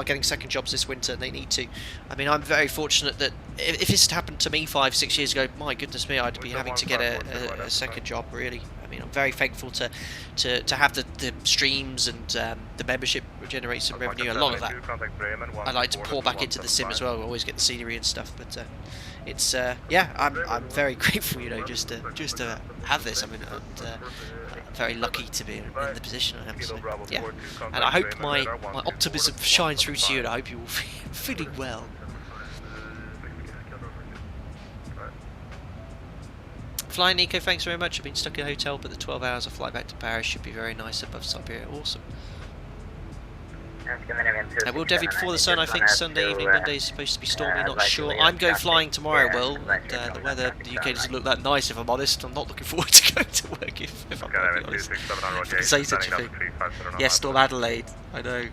getting second jobs this winter, and they need to. I mean, I'm very fortunate that if this had happened to me 5-6 years ago, my goodness me, I'd be having to get a second job, really. I mean, I'm very thankful to have the streams and the membership generate some revenue. A lot of that I like to pour back into the sim as well. I always get the scenery and stuff, but it's yeah, I'm very grateful, you know, just to have this. I mean, I'm very lucky to be in the position I am. So, yeah, and I hope my optimism shines through to you, and I hope you all feeling well. Flying Nico, thanks very much. I've been stuck in a hotel, but the 12 hours of flight back to Paris should be very nice above Siberia. Awesome. Will Devi before the sun? I think Sunday evening, Monday is supposed to be stormy, not sure. I'm going flying tomorrow, Will. And, the weather in the UK doesn't look that nice, if I'm honest. I'm not looking forward to going to work, if I'm going to be honest. If I can say such a thing. Yes, Storm Adelaide. I know.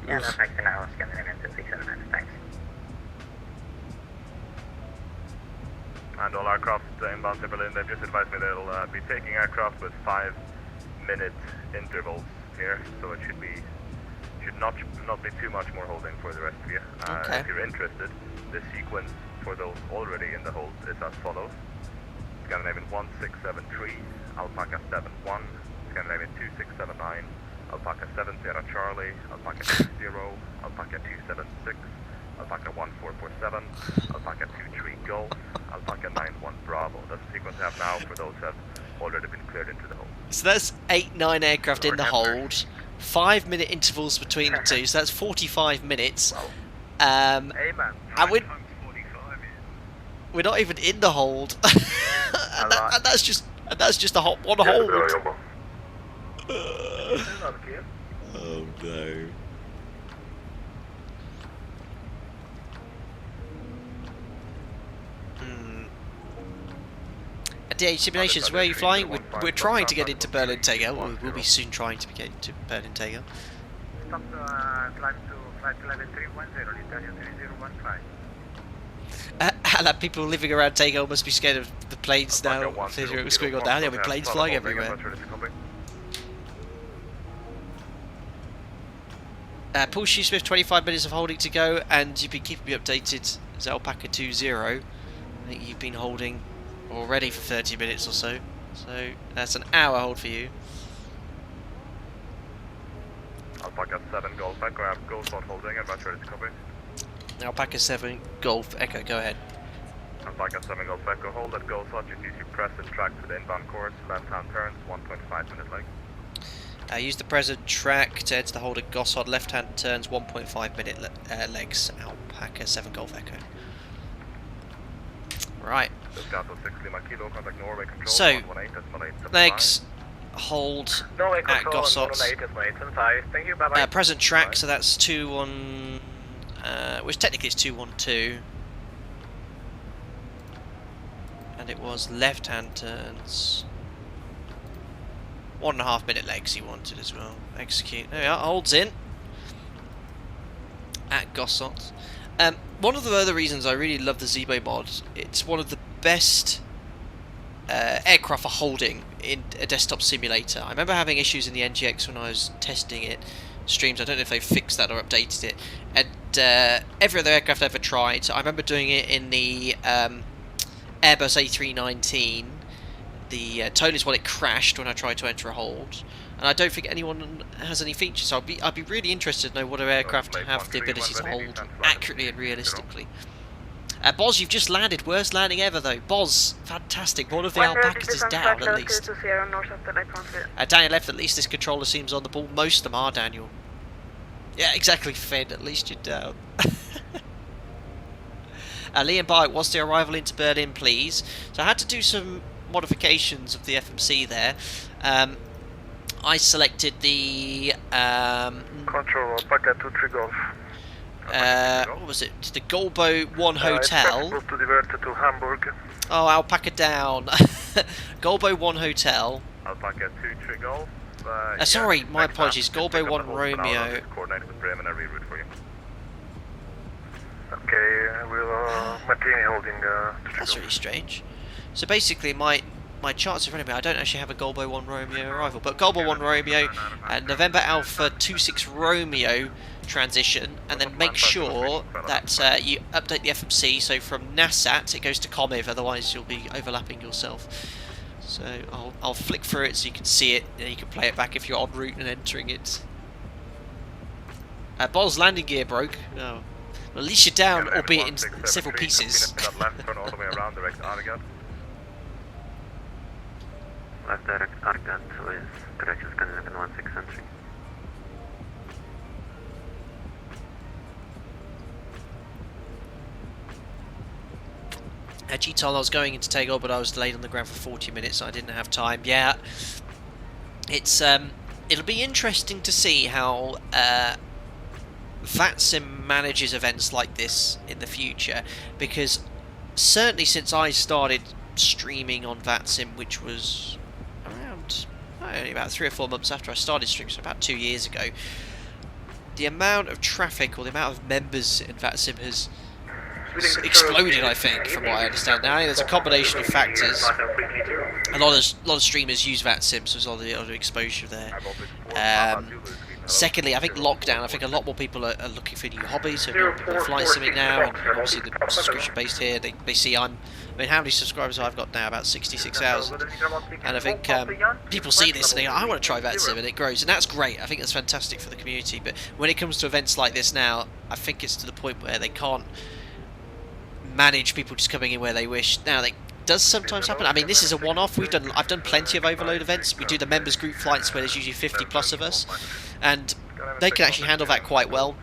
And all aircraft inbound to Berlin, they've just advised me they'll be taking aircraft with 5-minute intervals here, so it should not be too much more holding for the rest of you. Okay. If you're interested, the sequence for those already in the hold is as follows: Scandinavian 1673, Alpaca 71, Scandinavian 2679, Alpaca 70 Charlie, Alpaca 20, Alpaca 276, Alpaca 1447, Alpaca 23 Golf, Alpaca 91 Bravo. That's the sequence I have now for those that have already been cleared into the hold. So that's 8-9 aircraft in the hold, 5-minute intervals between the two, so that's 45 minutes. And we're not even in the hold, and that's just a one hold. Oh no. DH Simulations, where are you flying? We're trying to get into Berlin Tegel. We'll be soon trying to get into Berlin Tegel. Stop climb to flight 11310, Italian 3015. And people living around Tegel must be scared of the planes now. What's going on down there with planes flying everywhere. Paul Shoesmith, 25 minutes of holding to go, and you've been keeping me updated as Alpaca 20. I think you've been holding already for 30 minutes or so. So that's an hour hold for you. Alpaca 7 Golf Echo, I have Goldspot holding, I'm not ready to copy. Alpaca 7 Golf Echo, go ahead. Alpaca 7 Golf Echo, hold at Goldspot, you use your present track to the inbound course, left-hand turns, 1.5 minute leg. Use the present track to enter the hold at Gossard, left-hand turns, 1.5 minute legs, Alpaca 7 Golf Echo. Right. So, legs, hold at Gossard. Present track, so that's 2-1, which technically it's 2-1-2. And it was left-hand turns. 1.5 minute legs he wanted as well. Execute. There we are, holds in. At Gossard. One of the other reasons I really love the ZIBO mod, it's one of the best aircraft for holding in a desktop simulator. I remember having issues in the NGX when I was testing it, streams, I don't know if they've fixed that or updated it, and every other aircraft I ever tried, I remember doing it in the Airbus A319, the Tonus one, it crashed when I tried to enter a hold, and I don't think anyone has any features, so I'd be really interested to know what aircraft have the ability to hold accurately and realistically. Boz, you've just landed. Worst landing ever, though. Boz, fantastic. One of the Alpacas is down, at least. Daniel left. At least this controller seems on the ball. Most of them are, Daniel. Yeah, exactly, Finn. At least you're down. Liam Byte, what's the arrival into Berlin, please? So I had to do some modifications of the FMC there. I selected the... Control, Alpaca 2-3 Golf. What was it? The Golbo 1 Hotel. To divert to Hamburg. Oh, Alpaca down. Golbo 1 Hotel. Alpaca 2-3 Golf. Sorry, my apologies. Golbo 1 Romeo. Coordinate with preliminary route for you. Okay, we'll maintain holding. That's really strange. So basically, my charts in front of me, I don't actually have a Golbo 1 Romeo arrival, but Golbo 1 Romeo and November Alpha 26 Romeo transition, and then make sure that you update the FMC, so from NASAT it goes to COMIV, otherwise you'll be overlapping yourself. So I'll flick through it so you can see it, and you can play it back if you're en route and entering it. Ball's landing gear broke. Oh. Well, at least you're down, albeit in several pieces. Left direct Argat with direction Scandinavian 16 entry. At GTOL I was going into Tegel, but I was delayed on the ground for 40 minutes, so I didn't have time. Yeah, it's it'll be interesting to see how VATSIM manages events like this in the future, because certainly since I started streaming on VATSIM, which was around only about 3 or 4 months after I started streaming, so about 2 years ago, the amount of traffic or the amount of members in VATSIM has exploded, I think, from what I understand now. There's a combination of factors. A lot of streamers use VATSIM, so there's a lot of exposure there. Secondly, I think lockdown, I think a lot more people are looking for new hobbies, so people are flight simming now, and obviously the subscription based here, they see I mean, how many subscribers I've got now? About 66,000. And I think people see this and they go, I want to try VATSIM, and it grows, and that's great. I think that's fantastic for the community, but when it comes to events like this now, I think it's to the point where they can't manage people just coming in where they wish. Now, it does sometimes happen. I mean, this is a one-off. I've done plenty of overload events. We do the members group flights where there's usually 50 plus of us, and they can actually handle that quite well.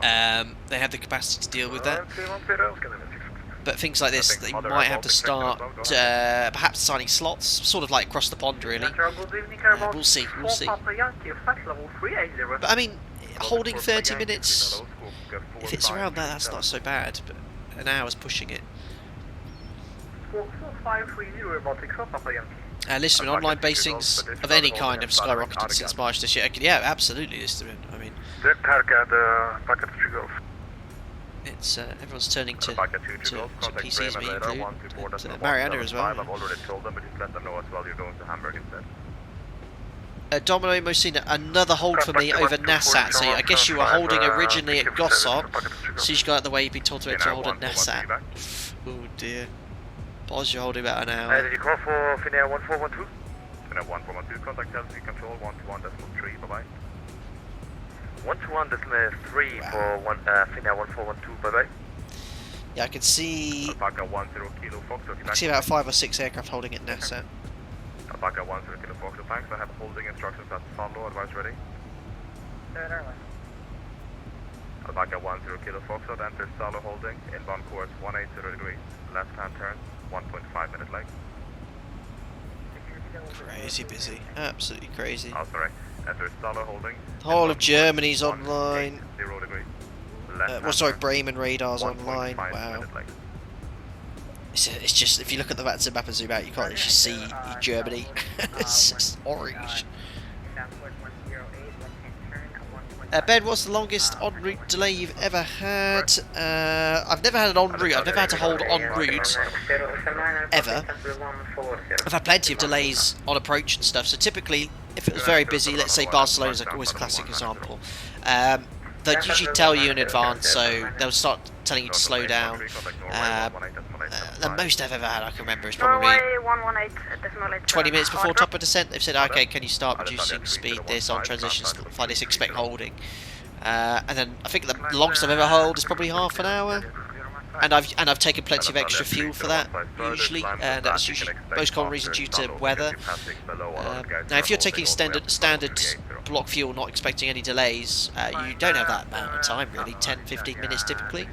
They have the capacity to deal with that. But things like this, they might have to start perhaps signing slots, sort of like across the pond, really. We'll see. But I mean, holding 30 minutes, if it's around that, that's not so bad. But an hour's pushing it. Listerman, online basings of any kind have skyrocketed since March this year. Yeah, absolutely, Listerman. I mean, it's everyone's turning to PCs, me included. Mariana as well. Domino Mosina, another hold for me over NASAT. So I guess you were holding originally at Gossard. So you got out of the way, you've been told to enter hold at NASAT. Oh dear. Pause, you're holding about an hour. Did you call for Finnair 1412? Finnair 1412, contact Helsinki control 121.3, bye bye. 121 decimal 3 for Finnair 1412, bye bye. Yeah, I can see. Alpaca 10 Kilo Fox. I can see about 5 or 6 aircraft holding it now, so. Alpaca 10 Kilo Fox, thanks. I have holding instructions at follow, advice ready. Alpaca 10 Kilo Fox, enter solo holding, inbound course 180 degrees, left hand turn, 1.5 minute leg. Crazy busy, absolutely crazy. Oh, sorry. Enter solo holding. The whole of Germany's online. 0 degrees. Well, sorry, Bremen radar's online. Wow. It's just, if you look at the VATSIM map and zoom out, you can't actually see Germany. It's just orange. Ben, what's the longest en route delay you've ever had? I've never had an en route. I've never had to hold en route ever. I've had plenty of delays on approach and stuff. So typically, if it was very busy, let's say Barcelona's always a classic example. They'll usually tell you in advance, so they'll start telling you to slow down. The most I've ever had, I can remember, is probably 20 minutes before top of descent. They've said, okay, can you start reducing speed this on transitions like this, expect holding. And then I think the longest I've ever held is probably half an hour. And I've taken plenty of extra fuel for that, usually, and that's usually most common reason due to weather. Now, if you're taking standard block fuel, not expecting any delays, you don't have that amount of time, really, 10-15 minutes typically,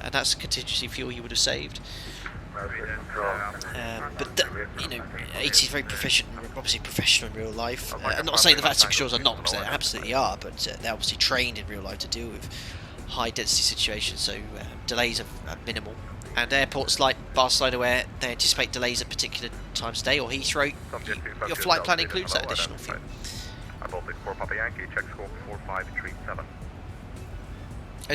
and that's contingency fuel you would have saved. But you know, AT is very proficient, obviously professional in real life. I'm not saying the VATSIM controls are not, because they absolutely are, but they're obviously trained in real life to deal with high density situations, so delays are minimal. And airports like Barcelona, where they anticipate delays at particular times of day, or Heathrow, your flight plan includes that additional fuel.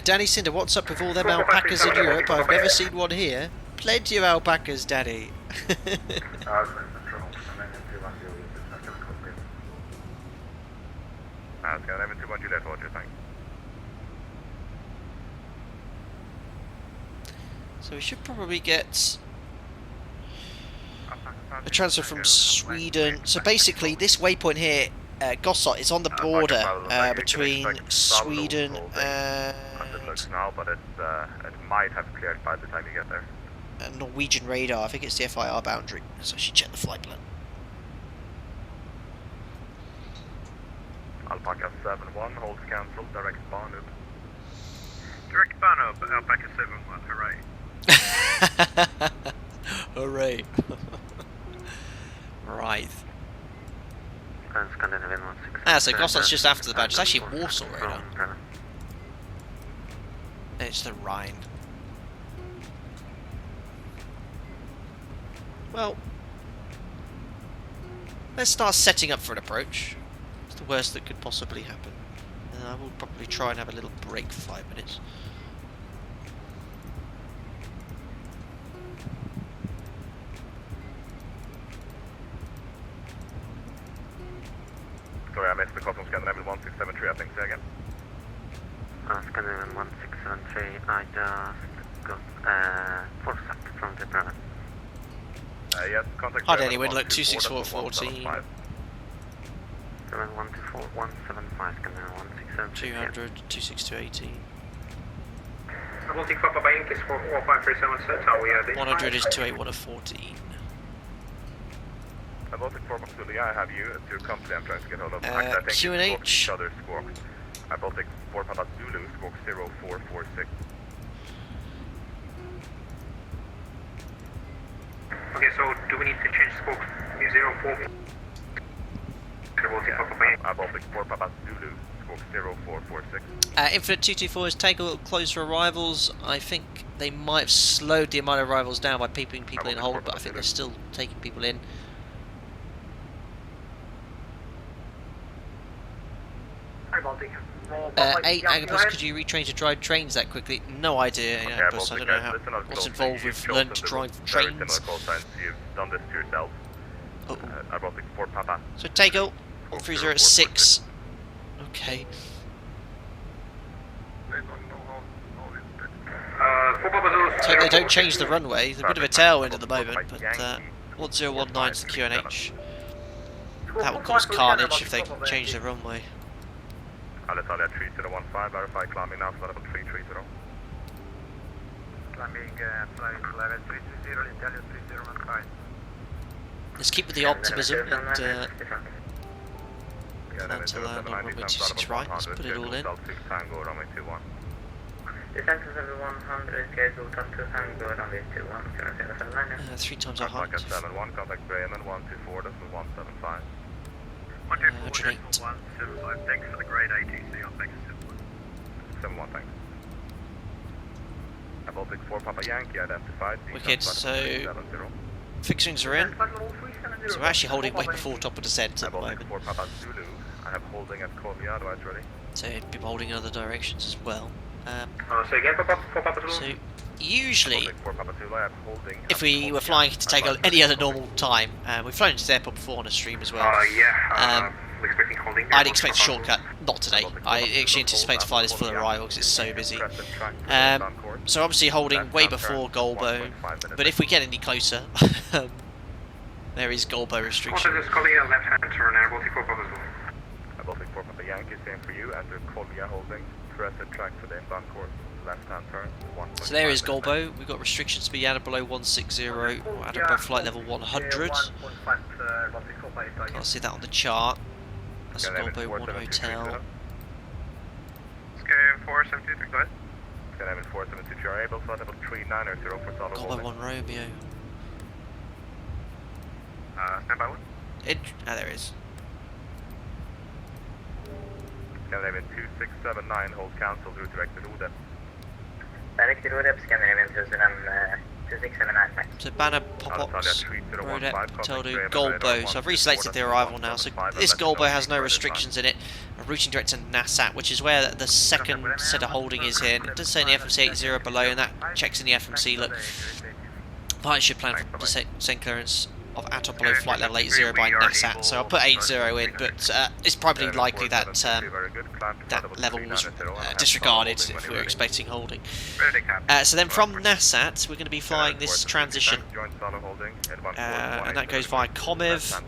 Danny Cinder, what's up with all them alpacas in Europe? I've never seen one here. Plenty of alpacas, Danny. So we should probably get a transfer from Sweden. So basically, this waypoint here, Gossot, is on the border between Sweden and Norwegian radar. I think it's the FIR boundary. So I should check the flight plan. Alpaca 7-1, holds cancelled, direct Barnub. Direct Barnub, Alpaca 7-1, hooray. Hooray. Right. So Gossot's just after the badge. It's actually Warsaw radar. It's the Rhine. Well, let's start setting up for an approach. It's the worst that could possibly happen. And I will probably try and have a little break for 5 minutes. Sorry, I missed the call from Scandinavian 1673, I think, say again. Scandinavian 1673, I just got force up from the Berlin. Yes, contact. Hi, Danny Windlock, 26414. 7124 Scandinavian 1673. 200, 26218. Baltic Papa Bank is 4537 set, how we are 100 is 281 of 14. Baltic 4 Zulu, I have you to your company. I'm trying to get hold of QNH. Baltic 4 Papa Zulu, squawk 0446. Okay, so do we need to change squawk 04? Baltic 4 Papa Zulu, squawk 0446. Infinite 224 is Tegel closed for arrivals. I think they might have slowed the amount of arrivals down by keeping people in hold, but I think they're still taking people in. 8 Agabus, could you retrain to drive trains that quickly? No idea, Agabus. I don't know what's involved with learning to drive trains. You've done this to yourself. So Tegel, 1306. Okay. So they don't change the runway. There's a bit of a tailwind at the moment, but 1019 is the QNH. That will cause carnage if they change the runway. Alitalia 3015, verify climbing now, flight level 330. Climbing flight level 330, Italia 3015. Let's keep with the optimism and plan to land on runway 26 right. Let's put it all in. Tango, runway 21. Descent to 100, guys, will come to Tango, runway 21, 3 times our height. Alpaca 71, contact Bremen 124, decimal 175. 108. 175, thanks for the great ATC on Vegas 71, thanks. Baltic 4 Papa Yankee identified. Wicked, so fixings are in. So we're actually holding way before top of descent at the moment. 4 Papa Zulu, I have holding at Konya, otherwise ready. So it'd be holding in other directions as well. So again, 4 Papa Zulu. So usually, 4 Papa Zulu, I have holding if we were flying to take any other normal time, we've flown into this airport before on a stream as well. Expecting holding. I'd expect a shortcut, not today. I actually anticipate to fly this full arrival because it's so busy. So obviously holding way before Golbo, but if we get any closer, there is Golbo restriction. Left hand turn, Baltic 4 Papa Zulu. Baltic 4 Papa Yankee, same for you, enter Konya holding, crescent track for the inbound course, left hand turn. So there is Golbo. We've got restrictions to be out of below 160 or out above flight level 100. Can't see that on the chart. That's a Golbo 1 hotel. Skyrim 472, go ahead. Skyrim 472, you are able, flight level 390 for solid Golbo holding. 1 Romeo. Stand by 1. There is. Scandinavian 2679, hold cancel, route directed Ode. Directed Ode, Scandinavian 2679. So banner pop-ups, Rodep, Teldu, Golbo. So I've reselected the arrival now. So this Golbo has no restrictions in it. A routing direct to Nassat, which is where the second set of holding is here. And it does say in the FMC 80 below, and that checks in the FMC. Look, pilot should plan for descent clearance of at or below flight level 80 by Nassat. So I'll put 80 in, but it's probably likely that that level was disregarded if we were expecting holding. So then from Nassat, we're going to be flying this transition, and that goes via Comiv,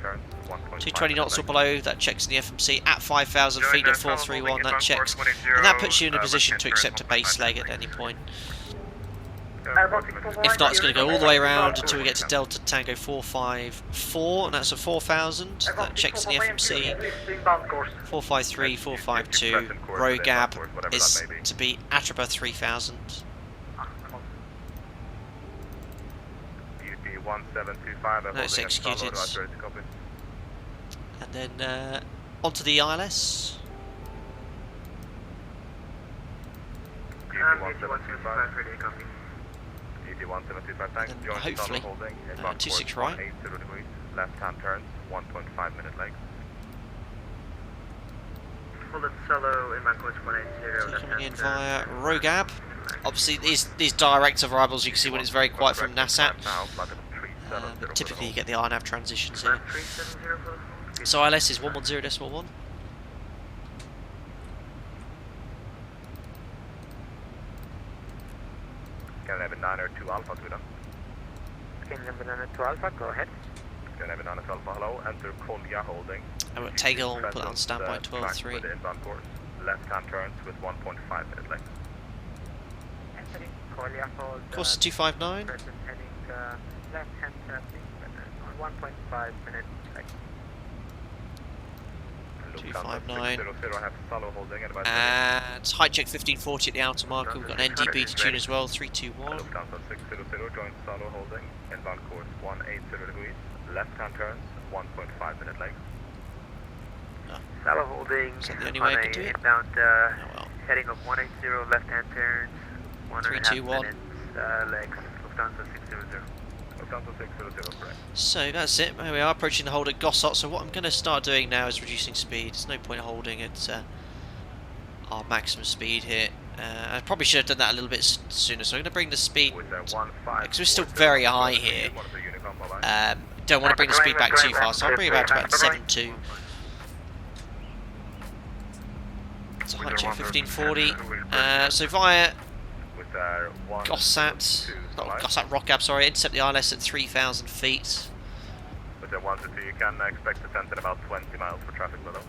220 knots or below, that checks in the FMC, at 5,000 feet at 431, that checks, and that puts you in a position to accept a base leg at any point. If not, it's going to go all the way around until we get to Delta Tango 454, and that's a 4,000. That checks in the FMC. 453, 452. Row gap is to be at above 3,000. That's executed. And then onto the ILS. And hopefully, 26 right. Left hand turns, 1.5 minute legs. Hold it solo, inbound course 180. So coming in via Rogab. Obviously, these direct arrivals you can see when it's very quiet from Nassat. But typically, you get the RNAV transitions here. So ILS is 110.1. Scandinavian 902 Alpha, Sweden. Scandinavian 902 Alpha, go ahead. Scandinavian 902 Alpha, hello. Enter Konya holding. I'm at Tegel, put that on standby 12.3. Left hand turns with 1.5 minute legs. Course 259. Heading left hand turning on 1.5 minutes legs. 259. And height check 1540 at the outer marker. We've got an NDB to tune as well, 321. Lufthansa 600, join solo holding, inbound course 180 degrees, left hand turns, 1.5 minute legs. Solo holding, is that the only way I can do it? Inbound heading of 180, left hand turns, 1.5 minutes legs, Lufthansa 600. So that's it, we are approaching the hold at Gossot, so what I'm going to start doing now is reducing speed. There's no point holding at our maximum speed here. I probably should have done that a little bit sooner, so I'm going to bring the speed, because we're still very high here. Don't want to bring the speed back too fast, so I'll bring it back to about 7.2. So height check 1540, so via Gossat, not Gossat Rockab, sorry, intercept the ILS at 3,000 feet. With the 1 to 2, you can expect descent at about 20 miles for traffic below.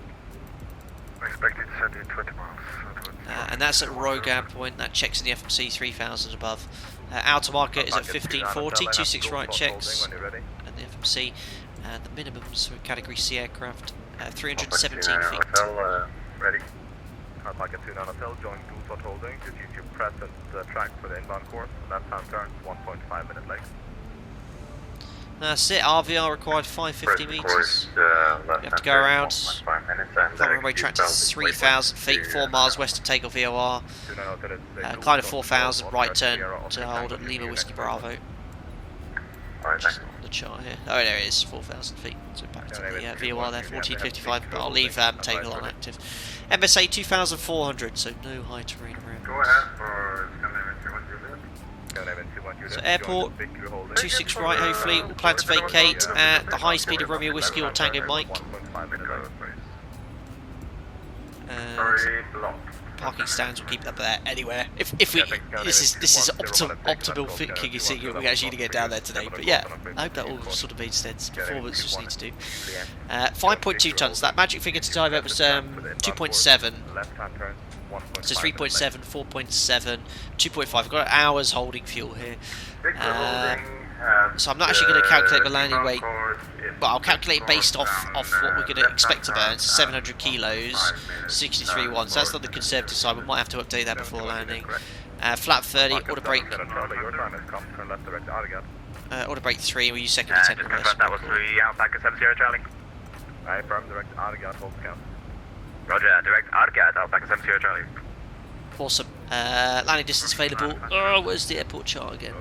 Expected to send in 20 miles. And that's at Rogab Point. That checks in the FMC 3000 above. Outer market is at 1540, 26 right checks, and the FMC. And the minimums for Category C aircraft, 317 feet. Ready. Alpaca 29 Hotel, join Goodbye holding to use your present track for the inbound course. Left hand turn, 1.5 minute late. That's it, RVR required 550 metres. You have to go around. Flight runway track is 3,000 feet, 4 miles west of Tegel VOR. Climb to 4,000, right turn to hold at Lima Whiskey Bravo. Just on the chart here. Oh, there it is, 4,000 feet. So back to the VOR there, 1455, but I'll leave Tegel on active. MSA 2,400, so no high terrain around. Go ahead for So airport, 26 right hopefully, we'll plan to vacate at the high speed of Romeo Whiskey or Tango Mike. Parking stands will keep that there anywhere. If we this is optimal thinking, you see, we actually need to get down there today. But yeah, I hope that all sort of made sense. Performance just needs to do. 5.2 tons. That magic figure to dive up was 2.7. So 3.7, 4.7, 2.5. I've got hours holding fuel here. So I'm not actually going to calculate the landing weight, but I'll calculate based off what we're going to expect to burn. So 700 kilos, 63 watts. That's on the conservative side. We might have to update that before landing. Flap 30, auto brake. Auto brake 3, we'll use second attempt. That was 3 Alpaca 70 Charlie. I affirm direct Argat hold count. Roger, direct Argat Alpaca 70 Charlie. Awesome. Landing distance available. Oh, where's the airport chart again?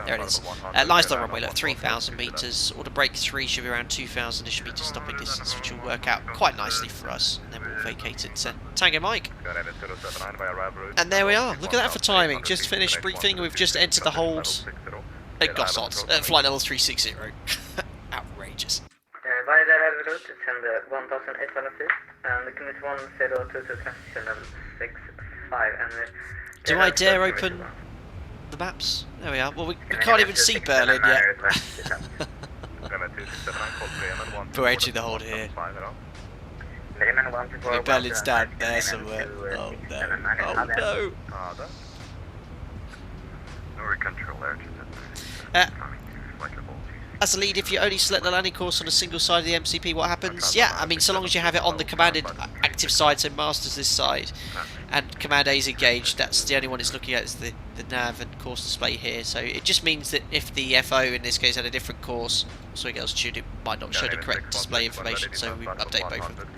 There it is. Lies the runway, look, 3,000 metres. Auto brake 3 should be around 2,000-ish metres stopping distance, which will work out quite nicely for us. And then we'll vacate it to Tango Mike. And there we are. Look at that for timing. Just finished briefing. We've just entered the hold at Gossot at flight level 360. Outrageous. By the route, send 1,800 feet, and the commute 1022 transition level 65, and do I dare open the maps? There we are. Well, we can't even see Berlin yet. We're entering the hold here. Berlin's down there somewhere. Oh no. Oh no. As a lead, if you only select the landing course on a single side of the MCP, what happens? Yeah, I mean, so long as you have it on the commanded active side, so master's this side, and command A is engaged, that's the only one it's looking at, is the nav and course display here. So it just means that if the FO in this case had a different course, or something else tuned, it might not show the correct display information, so we update both of them.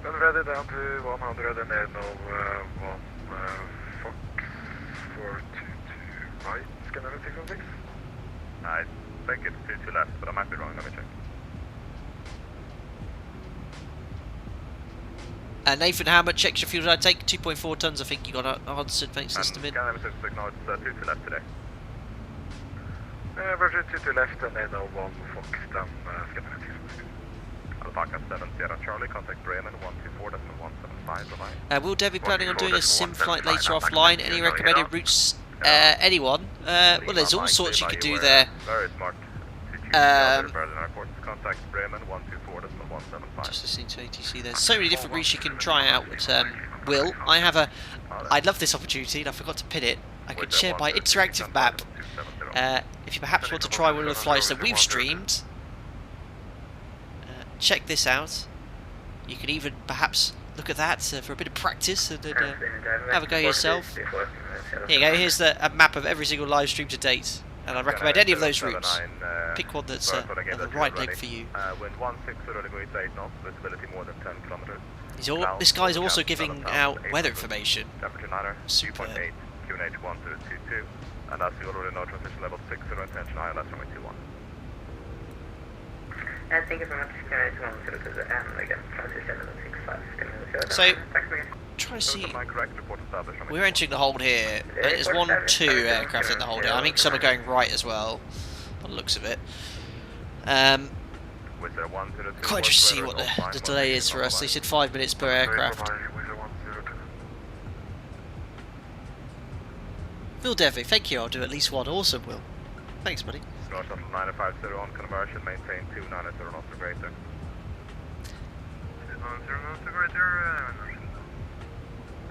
Ready down to 100 and then Fox 422 right, scanner 616. I think it's 22 left, but I might be wrong, let me check. Nathan, how much extra fuel did I take? 2.4 tons, I think you got answered, thanks to Mr. Mid. Scanner 616, no, it's 22 left today. Virgin 22 left and then 1 Fox down scanner 616. Alpaca 7 Sierra Charlie, contact Bremen 124.175. Will Deb be planning on doing a sim flight later offline? Any recommended routes? Anyone? Well, there's all sorts you could do there. Very smart. Contact Bremen 124.175. Just listening to ATC. There's so many different routes you can try out. Will, I'd love this opportunity, and I forgot to pin it. I could share my interactive map. If you perhaps want to try one of the flights that we've streamed, check this out. You can even perhaps look at that for a bit of practice and then have a go yourself. Here you go, here's a map of every single live stream to date, and I'd recommend any of those routes. Pick one that's on the right leg for you. This guy's also giving out weather information. Superb. And as you already know, transition level 60, intention high, last runway 21. Thank you very much. And again, transition level 65. So, try to see. We're entering the hold here. There's 2 aircraft in the hold here. I think some are going right as well, by the looks of it. Quite interested to see what the delay is for us. They said 5 minutes per aircraft. Will Devi, thank you. I'll do at least one. Awesome, Will. Thanks, buddy. North Shuttle 950 on conversion, maintain 290 knots or greater. 290 knots or greater.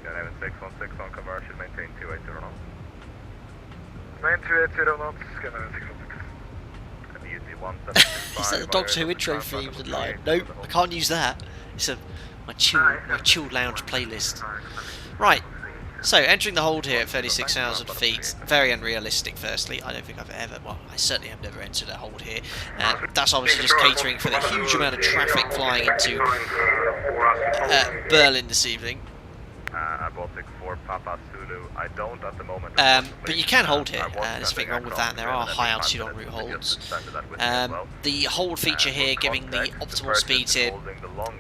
Scandinavian 616 on conversion, maintain 280 knots. Main 280 knots, Scandinavian 616. Is that the Doctor Who intro theme? Nope, I can't use that. It's my chill lounge playlist. Right, so entering the hold here at 36,000 feet, very unrealistic firstly. I don't think I've ever, well, I certainly have never entered a hold here. That's obviously just catering for the huge amount of traffic flying into Berlin this evening. Baltic 4 Papa Zulu. I don't at the moment. But you can hold here. There's nothing wrong with that. There are high altitude en route holds. The hold feature here, giving the optimal speeds here.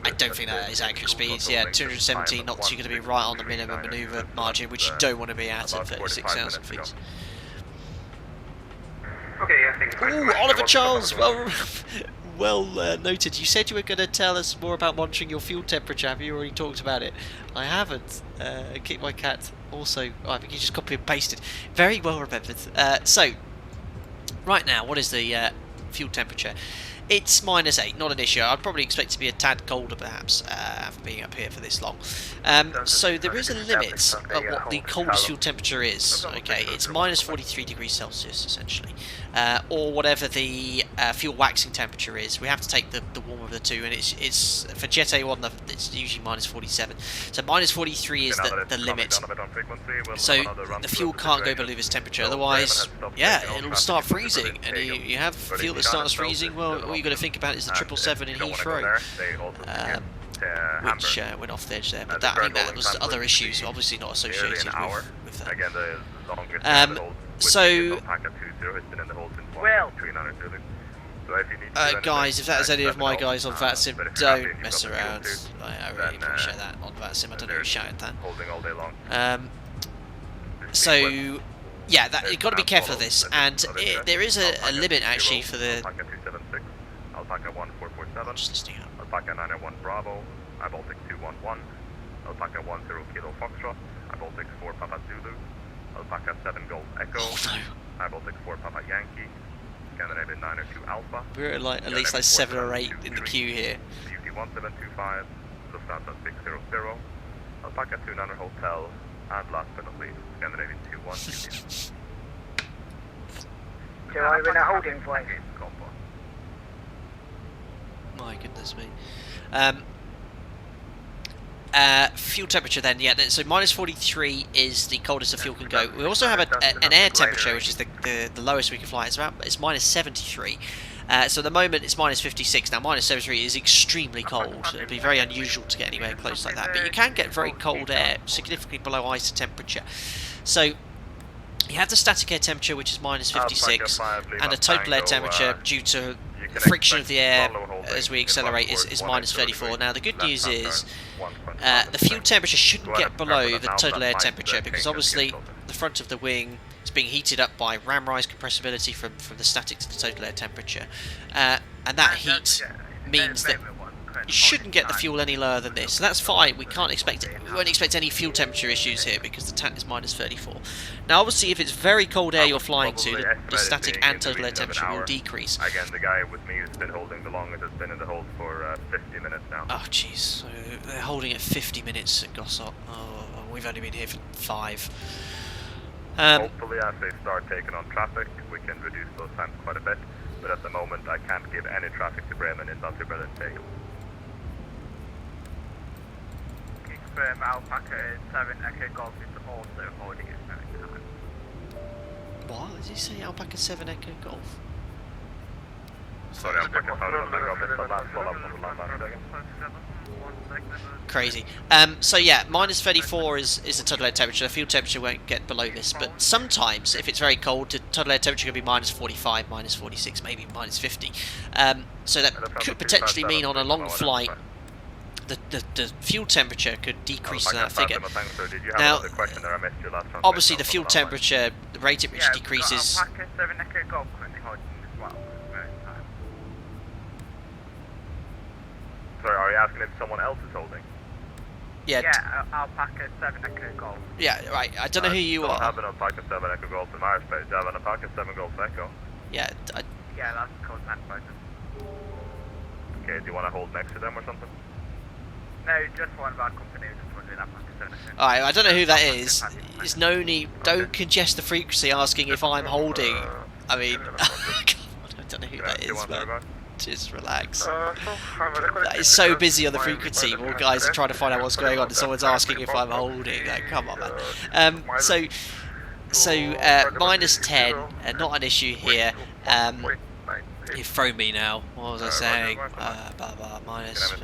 I don't think that is accurate speeds. Yeah, 217 knots. You're going to be right on the minimum manoeuvre margin, which you don't want to be at 36,000 feet. Ooh, Oliver Charles. Well noted. You said you were going to tell us more about monitoring your fuel temperature. Have you already talked about it? I haven't. Kick my cat. Also, I think you just copy and pasted. Very well remembered. So, right now, what is the fuel temperature? It's -8, not an issue. I'd probably expect it to be a tad colder, perhaps, after being up here for this long. So there is a limit of what the coldest fuel temperature is. Okay, it's -43 degrees Celsius, essentially, or whatever the fuel waxing temperature is. We have to take the warmer of the two, and it's for Jet A1. It's usually -47. So -43 is the limit. So the fuel can't go below this temperature. Otherwise, yeah, it'll start freezing, and you have fuel that starts freezing. Well, all you got to think about is the 777 in Heathrow, which went off the edge there. But I think that was other issues, obviously not associated with that. So, guys, if that is any of my guys on VATSIM, don't mess around. I really appreciate that on VATSIM. I don't know who shouted that. So, yeah, you've got to be careful of this, and there is a limit actually for the. Alpaca 1447, just listening up. Alpaca 901 Bravo, Baltic 211, Alpaca 10 Kilo Foxtrot, Baltic 4 Papa Zulu, Alpaca 7 Golf Echo, Baltic 4 Papa Yankee, Scandinavian 902 Alpha. We're at least like 7 or 8 in the queue here. UT 1725, Lufthansa 600, Alpaca 29 Hotel, and last but not least, Scandinavian 21. So are we in a holding place? My goodness me. Fuel temperature then, yeah, so -43 is the coldest the fuel can go. We also have an air temperature, which is the lowest we can fly. It's -73. So at the moment it's -56. Now -73 is extremely cold. It'll be very unusual to get anywhere close like that. But you can get very cold air, significantly below ISO temperature. So you have the static air temperature, which is -56, and the total air temperature, due to friction of the air as we accelerate, is -34. Now the good news is the fuel temperature shouldn't get below the total air temperature, because obviously the front of the wing is being heated up by ram rise compressibility from the static to the total air temperature, and that heat means that you shouldn't get the fuel any lower than this. So that's fine. We won't expect any fuel temperature issues here because the TAT is -34. Now obviously if it's very cold air you're flying to, the static and total air temperature will decrease. Again, the guy with me has been holding the longest, has been in the hold for 50 minutes now. Oh jeez, so they're holding at 50 minutes at Gossop. Oh, we've only been here for 5. Hopefully as they start taking on traffic we can reduce those times quite a bit, but at the moment I can't give any traffic to Bremen in Berlin Tegel. Alpaca 7 Echo Golf is also holding its own time. What? Did you say Alpaca 7 Echo Golf? Sorry, Alpaca 7 Echo Golf is the last follow-up on the line. Crazy. So yeah, -34 is the total air temperature. The fuel temperature won't get below this, but sometimes if it's very cold, the total air temperature could be -45, -46, maybe -50. So that could potentially mean on a long flight the fuel temperature could decrease to that figure. Now, obviously the fuel temperature, the rate at which it decreases. Sorry, are you asking if someone else is holding? Yeah. Yeah, Alpaca 7 Echo Golf. Yeah, right. I don't know who you I are. have an Alpaca 7 Echo Golf in my space. I have an Alpaca 7 Golf Echo. Yeah, Yeah, that's code man button. Okay, do you want to hold next to them or something? No, just one of our company just wondering that much. Alright, I don't know who that is. There's no need. Don't congest the frequency asking if I'm holding. I mean, I don't know who that is, but just relax. That is so busy on the frequency. More guys are trying to find out what's going on, and someone's asking if I'm holding. Like, come on, man. So minus 10, not an issue here. You've thrown me now. What was I saying? Blah, blah, minus.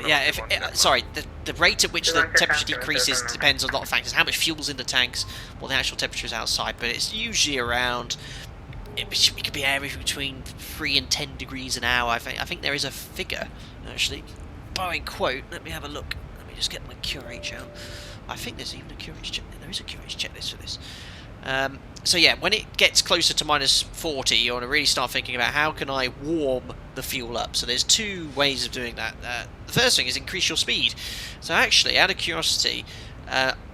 Yeah, sorry. The rate at which the temperature decreases depends on a lot of factors. How much fuel's in the tanks, what the actual temperature is outside. But it's usually around. It could be anywhere between 3 and 10 degrees an hour. I think there is a figure actually. Boeing quote. Let me have a look. Let me just get my QRH out. I think there's even a QRH check. There is a QRH checklist for this. So yeah, when it gets closer to minus 40, you want to really start thinking about how can I warm the fuel up. So there's two ways of doing that. The first thing is increase your speed. So actually, out of curiosity,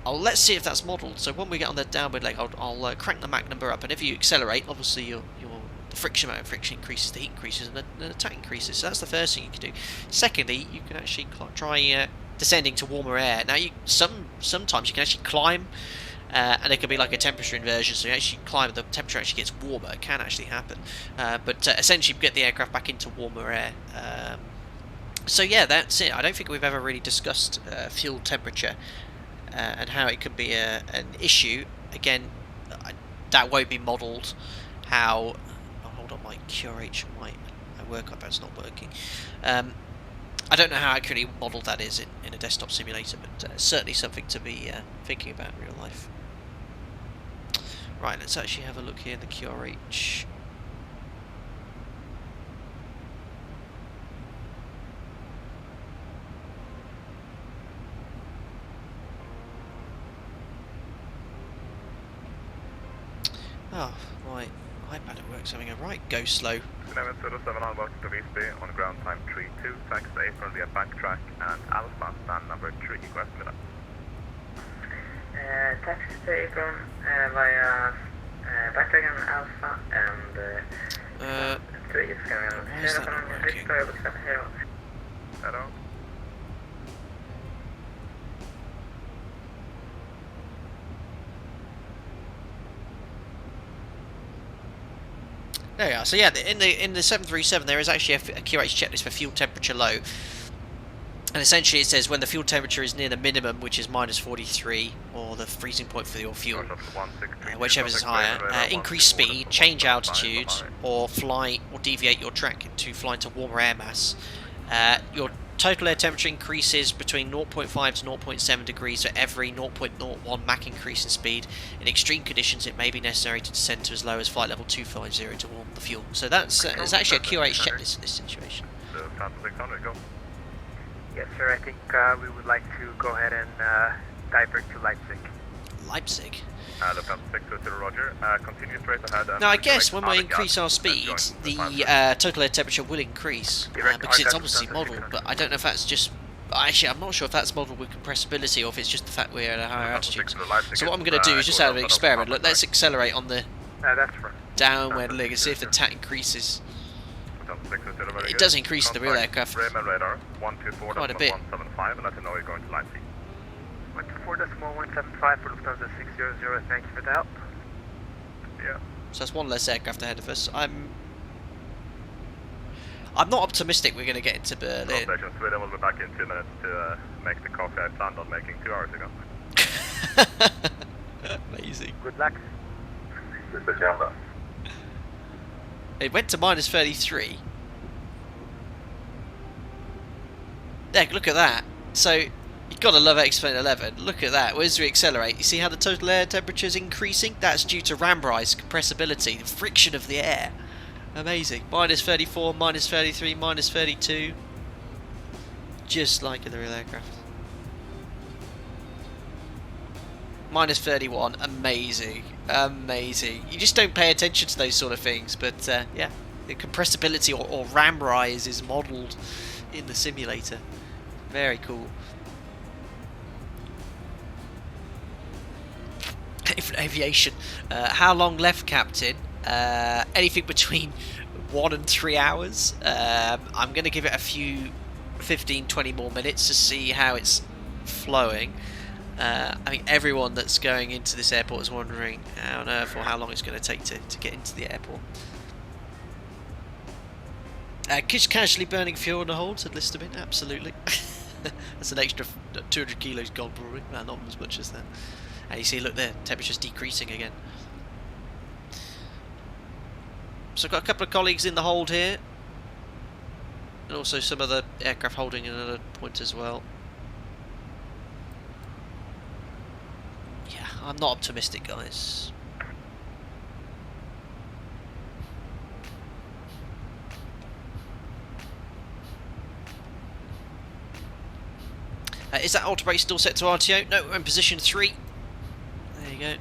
let's see if that's modelled. So when we get on the downward leg, I'll crank the Mach number up, and if you accelerate, obviously the friction amount of friction increases, the heat increases, and the attack increases. So that's the first thing you can do. Secondly, you can actually try descending to warmer air. Now, sometimes you can actually climb. And it can be like a temperature inversion, so you actually climb, the temperature actually gets warmer. It can actually happen, but essentially you get the aircraft back into warmer air. So yeah, that's it. I don't think we've ever really discussed fuel temperature and how it can be an issue. Again, that won't be modelled. How? Oh, hold on, my QRH, my work iPad's not working. I don't know how accurately modelled that is in a desktop simulator, but certainly something to be thinking about in real life. Right, let's actually have a look here in the QRH. Oh, my iPad at work's having a right go slow. 1107 on board to Visby on ground time 32, taxi apron via backtrack and Alpha, stand number 3, request me that. Taxi to apron via backtrack and Alpha and 3 is coming on. Why is that not working? Hello? There we are. So yeah, in the 737 there is actually a QRH checklist for fuel temperature low, and essentially it says when the fuel temperature is near the minimum, which is minus 43, or the freezing point for your fuel, whichever is higher, increase speed, change altitude, or fly or deviate your track to fly into warmer air mass. Your total air temperature increases between 0.5 to 0.7 degrees for every 0.01 Mach increase in speed. In extreme conditions, it may be necessary to descend to as low as flight level 250 to warm the fuel. So that's there's actually a QRH checklist in this situation. Yes, sir. I think we would like to go ahead and divert to Leipzig. Leipzig? Roger. Continue straight ahead. Now, I guess when we increase our speed, the total air temperature will increase, because it's obviously modelled, but I don't know if that's just... Actually, I'm not sure if that's modelled with compressibility or if it's just the fact we're at a higher altitude. So what I'm going to do is just out of an experiment, look, let's accelerate on the downward leg and see if the TAT increases. It does increase in the real aircraft quite a bit. 124.175 for Lufthansa 600, thank you for the help. Yeah. So that's one less aircraft ahead of us. I'm not optimistic we're going to get into Berlin. Station Sweden will be back in 2 minutes to make the coffee I planned on making 2 hours ago. Amazing. Good luck. It went to minus 33. Yeah, look at that. So, you've got to love X-Plane 11. Look at that. As we accelerate, you see how the total air temperature is increasing? That's due to ram rise, compressibility, the friction of the air. Amazing. Minus 34, minus 33, minus 32. Just like in the real aircraft. Minus 31. Amazing. Amazing. You just don't pay attention to those sort of things, but yeah, the compressibility or ram rise is modelled in the simulator. Very cool. Aviation. How long left, Captain? anything between 1 and 3 hours. I'm going to give it a few 15-20 more minutes to see how it's flowing. I think everyone that's going into this airport is wondering how on earth or how long it's going to take to get into the airport. Just casually burning fuel on the hold, said Listerman. Absolutely. That's an extra 200 kilos gone probably. Well, not as much as that. And you see, look there, temperature's decreasing again. So I've got a couple of colleagues in the hold here. And also some other aircraft holding in another point as well. Yeah, I'm not optimistic, guys. Is that ultra brake still set to RTO? No, we're in position 3. There you go.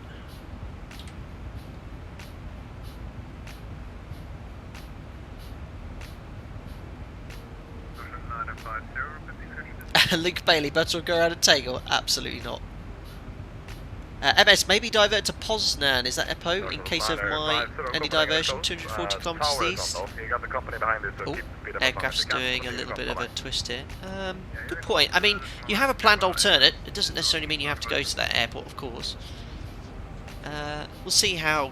Luke Bailey, better go around a Tegel? Absolutely not. MS, maybe divert to Poznan. Is that EPO in case of any diversion? 240 kilometres east. Oh, aircraft's doing a little bit of a twist here. Good point. I mean, you have a planned alternate. It doesn't necessarily mean you have to go to that airport, of course. We'll see how.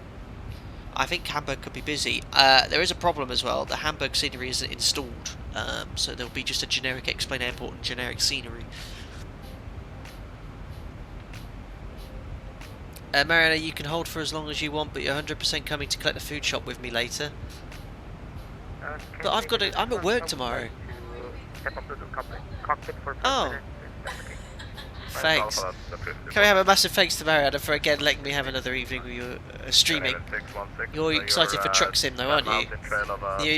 I think Hamburg could be busy. There is a problem as well. The Hamburg scenery isn't installed, so there'll be just a generic explain airport and generic scenery. Mariana, you can hold for as long as you want, but you're 100% coming to collect the food shop with me later. But I've got I'm at work tomorrow. Oh. Thanks. Can we have a massive thanks to Mariana for again letting me have another evening with you streaming. You're excited for Truck Sim though, aren't you?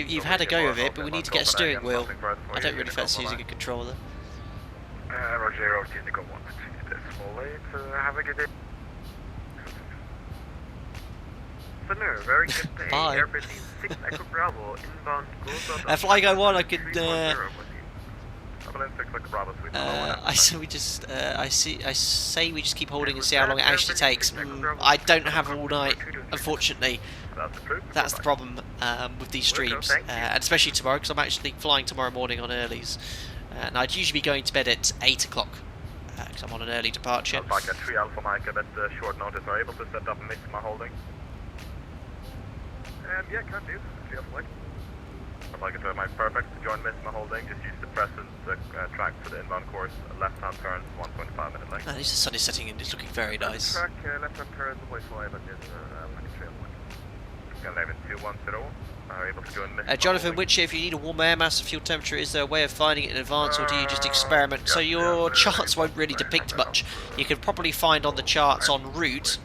You've had a go of it, but we need to get a steering wheel. I don't really fancy using a controller. Roger, Indigo 1. Have a good day. Very good day. Bye. Air Berlin 6 Echo Bravo, inbound Flygo 1, I could. I say we just keep holding and see how long it actually takes. I don't have all night, unfortunately. That's the problem with these streams, and especially tomorrow because I'm actually flying tomorrow morning on earlies, and I'd usually be going to bed at 8 o'clock because I'm on an early departure. Alpaca 3 Alpha Mike, at short notice, are able to set up Misma holding. Yeah, can do. 3 Alpha Mike. Alpaca 2 Mike, perfect. Join Misma holding. Just use the present track for the inbound course. Left-hand turn, 1.5 minute length. At least the sun is setting and it's looking very nice. Track, left-hand turn, Wi-Fi, but it's 210. Are able to go in Jonathan Witcher, if you need a warm air mass and fuel temperature, is there a way of finding it in advance, or do you just experiment? So your charts won't really depict much. You can probably find on the charts en route.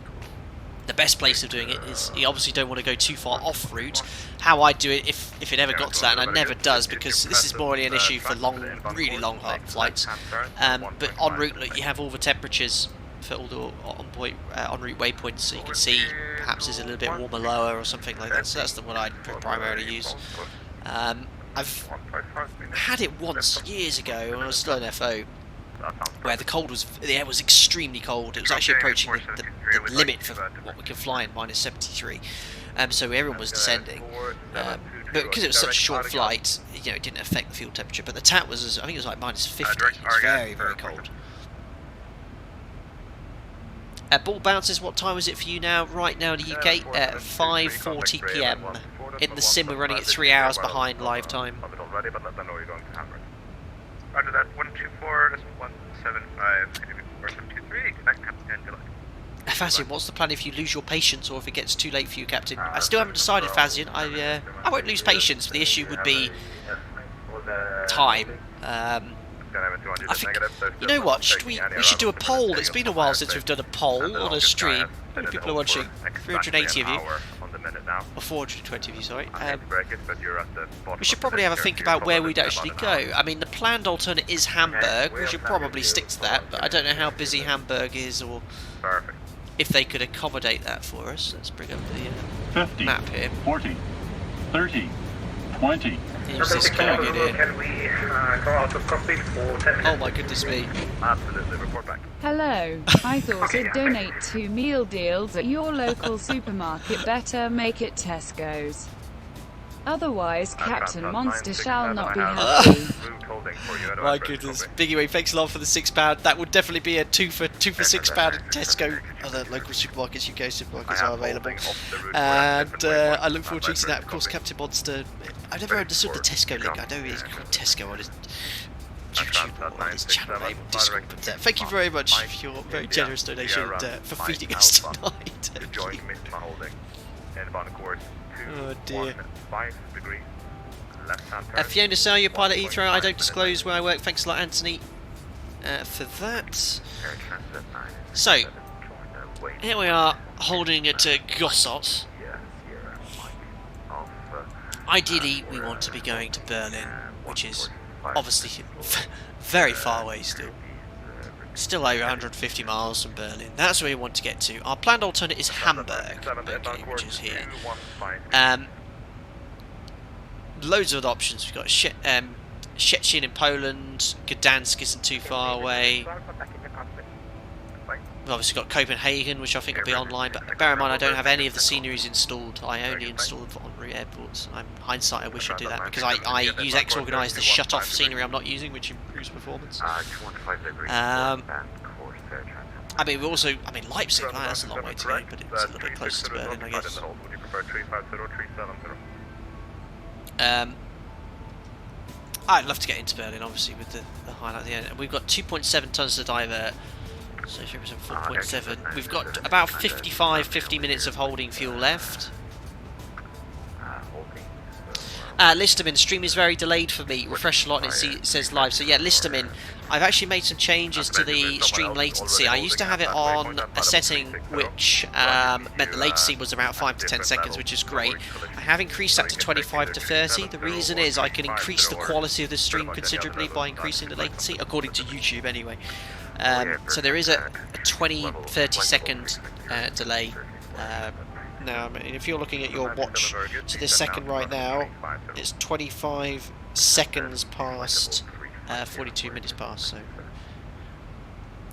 The best place of doing it is, you obviously don't want to go too far off route. How I do it, if it ever got to that, and it never does, because this is more an issue for long, really long flights. But en route, look, you have all the temperatures for all the en route waypoints, so you can see perhaps it's a little bit warmer lower or something like that. So that's the one I primarily use. I've had it once years ago when I was still in FO, where the air was extremely cold. It was actually approaching the limit for what we can fly in, -73. So everyone was descending. But because it was such a short flight, you know, it didn't affect the fuel temperature. But the TAT was, I think it was like -50. It was very, very cold. Ball bounces, what time is it for you now? Right now in the UK, at 5:40 PM. In the sim, we're running at 3 hours behind live time. Roger that, 124, this is 175, 4723, connect Captain July. Fazian, what's the plan if you lose your patience or if it gets too late for you, Captain? I still haven't decided, Fazian. I won't lose patience, but the issue would be time. I think, you know what, we should do a poll. It's been a while since we've done a poll on a stream. How many people are watching? 380 of you. Or 420 of you, sorry. We should probably have a think about where we'd actually go. I mean, the planned alternate is Hamburg. We should probably stick to that, but I don't know how busy Hamburg is or if they could accommodate that for us. Let's bring up the 50, map here. 40, 30, 20, Use this Kurgan here. Can we go out of cockpit for 10 minutes? Oh my goodness me. Absolutely, report back. Hello, I thought I'd donate 2 meal deals at your local supermarket. Better make it Tesco's. Otherwise, Captain Monster shall not be happy. My goodness. Biggie Way, thanks a lot for the £6. That would definitely be a 2 for £6 at Tesco. Other local supermarkets, UK supermarkets are available. And I look forward to eating that. Of course, Captain Monster. I've never understood the Tesco link. I know it's called Tesco on his YouTube or on his channel name on Discord. But thank you very much for your very generous donation and for feeding us tonight. Oh dear. Fiona Sell, your pilot Heathrow. I don't disclose where I work. Thanks a lot, Anthony, for that. So, here we are holding at Gossot. Ideally, we want to be going to Berlin, which is obviously very far away still. Still over 150 miles from Berlin. That's where we want to get to. Our planned alternate is Hamburg, okay, which is here. Loads of other options. We've got Szczecin in Poland. Gdansk isn't too far away. We've obviously got Copenhagen, which I think will be online, but bear in mind I don't have any of the sceneries installed. I only install them for en route airports. In hindsight, I wish I do that because I use Xorganize to shut off scenery I'm not using, which improves performance. I mean, we also, Leipzig, that's a long way to go, but it's a little bit closer to Berlin, I guess. I'd love to get into Berlin, obviously, with the highlight at the end. We've got 2.7 tons to divert. So 4.7. We've got about 50 minutes of holding fuel left. Listerman, stream is very delayed for me. Refresh a lot and it says live. So yeah, Listerman, I've actually made some changes to the stream latency. I used to have it on a setting which meant the latency was about 5 to 10 seconds, which is great. I have increased that to 25 to 30. The reason is I can increase the quality of the stream considerably by increasing the latency, according to YouTube anyway. So there is a 20-30 second delay. Now, I mean, if you're looking at your watch to this second right now, it's 25 seconds past 42 minutes past, so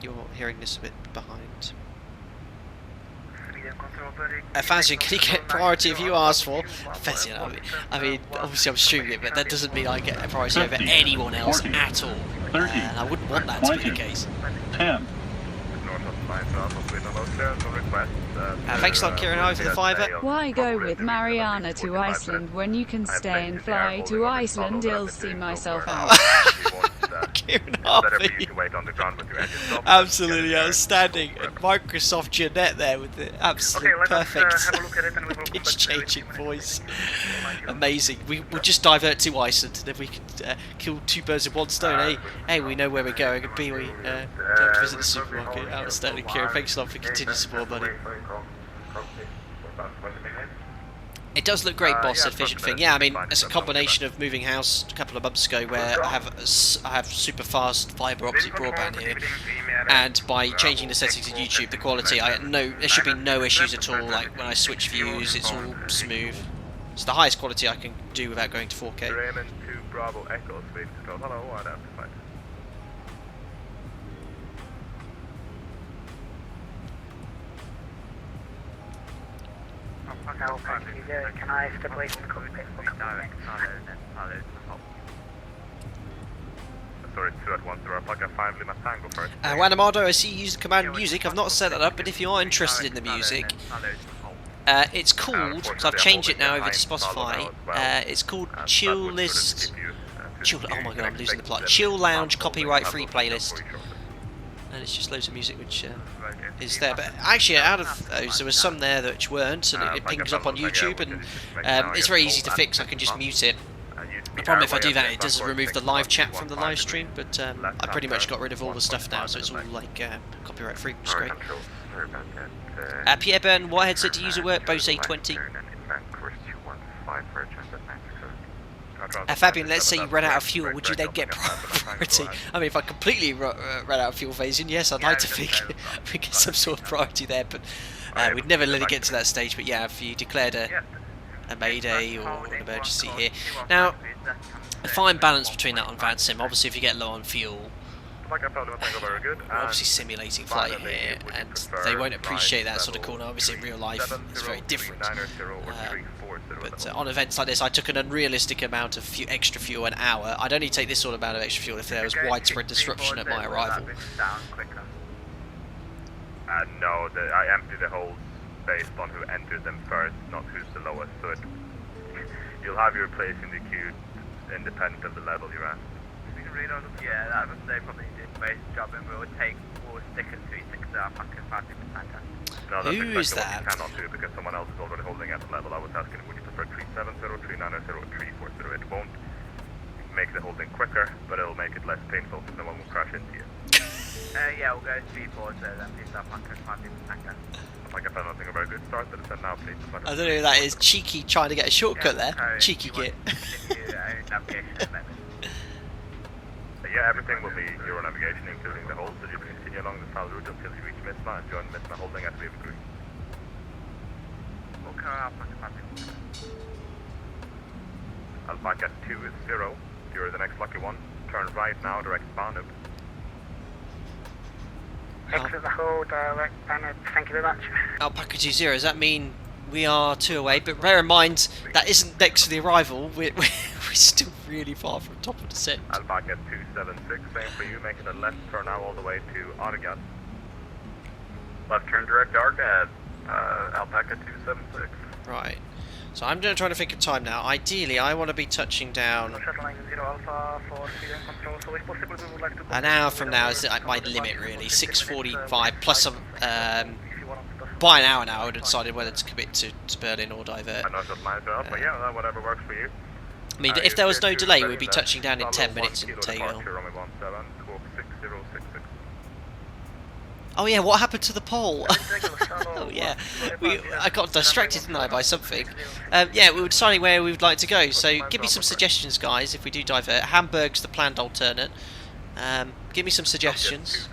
you're hearing this a bit behind. Fazio, can you get priority if you ask for? Fazio, I mean, obviously I'm streaming it, but that doesn't mean I get a priority over anyone else at all. And I wouldn't want that to be the case. 10. Thanks a lot, Kieran High, for the $5. Why go with Mariana to Iceland when you can stay and fly to Iceland? I'll see myself out. Kieran Harvey. Absolutely outstanding. And Microsoft Jeanette there with the absolute perfect pitch changing voice. Amazing. We'll just divert to Iceland and then we can kill 2 birds with 1 stone. A, we know where we're going, and B, we don't visit the supermarket. Outstanding, Kieran. Thanks a lot for continued support, buddy. It does look great, boss, said Vision Thing. Yeah, I mean, it's a combination of moving house a couple of months ago where I have super fast fibre optic broadband here, and by changing the settings in YouTube, the quality, there should be no issues at all. Like when I switch views, it's all smooth. It's the highest quality I can do without going to 4K. Can I step away from the cockpit for a couple of minutes? Sorry, 2-1-0, Alpaca 5 Lima Tango first. Wanamado, I see you use the command music. I've not set that up, but if you are interested in the music, it's called, because I've changed it now over to Spotify, it's called Chill List. Oh my god, I'm losing the plot. Chill Lounge Copyright Free Playlist. And it's just loads of music which is there. But actually, out of those, there were some there that weren't, and it pings up on YouTube, and it's very easy to fix. I can just mute it. The problem if I do that, it does remove the live chat from the live stream, but I pretty much got rid of all the stuff now, so it's all like copyright free, which is great. Pierre Byrne, what headset do you use at work? Bose A20. Fabian, let's say you run out of fuel, would you then get priority? I mean, if I completely ran out of fuel phasing, yes, I'd like to think we get some sort of priority there, but we'd never let it get to that stage. But yeah, if you declared a a mayday or an emergency here. Now, a fine balance between that on VATSIM. Obviously, if you get low on fuel, we're obviously simulating flight here, and they won't appreciate that sort of call. Now, obviously, in real life, it's very different. But on events like this, I took an unrealistic amount of extra fuel an hour. I'd only take this sort of amount of extra fuel if there was widespread disruption at my arrival. No, I empty the holes based on who entered them first, not who's the lowest. So you'll have your place in the queue independent of the level you're at. Yeah, that was, they probably did most job, and we'll stick at 360 Alpaca 5%. No, that's Who is that? What you cannot do because someone else is already holding at the level. I was asking, would you prefer 370, 390, or 340? It won't make the holding quicker, but it'll make it less painful because no one will crash into you. Yeah, we'll go 340 then, please Alpaca 5%. Like I found nothing a very good start, but it's now please. I don't know who that is. Cheeky trying to get a shortcut there. Cheeky git. Yeah, everything will be Euro navigation, including the holes, so you can continue along the south route until you reach Misma and join Misma holding at 3 degrees. Alpaca 2 is 0. You're the next lucky one. Turn right now, direct Barnub. Exit the hold, direct Barnub. Thank you very much. Alpaca 20, does that mean we are 2 away? But bear in mind, that isn't next to the arrival. We're still really far from top of descent. Alpaca 276, same for you, making a left turn now all the way to Argat. Left turn direct Argat, Alpaca 276. Right. So I'm going to try to think of time now. Ideally, I want to be touching down an hour from now is my limit really. 6:45 plus some. By an hour now, I would have decided whether to commit to Berlin or divert. I'm not just myself, but yeah, whatever works for you. I mean, if there was no delay, we'd be touching down in 10 minutes in Tegel. Oh yeah, what happened to the pole? Oh yeah, I got distracted, didn't I, by something. Yeah, we were deciding where we would like to go, so give me some suggestions, guys, if we do divert. Hamburg's the planned alternate. Give me some suggestions.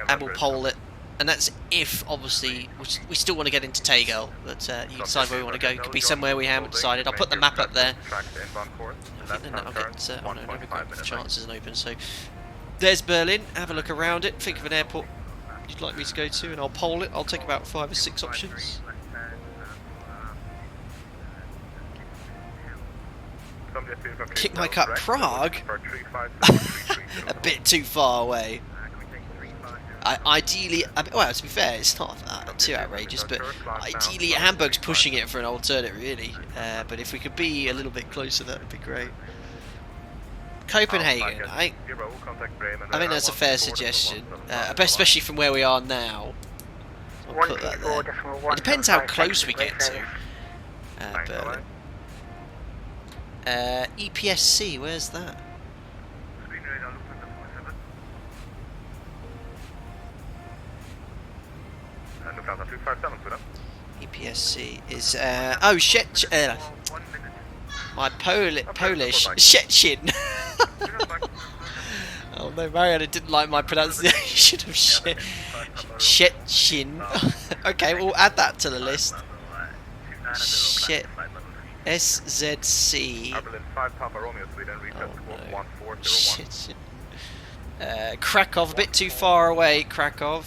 And we'll pole it. And that's if, obviously, we still want to get into Tegel, but you decide where we want to go. It could be somewhere we haven't decided. I'll put the map up there. I think then that'll get, oh no, we've got chances and open, so... There's Berlin, have a look around it, think of an airport you'd like me to go to, and I'll poll it. I'll take about 5 or 6 options. Kick my cup, Prague? A bit too far away. Ideally, well, to be fair, it's not too outrageous, but ideally Hamburg's pushing it for an alternate, really. But if we could be a little bit closer, that would be great. Copenhagen, I think that's a fair suggestion, especially from where we are now. I'll put that there. It depends how close we get to Berlin. EPSC, where's that? EPSC is oh shit! My Polish Szczecin. Oh no, Mariana didn't like my pronunciation of Szczecin. Okay, we'll add that to the list. Shit. SZC. Oh, no. Shit. Krakow, a bit too far away. Krakow.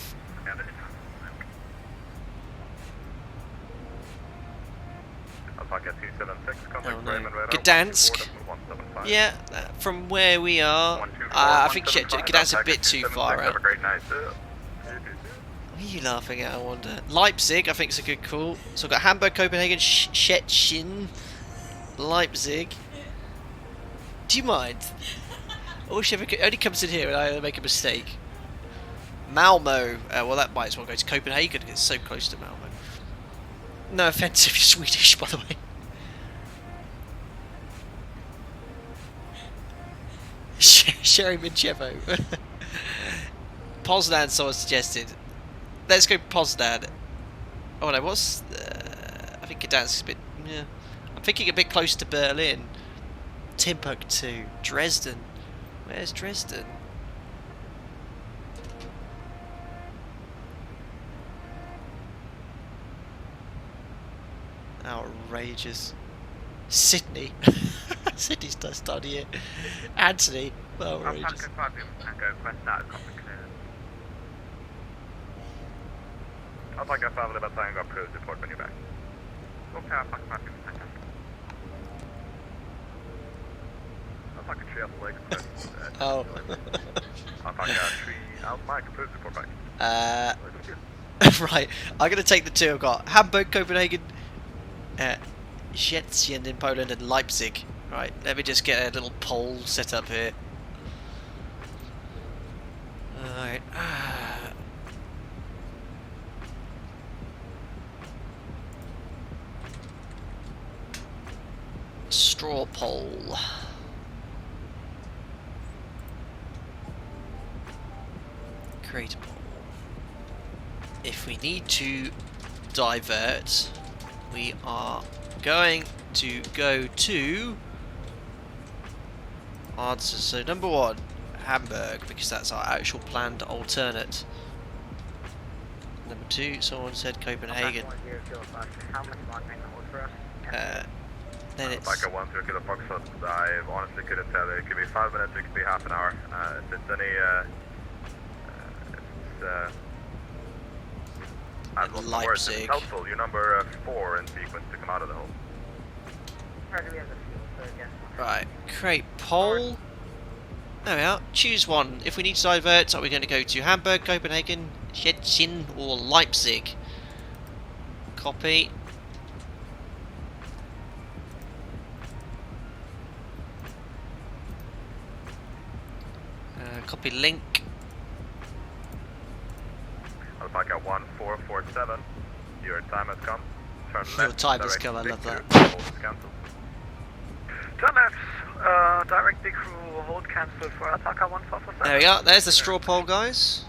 Oh no. Gdansk. Yeah, from where we are, I think Gdansk's a bit too far out. What are you laughing at, I wonder? Leipzig, I think is a good call. So we've got Hamburg, Copenhagen, Szczecin, Leipzig. Do you mind? I wish it only comes in here and I make a mistake. Malmo. Well, that might as well go to Copenhagen. It's so close to Malmo. No offence if you're Swedish, by the way. Sherry Minchevo. Poznan, someone suggested. Let's go Poznan. Oh no, what's... I think Gdansk's a bit... Yeah. I'm thinking a bit close to Berlin. Timbuktu. Dresden. Where's Dresden? Outrageous. Sydney. Sydney's just on here. Anthony. Outrageous. Alpaca 5 level Tango approved, report when you're back. Okay, Alpaca 5 Tango. Alpaca 3 Alpha Lake. Oh. Alpaca 3 Alpha Mike approved, report back. Right, I'm going to take the two I've got. Hamburg, Copenhagen, Szczecin in Poland and Leipzig. Right, let me just get a little poll set up here. Alright. Straw poll. Create a poll. If we need to divert, we are going to go to answers. So number 1, Hamburg, because that's our actual planned alternate. Number 2, someone said Copenhagen. Then it's Alpaca 1 0 Kilo Foxtrot. I honestly couldn't tell. It could be 5 minutes, it could be half an hour. If it's any, Leipzig. It's helpful. You're number 4 in sequence to come out of the hole. Right, create poll. There we are. Choose one. If we need to divert, are we going to go to Hamburg, Copenhagen, Szczecin, or Leipzig? Copy. Copy link. Alpaca 1447. Your time has come. Turn left. Your time has come. I love that. Hold is cancelled. Turn left. Direct dig through hold cancelled for Alpaca 1447. There we are. There's the straw poll, guys.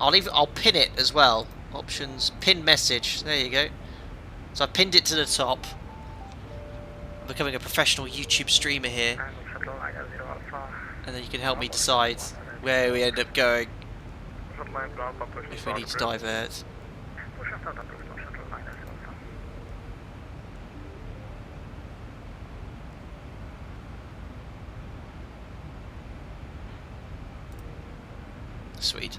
I'll pin it as well. Options, pin message. There you go. So I pinned it to the top. I'm becoming a professional YouTube streamer here. And then you can help me decide where we end up going if we need to divert. Sweet.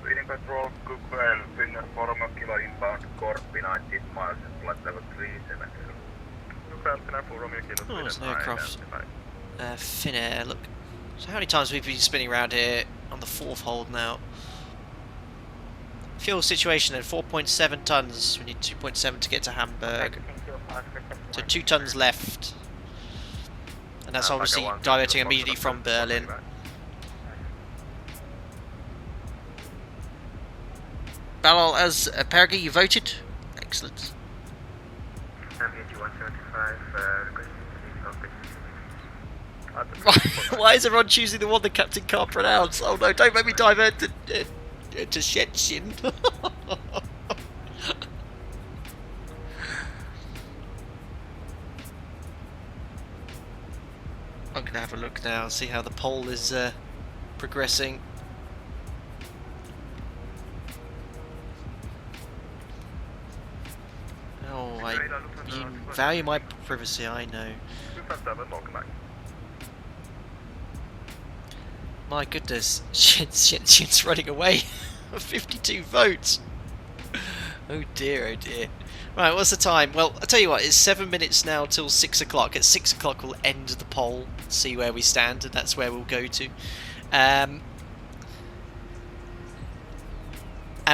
Reading control, Google, finger 4 kilo inbound, coordinated miles, flight level 37. Oh, there's an aircraft. Finnair, look. So how many times have we been spinning around here on the 4th hold now? Fuel situation then, 4.7 tons. We need 2.7 to get to Hamburg. So 2 tons left. And that's obviously diverting immediately from Berlin. Balal, as Pergi, you voted? Excellent. Why is everyone choosing the one the captain can't pronounce? Oh no, don't make me divert to Szczecin. I'm going to have a look now and see how the poll is progressing. Oh, you value my privacy, I know. My goodness, Szczecin's running away. 52 votes. Oh dear, oh dear. Right, what's the time? Well, I'll tell you what, it's 7 minutes now till 6 o'clock. At 6 o'clock we'll end the poll, see where we stand, and that's where we'll go to. And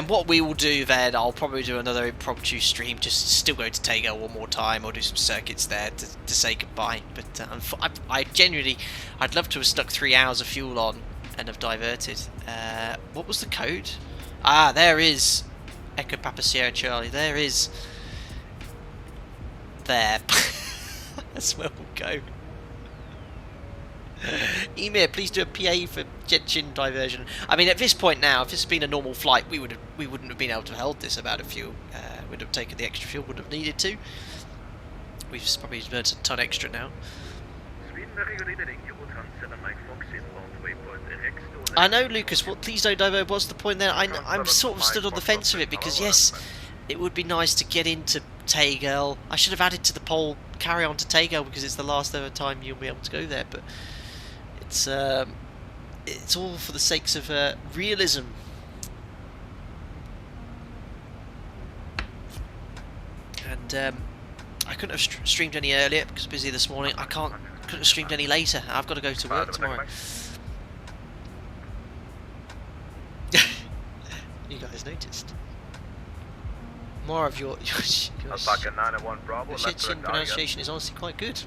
what we will do then, I'll probably do another impromptu stream, just still go to Tegel one more time, or do some circuits there to say goodbye. But I genuinely, I'd love to have stuck 3 hours of fuel on and have diverted. What was the code? Ah, there is Echo Papa Sierra Charlie. There is. There. That's where we'll go. Emir, please do a PA for Szczecin diversion. I mean, at this point now, if this had been a normal flight, we wouldn't have been able to have held this amount of fuel. We'd have taken the extra fuel, would have needed to. We've probably burnt a ton extra now. I know, Lucas. What? Please don't divert. What's the point there? I'm sort of stood on the fence of it because yes, it would be nice to get into Tegel. I should have added to the poll, carry on to Tegel because it's the last ever time you'll be able to go there. But it's all for the sakes of realism. And I couldn't have streamed any earlier because I was busy this morning. Couldn't have streamed any later. I've got to go to work tomorrow. You guys noticed. More of your Chechen pronunciation is honestly quite good.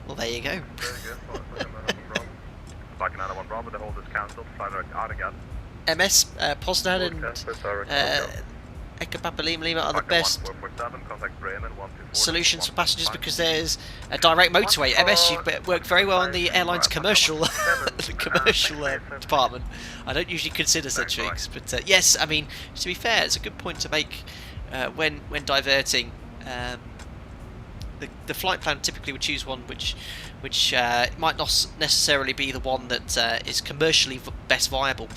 Well, there you go. MS, Poznan and Eka Lima are the best solutions for passengers because there's a direct motorway. MS, you work very well in the airline's commercial department. I don't usually consider such things, but yes, I mean, to be fair, it's a good point to make when diverting. The flight plan typically would choose one which might not necessarily be the one that is commercially best viable.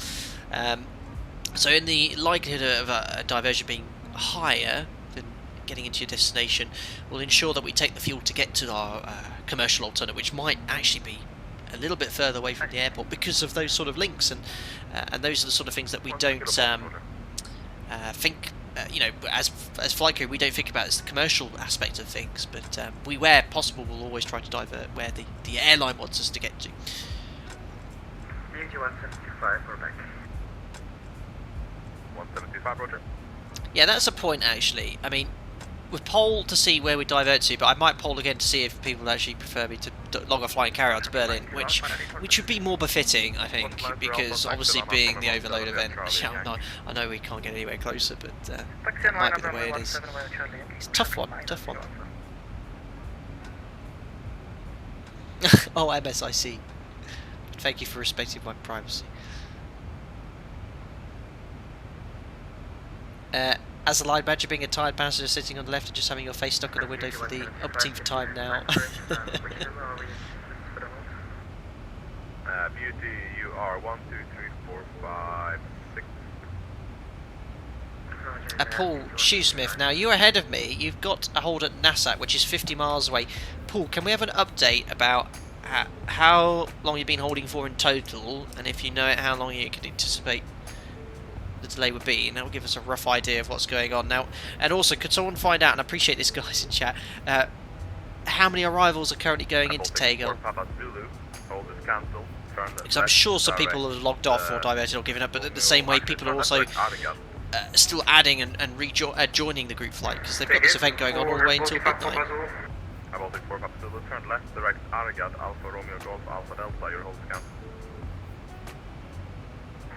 So in the likelihood of a diversion being higher than getting into your destination, we'll ensure that we take the fuel to get to our commercial alternate, which might actually be a little bit further away from the airport because of those sort of links, and those are the sort of things that we don't think. You know, as flight crew, we don't think about as the commercial aspect of things, but we, where possible, will always try to divert where the airline wants us to get to. 175 or back. 175, roger. Yeah, that's a point actually. I mean, we've polled to see where we divert to, but I might poll again to see if people would actually prefer me to log a flight and carry on to Berlin, which would be more befitting, I think, because obviously being the overload event, I know we can't get anywhere closer, but that might be the way it is. It's a tough one, tough one. Oh, MS, I see. Thank you for respecting my privacy. As a line manager, being a tired passenger sitting on the left and just having your face stuck on the window for the umpteenth time now. Beauty, you are 1, 2, 3, 4, 5, 6. Paul Shoesmith, now you're ahead of me. You've got a hold at Nassau, which is 50 miles away. Paul, can we have an update about how long you've been holding for in total, and if you know it, how long you can anticipate the delay would be, and that will give us a rough idea of what's going on now. And also, could someone find out, and I appreciate this guys in chat, how many arrivals are currently going into Tegel? Because I'm sure some people have logged off or diverted or given up, but in the same way people are also still adding and joining the group flight, because they've got this event going on all the way until midnight. Baltic 4 Papa Zulu, turn left, direct Aragat, Alpha Romeo Golf, Alpha Delta, your hold scan.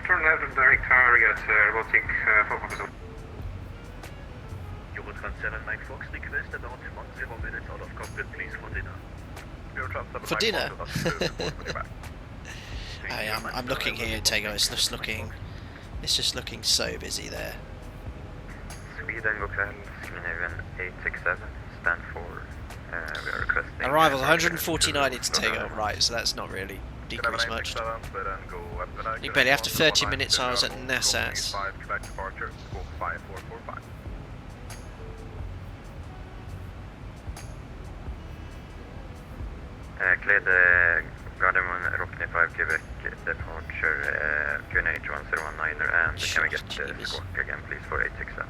Turn left and direct Aragat, Baltic 4 Papa Zulu. You would consider Mike Fox request about 10 minutes out of cockpit, please, for dinner. For dinner? I'm looking here, Tego, it's just looking so busy there. Sweden, god kväll, Scandinavian 867, stand for, we are requesting... Arrival 149 into Tegel, right, so that's not really decreased much. You barely after 30 minutes I was at Nassau. Clear the Gardermoen Rockney 5 Quebec departure QNH 1019er, and can we get the squawk again please for 867?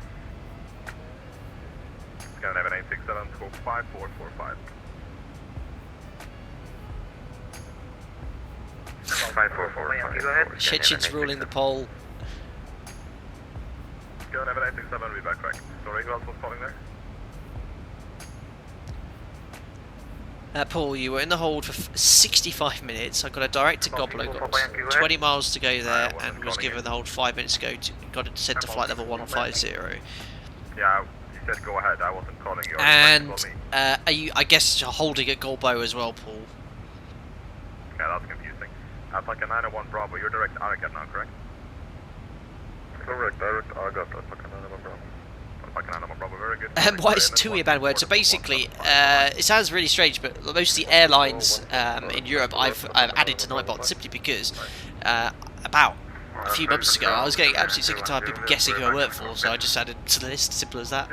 Scandinavian 867, squawk 5445. 5445. Chechen's ruling the poll. Scandinavian 867, read back correct. Sorry, who else was calling there? Paul, you were in the hold for 65 minutes. I got a direct to Goblo, got 20 miles to go there, and was given the hold 5 minutes ago. Got it sent to flight level 150. Yeah, you said go ahead. I wasn't calling you. And are you? I guess you're holding at Golbo as well, Paul. Okay, that's confusing. Alpaca 901 Bravo. You're direct Aragat now, correct? Correct, direct Aragat, Alpaca 901 Bravo. Why is TUI a bad word? So basically, it sounds really strange, but most of the airlines in Europe I've added to Nightbot simply because about a few months ago I was getting absolutely sick and tired of people guessing who I work for, so I just added to the list. Simple as that.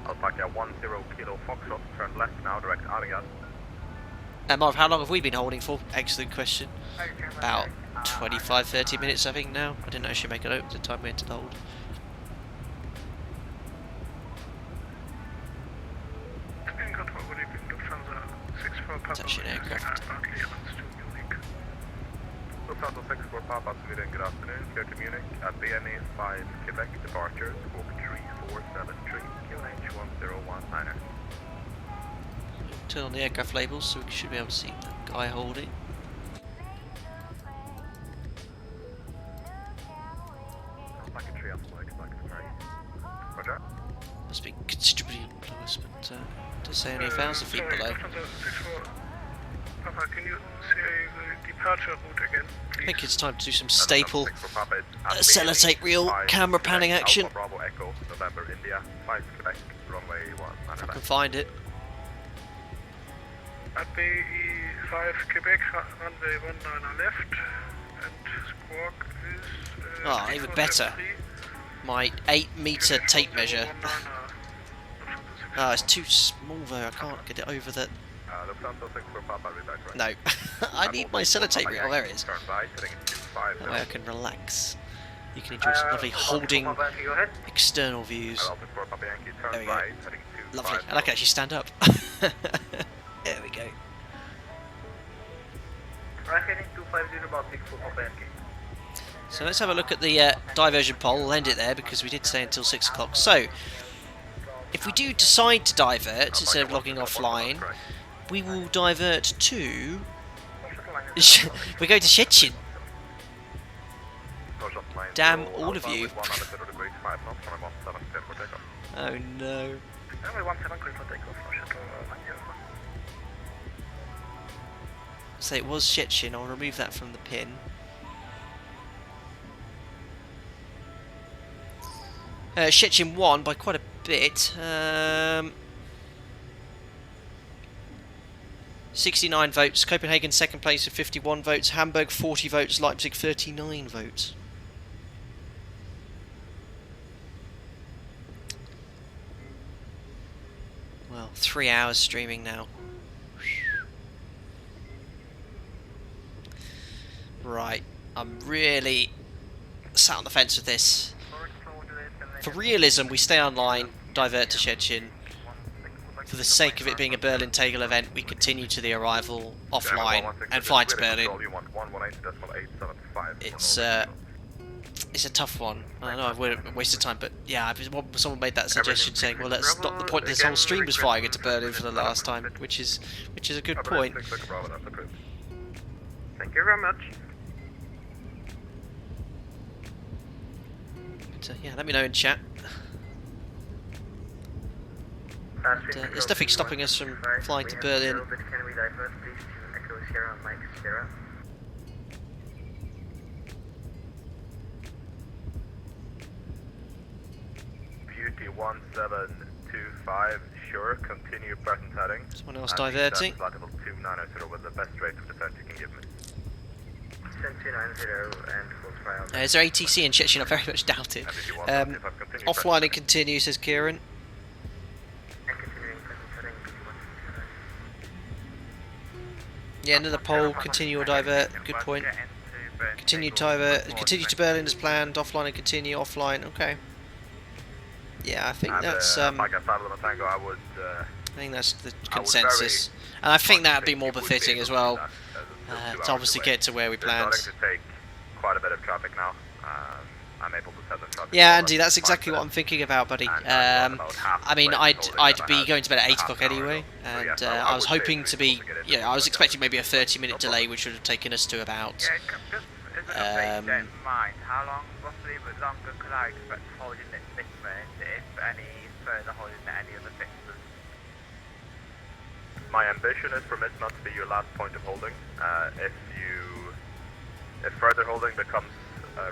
Alpaca 10 Kilo Foxtrot, turn left now, direct Arias. Marv, how long have we been holding for? Excellent question. About 25-30 minutes I think now. I didn't actually make a note of the time we entered the hold. It's actually an aircraft. Lufthansa 64 Papa, Sweden, good afternoon. Clear to Munich at BNE 5 Quebec departure, squawk 3473, QNH 1019er. Turn on the aircraft labels so we should be able to see the guy holding. Roger. Must be considerably close, but to say only 1,000 feet below. Can you say the departure route again, please? I think it's time to do some staple sellotape reel camera panning action. Bravo Echo, November, India, 5 Quebec, runway 1. If I can find it. At BE5 Quebec, runway 19 left, and squawk is... Oh, even better. My 8-meter tape measure. Oh, it's too small though, I can't get it over the... No, I need my sellotape reel. Oh, there it is. That way I can relax. You can enjoy some lovely holding external views. There we go. Lovely. And I can actually stand up. There we go. So let's have a look at the diversion poll. We'll end it there because we did say until 6 o'clock. So, if we do decide to divert instead of logging offline, we will divert to... we go to Szczecin. Damn all of you. Oh no. So it was Szczecin, I'll remove that from the pin. Szczecin won by quite a bit. 69 votes. Copenhagen second place with 51 votes. Hamburg 40 votes. Leipzig 39 votes. Well, 3 hours streaming now. Right, I'm really sat on the fence with this. For realism, we stay online, divert to Szczecin. For the sake of it being a Berlin Tegel event, we continue to the arrival offline and fly to Berlin. It's a tough one. I know I've wasted time, but yeah, someone made that suggestion saying, well, that's not the point of this whole stream was flying into Berlin for the last time, which is a good point. Thank you very much. But, yeah, let me know in chat. There's nothing stopping us from flying to Berlin. Beauty 1725, sure, continue present heading. Someone else diverting. Flight level 290 with the best rate of descent you can give me. Is there ATC in Szczecin? I very much doubt it. Offline and continue, says Kieran. Yeah, another poll, continue or divert, good point. Continue to Berlin as planned, offline and continue, offline, okay. Yeah, I think that's I think that's the consensus. And I think that would be more befitting as well, to obviously get to where we planned. Quite a bit of traffic now. I'm able to set the traffic. Yeah, Andy, that's exactly what I'm thinking about, buddy. I mean, I'd be going to bed at 8 o'clock anyway, and I was hoping to be, I was expecting maybe a 30-minute delay, which would have taken us to about. How long roughly longer could I expect holding this range, if any further holding at any other fixtures? My ambition is for this not to be your last point of holding. If further holding becomes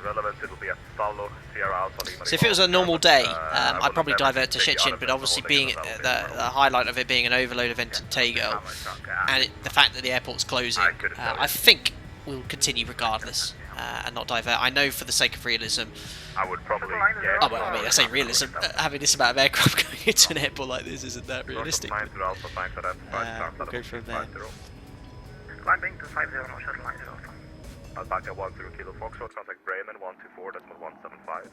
relevant, it'll be a Salo, Sierra Alpha Lima. So if it was a normal day, I'd probably divert to Szczecin, but obviously being the highlight of it being an overload event in Tegel, and the fact that the airport's closing, I think we'll continue regardless and not divert. I know for the sake of realism, I would probably oh well, I mean, I say realism, having this amount of aircraft going into an airport like this isn't that realistic. We'll go from there. Climbing to 50, no shuttle line to Alpha. Alpaca 10 Kilo Foxtrot, contact Bremen 124.175.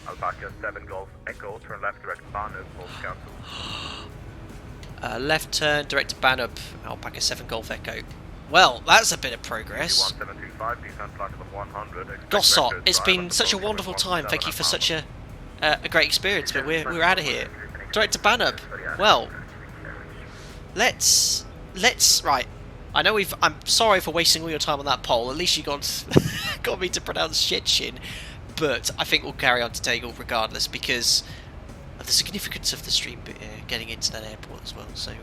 Alpaca 7 Golf Echo, turn left direct Bahnhof, hold cancel. Left turn, direct to Bahnhof, Alpaca 7 Golf Echo. Well, that's a bit of progress. Gossot, it's been such a wonderful time. Thank you for such a great experience, but we're out of here. Direct to Bahnhof. Well, let's right. I know I'm sorry for wasting all your time on that poll. At least you got me to pronounce Szczecin, but I think we'll carry on to Tegel regardless because of the significance of the stream getting into that airport as well. So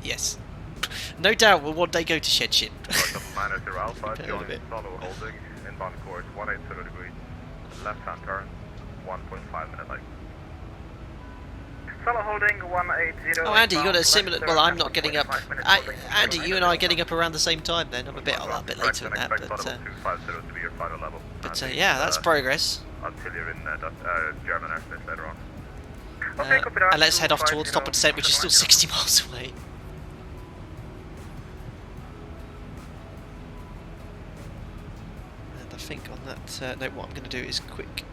yes, no doubt we'll one day go to Szczecin. Inbound course 180 degrees, left hand turn, 1.5 minute late. Holding 180. Oh, Andy, you got a similar. Well, I'm not getting up. Andy, you and I are getting up around the same time. Then I'm a bit later than that, but yeah, that's progress. Until you're in German airspace later on. And let's head off towards top of descent, which is still 60 miles away. And I think on that note, what I'm going to do is quickly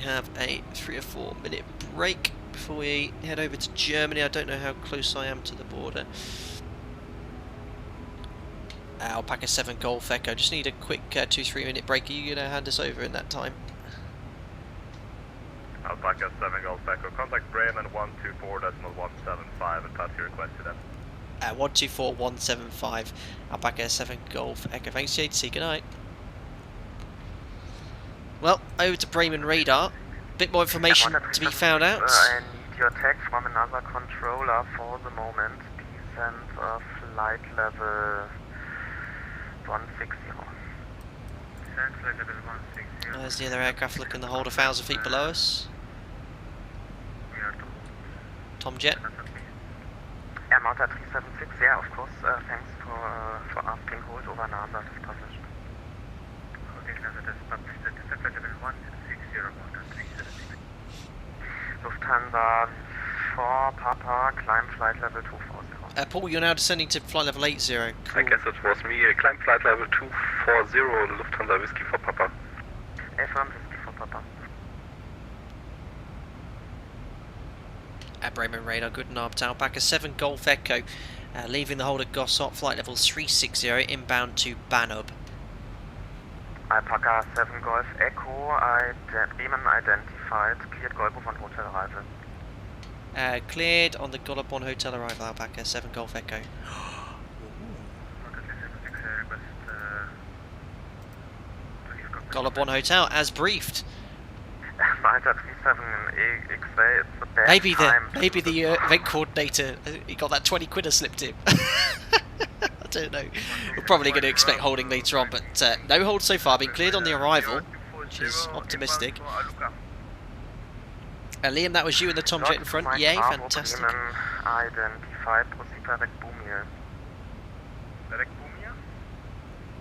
have a 3 or 4 minute break before we head over to Germany. I don't know how close I am to the border. Alpaca 7 Golf Echo. Just need a quick 2-3 minute break. Are you going to hand us over in that time? Alpaca 7 Golf Echo. Contact Bremen 124.175 and pass your request to them. 124.175. Alpaca 7 Golf Echo. Thanks, JTC. Good night. Well, over to Bremen radar. Bit more information to be found out. I need your text from another controller for the moment. Descent of flight level 160. Descent flight level 160. There's the other aircraft looking to hold 1,000 feet below us. Tomjet. Mounted 376, yeah, of course. Thanks for asking. Hold over NASA is published. Holding NASA is published. Descent flight level 160, Mounted 376. Lufthansa 4 Papa, climb flight level 240. Paul, you're now descending to flight level 80. Cool. I guess it was me. Climb flight level 240, Lufthansa Whiskey for Papa. Affirm Whiskey for Papa. At Bremen radar, good knob to Alpaca 7 Golf Echo, leaving the hold at Gossot, flight level 360, inbound to Bahnhof. Alpaca 7 Golf Echo, Bremen identified, cleared Golf on hotel arrival. Cleared on the Golobon hotel arrival, Alpaca 7 Golf Echo. Golobon hotel, as briefed. Maybe the event coordinator, he got that 20 quid slipped him. I don't know. We're probably going to expect holding later on, but no hold so far. Been cleared on the arrival, which is optimistic. Liam, that was you in the Tomjet in front. Yay, fantastic. Identified, proceed direct Boomier.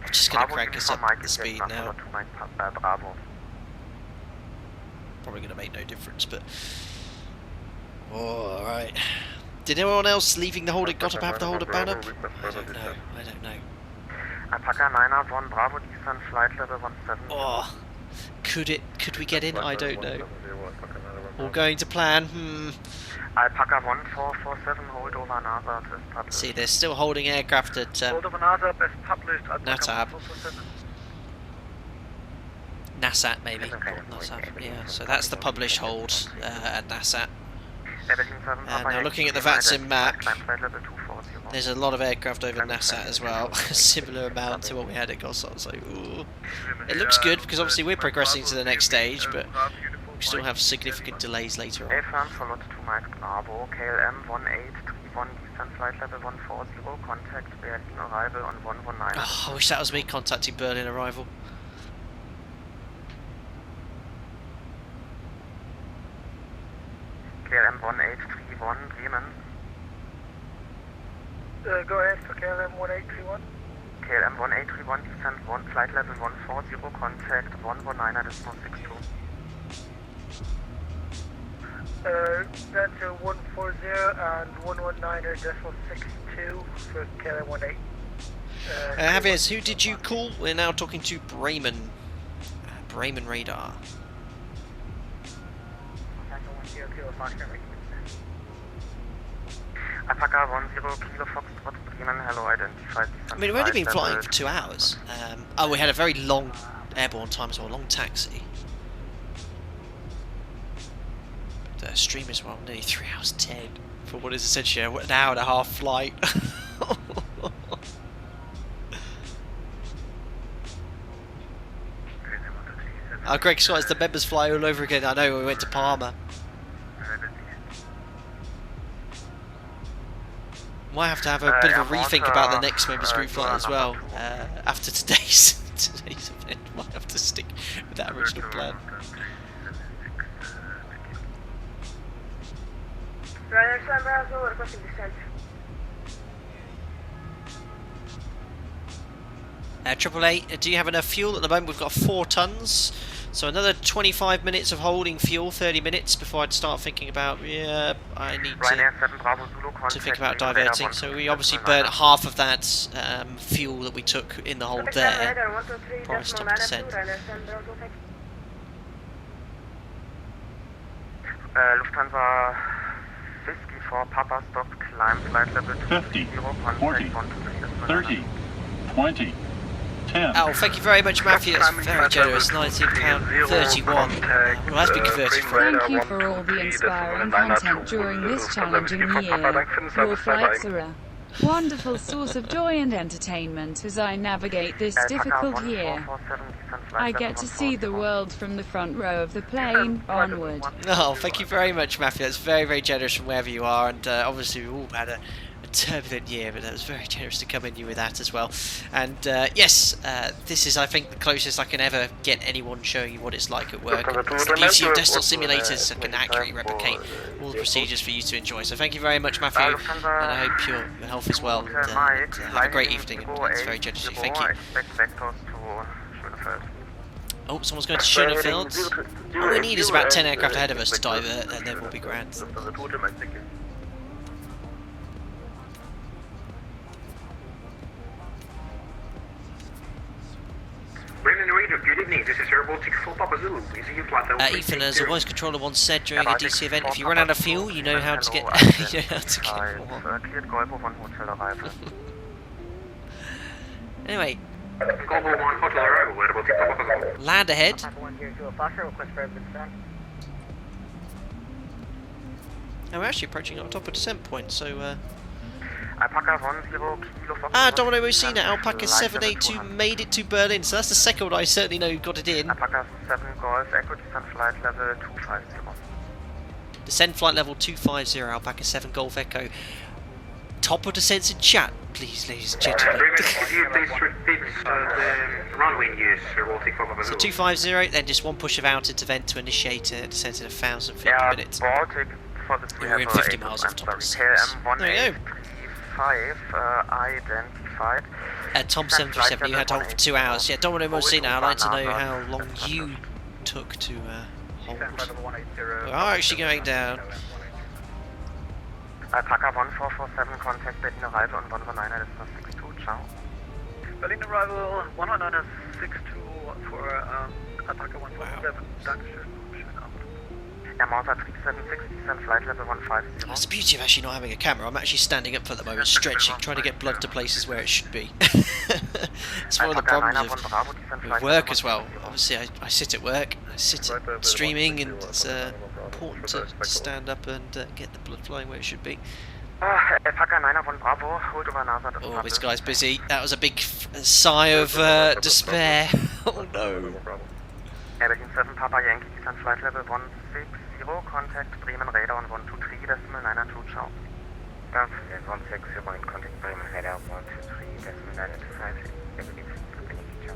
I'm just going to crank us up the speed now. Probably going to make no difference, but... Oh, alright. Did anyone else leaving the hold at Gotham have the hold at Bahnhof? I don't know. Alpaca 901 Bravo, descent flight level 17. Oh, could we get in? I don't know. All going to plan. Alpaca 1447 hold over NASA is published. See, they're still holding aircraft at hold over NASA is published. Natab. Nasat maybe. Nasat. Yeah, so that's the published hold at Nasat. Now looking at the VATSIM map, there's a lot of aircraft over Nasat as well, a similar amount to what we had at Gossot, so ooh. It looks good because obviously we're progressing to the next stage, but we still have significant delays later on. Affirm for lot 2 Mike Bravo, KLM 1831, descent flight level 140, contact Berlin arrival on 119. Oh, I wish that was me contacting Berlin arrival. KLM 1831, Bremen. Go ahead for KLM 1831. KLM 1831, descent flight level 140, contact 119 at decimal 62. That's a 140 and 119 at decimal 62 for KLM 18. Javier, who did you call? We're now talking to Bremen. Bremen radar. Alpaca 10 Kilo Foxtrot Bremen, hello, identified. I mean, we've only been flying for 2 hours. Oh, we had a very long airborne time as well, a long taxi. The stream as well, nearly 3 hours 10 for what is essentially an hour and a half flight. Oh, Greg Scott, the members fly all over again. I know, we went to Parma. Might have to have a bit of a rethink about the next members group flight as well. After today's event, might have to stick with that original plan. Ryder 7 Bravo, requesting descent. Triple A, do you have enough fuel? At the moment we've got 4 tons, so another 25 minutes of holding fuel, 30 minutes before I'd start thinking about, yeah, I need to think about diverting. So we obviously burnt half of that fuel that we took in the hold there before I stopped descent. Lufthansa Whiskey for Papa stop climb flight level 50, 40, 30, 20, 10. Oh, thank you very much, Matthew. That's very generous. £19.31. Well, that's been converted from. Thank you for all the inspiring content during this challenging year. Your flights are a wonderful source of joy and entertainment as I navigate this difficult year. I get to see the world from the front row of the plane onward. Oh, thank you very much, Matthew. That's very, very generous from wherever you are, and obviously we've all had a turbulent year, but that was very generous to come in you with that as well. And yes, this is, I think, the closest I can ever get anyone showing you what it's like at work. It's the beauty of desktop simulators that can accurately replicate all the procedures for you to enjoy. So thank you very much, Matthew, and I hope your health is well. And, have a great evening, and it's very generous of you. Thank you. Oh, someone's going to Schoenefeld. All we need is about 10 aircraft ahead of us to divert, and then we'll be grand. Good evening, this is Air Baltic Full Papa Zulu. Ethan, as a voice controller once said during a DC event, if you run out of fuel, you know how to get you know how to get more. Anyway, land ahead. And we're actually approaching our top of descent point, so Domino Mosina, Alpaca 782 made it to Berlin, so that's the second one I certainly know got it in. Alpaca 7 Golf, Echo descent flight level 250. Descent flight level 250, Alpaca 7 Golf Echo. Top of descent in chat, please, ladies and gentlemen. Please repeat the runway use, So 250, then just one push of outer to vent to initiate a descent in 1,050 minutes. Baltic for this we We're in 50 miles off top of descent. There we go. Identified. Tom 737, you had to hold for 2 hours. Yeah, Domino Mosina, I'd like to know how long you took to hold. We are actually going down. Alpaca 1447, contact Berlin arrival on 119 62, ciao. Berlin arrival 119.62 for Alpaca 147. Dankeschön. Yamaha 3760, descent flight level 150. That's the beauty of actually not having a camera. I'm actually standing up for the moment, stretching, trying to get blood to places where it should be. It's one of the problems with work as well. Obviously, I sit at work, I sit at streaming, and it's important to stand up and get the blood flowing where it should be. Oh, this guy's busy. That was a big sigh of despair. Oh no. Berlin 7 Papa Yankee, descent flight level 160, contact Bremen radar on 123.992, ciao. Berlin 160 in contact Bremen radar 123.925, ciao.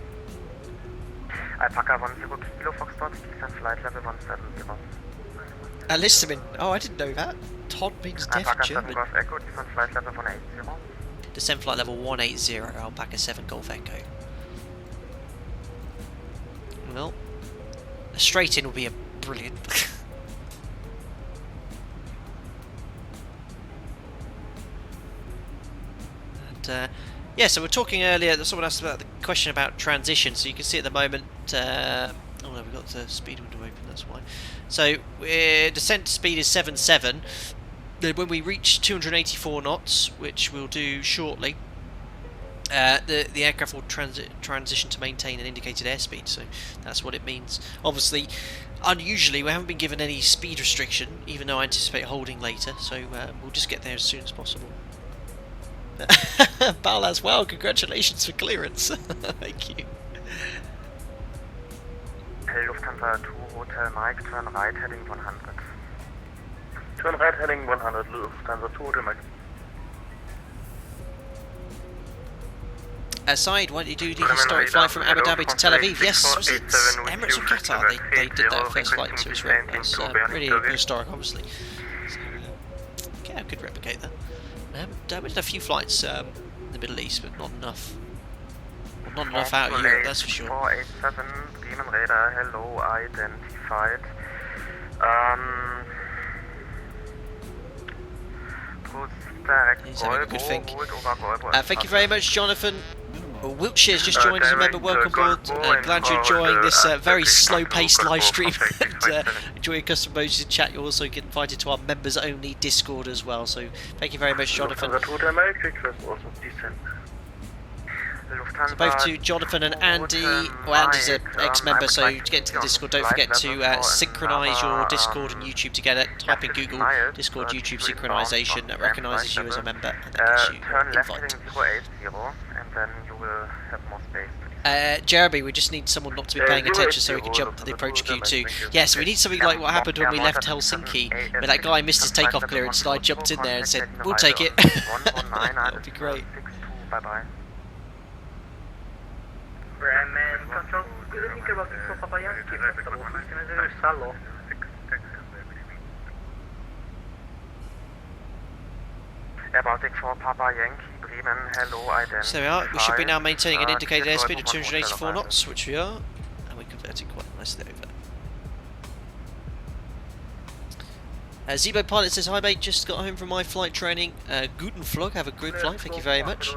Alpaca 10 Kilo Foxtrot, descent flight level 170. Listening. Oh, I didn't know that. Todd means deaf Alpaca German. 7 Golf Echo, descent flight level 180. Descent flight level 180, Alpaca 7 Golf Echo. Well, a straight in will be a brilliant. And yeah, so we're talking earlier. Someone asked about the question about transition. So you can see at the moment. Oh no, we've got the speed window open. That's why. So descent speed is 7.7. Then when we reach 284 knots, which we'll do shortly, the aircraft will transition to maintain an indicated airspeed. So that's what it means. Obviously, unusually, we haven't been given any speed restriction, even though I anticipate holding later. So we'll just get there as soon as possible. Bal as well. Congratulations for clearance. Thank you. Lufthansa 2 Hotel Mike, turn right heading 100. Turn right heading 100, Lufthansa 2 Hotel Mike. Said, why don't you do the historic flight from Abu Dhabi to Tel Aviv? Yes, was it Emirates or Qatar? They did that first flight to Israel. It's really historic, obviously. So, yeah, I could replicate that. I've done a few flights in the Middle East, but not enough. Well, not enough out of Europe, that's for sure. 487, Bremen radar, hello, identified. He's having a good think. Thank you very much, Jonathan. Wiltshire's just joined as a member. Welcome aboard. Glad you're enjoying this very slow-paced live stream and enjoy your custom emojis in chat. You also get invited to our members-only Discord as well. So thank you very much, Jonathan. So both to Jonathan and Andy. Well, Andy's an ex-member, so to get into the Discord, don't forget to synchronise your Discord and YouTube together. Type in Google Discord YouTube synchronisation. That recognises you as a member and that gets you turn left invite. heading 080, and then you will have more space. Jeremy, we just need someone not to be paying attention so we can jump to the approach Q2. Yeah, so we need something like what happened when we left Helsinki, where that guy missed his takeoff clearance and I jumped in there and said, we'll take it. That would be great. Bye-bye. Bremen control, good evening, Baltic 4 Papa Yankee, Salo. Baltic 4 Papa Yankee, Bremen, hello, identified. So we are. We should be now maintaining an indicated airspeed of 284 knots, which we are, and we're converting quite nicely over. ZIBO Pilot says, hi mate, just got home from my flight training. Guten Flug, have a great flight, thank you very much.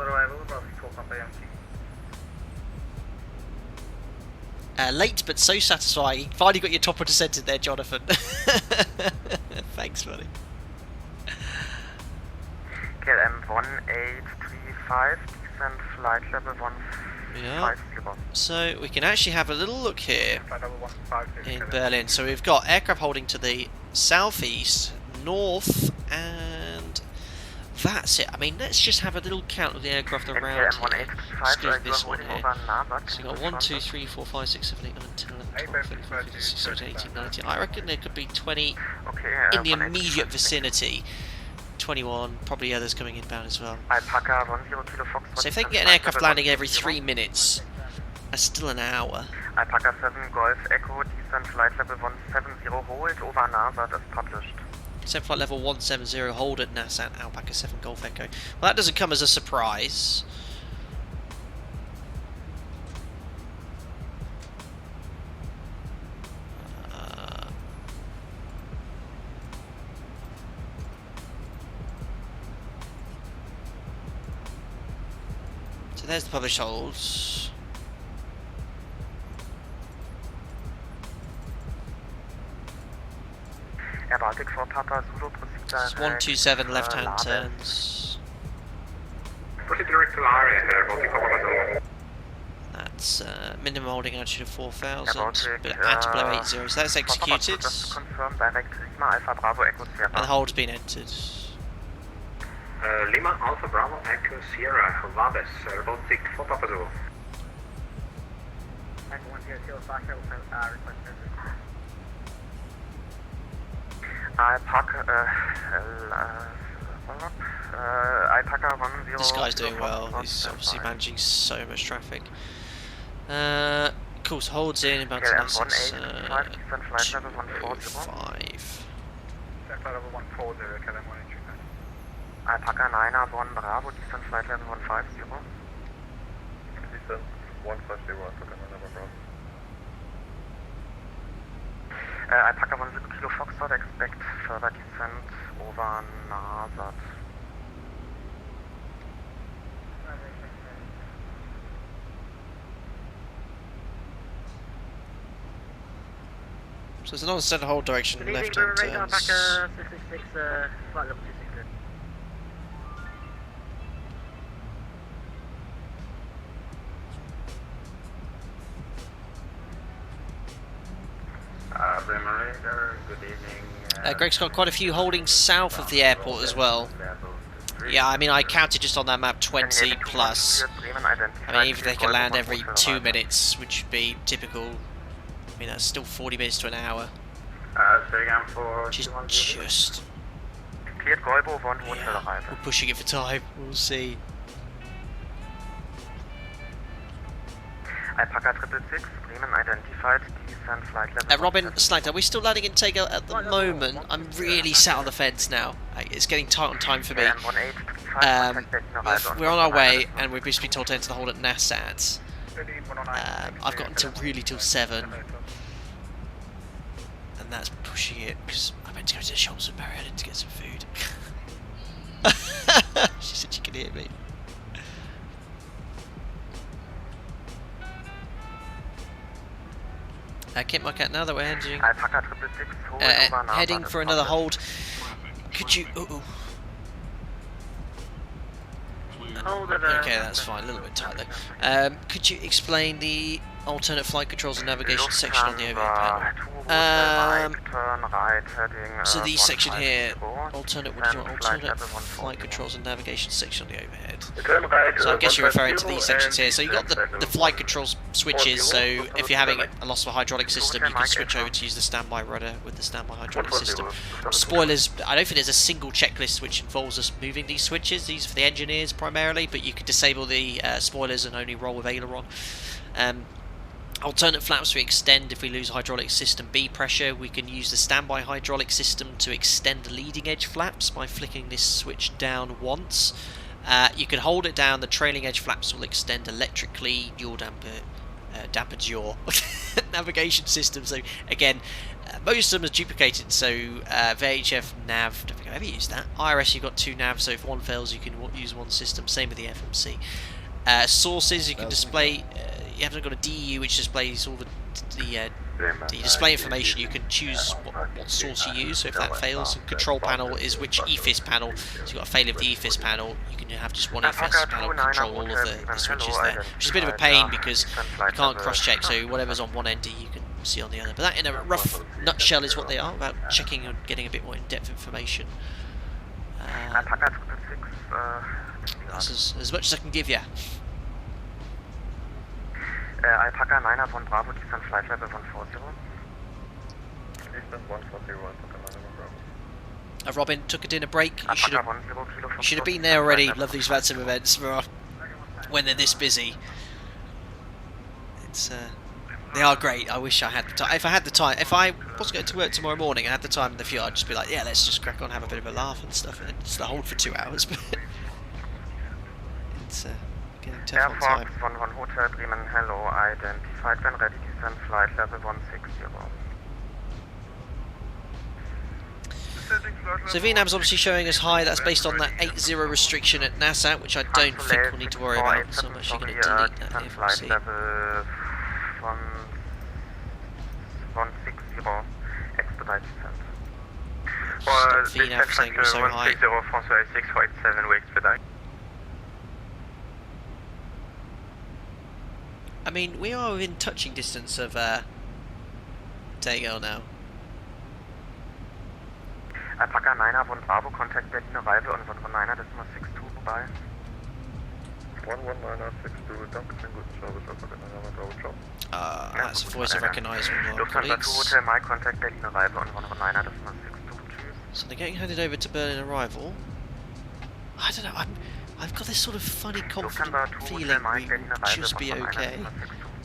Late but so satisfying. Finally got your top of descent in there, Jonathan. Thanks, buddy. KLM 1835, descent flight level 150. Yeah. So we can actually have a little look here in Berlin. So we've got aircraft holding to the southeast, north, and that's it. I mean, let's just have a little count of the aircraft around here. Excuse this one here. So we've got 1, 2, 3, 4, 5, 6, 7, 8, 9, 10, 11, 12, 13, 14, 15, 16, 17, 18, 19. I reckon there could be 20 in the immediate vicinity. 21, probably others coming inbound as well. So if they can get an aircraft landing every 3 minutes, that's still an hour. Alpaca 7 Golf Echo, descent flight level 170, hold over NASA, that's published. Descent flight level 170, hold at NASA, Alpaca 7 Golf Echo. Well, that doesn't come as a surprise. So there's the published holds. Baltic 4 Papa Zulu, proceed It's 127 left-hand turns. Proceed direct to area here, Baltic 4 Papa Zulu. That's minimum holding altitude of 4,000, but at below 80, so that's executed. And the hold's been entered. Lima Alpha Bravo Echo Sierra, Vabes, Baltic 4 Papa Zulu. Alpaca 10. This guy's doing well. He's obviously managing so much traffic. Cool, so holds in about to Essex. 205. Alpaca 9 Bravo, descent flight level 150. Descent 150, Alpaca 9 Bravo. Alpaca 10 Kilo Foxtrot, expect further descent over Nazat. So it's another center hold direction, left hand turns. Alpaca 666, flight level 260. Good evening. Greg's got quite a few holding south of the airport as well. Yeah, I mean, I counted just on that map 20 plus. I mean, if they can land every 2 minutes, which would be typical, I mean, that's still 40 minutes to an hour. Which is just... Yeah, we're pushing it for time, we'll see. Alpaca 666, Bremen identified, descent flight level. Robin Slagged, are we still landing in Tegel at the moment? I'm really sat on the fence now. It's getting tight on time for me. We're on our way, and we've just been told to enter the hold at Nassat. I've got until 7, and that's pushing it because I meant to go to the shops with Marianne to get some food. She said she could hear me. Kit my cat now that we're heading for another hold. Could you? Okay, that's fine. A little bit tight though. Could you explain the alternate flight controls and navigation section on the overhead panel? So the section here, alternate flight controls and navigation section on the overhead. So I guess you're referring to these sections here. So you've got the flight controls switches, so if you're having a loss of a hydraulic system, you can switch over to use the standby rudder with the standby hydraulic system. Spoilers, I don't think there's a single checklist which involves us moving these switches. These are for the engineers primarily, but you can disable the spoilers and only roll with aileron. Alternate flaps we extend if we lose hydraulic system B pressure. We can use the standby hydraulic system to extend the leading edge flaps by flicking this switch down once. You can hold it down, the trailing edge flaps will extend electrically. Yaw dampens your navigation system. So again, most of them are duplicated, so VHF nav, don't think I've ever used that. IRS, you've got 2 navs, so if one fails you can use one system, same with the FMC. Sources, you can display, you haven't got a DU which displays all the display information. You can choose what source you use, so if that fails. And control panel is which EFIS panel, so you've got a failure of the EFIS panel, you can have just one EFIS panel control all of the switches there, which is a bit of a pain because you can't cross check, so whatever's on one end you can see on the other. But that in a rough nutshell is what they are, about checking and getting a bit more in-depth information. That's as much as I can give you. Alpaca 9 1 Bravo, descent flight level 140. Descent 140, Alpaca 9 Bravo. Robin took a dinner break. You should have been there already. Love these VATSIM events when they're this busy. It's they are great. I wish I had the time. If I had the time, if I was going to work tomorrow morning and had the time in the future, I'd just be like, yeah, let's just crack on, have a bit of a laugh and stuff, and then just hold for 2 hours. But it's getting tough on time. Air Fox 11 Hotel Bremen, hello, identified when ready, descent flight level 160. So Vietnam's obviously showing us high. That's based on that 80 restriction at Nassau, which I don't think we'll need to worry about. So I'm actually going to delete that here from C. 160, expedite descent. VNAV saying we're so high. 647, we expedite. I mean, we are within touching distance of Tegel now. Alpaca 9 1 Bravo, contact Berlin arrival on 119.62 by. 11962, danke für den guten Service, Alpaca 9 ciao. That's a voice I recognise from our Lufthansa 2 colleagues. Hotel, my contact Berlin arrival on 119er, das ist 62, tschüss. So they're getting handed over to Berlin arrival. I don't know, I've got this sort of funny, confident feeling we will just be okay.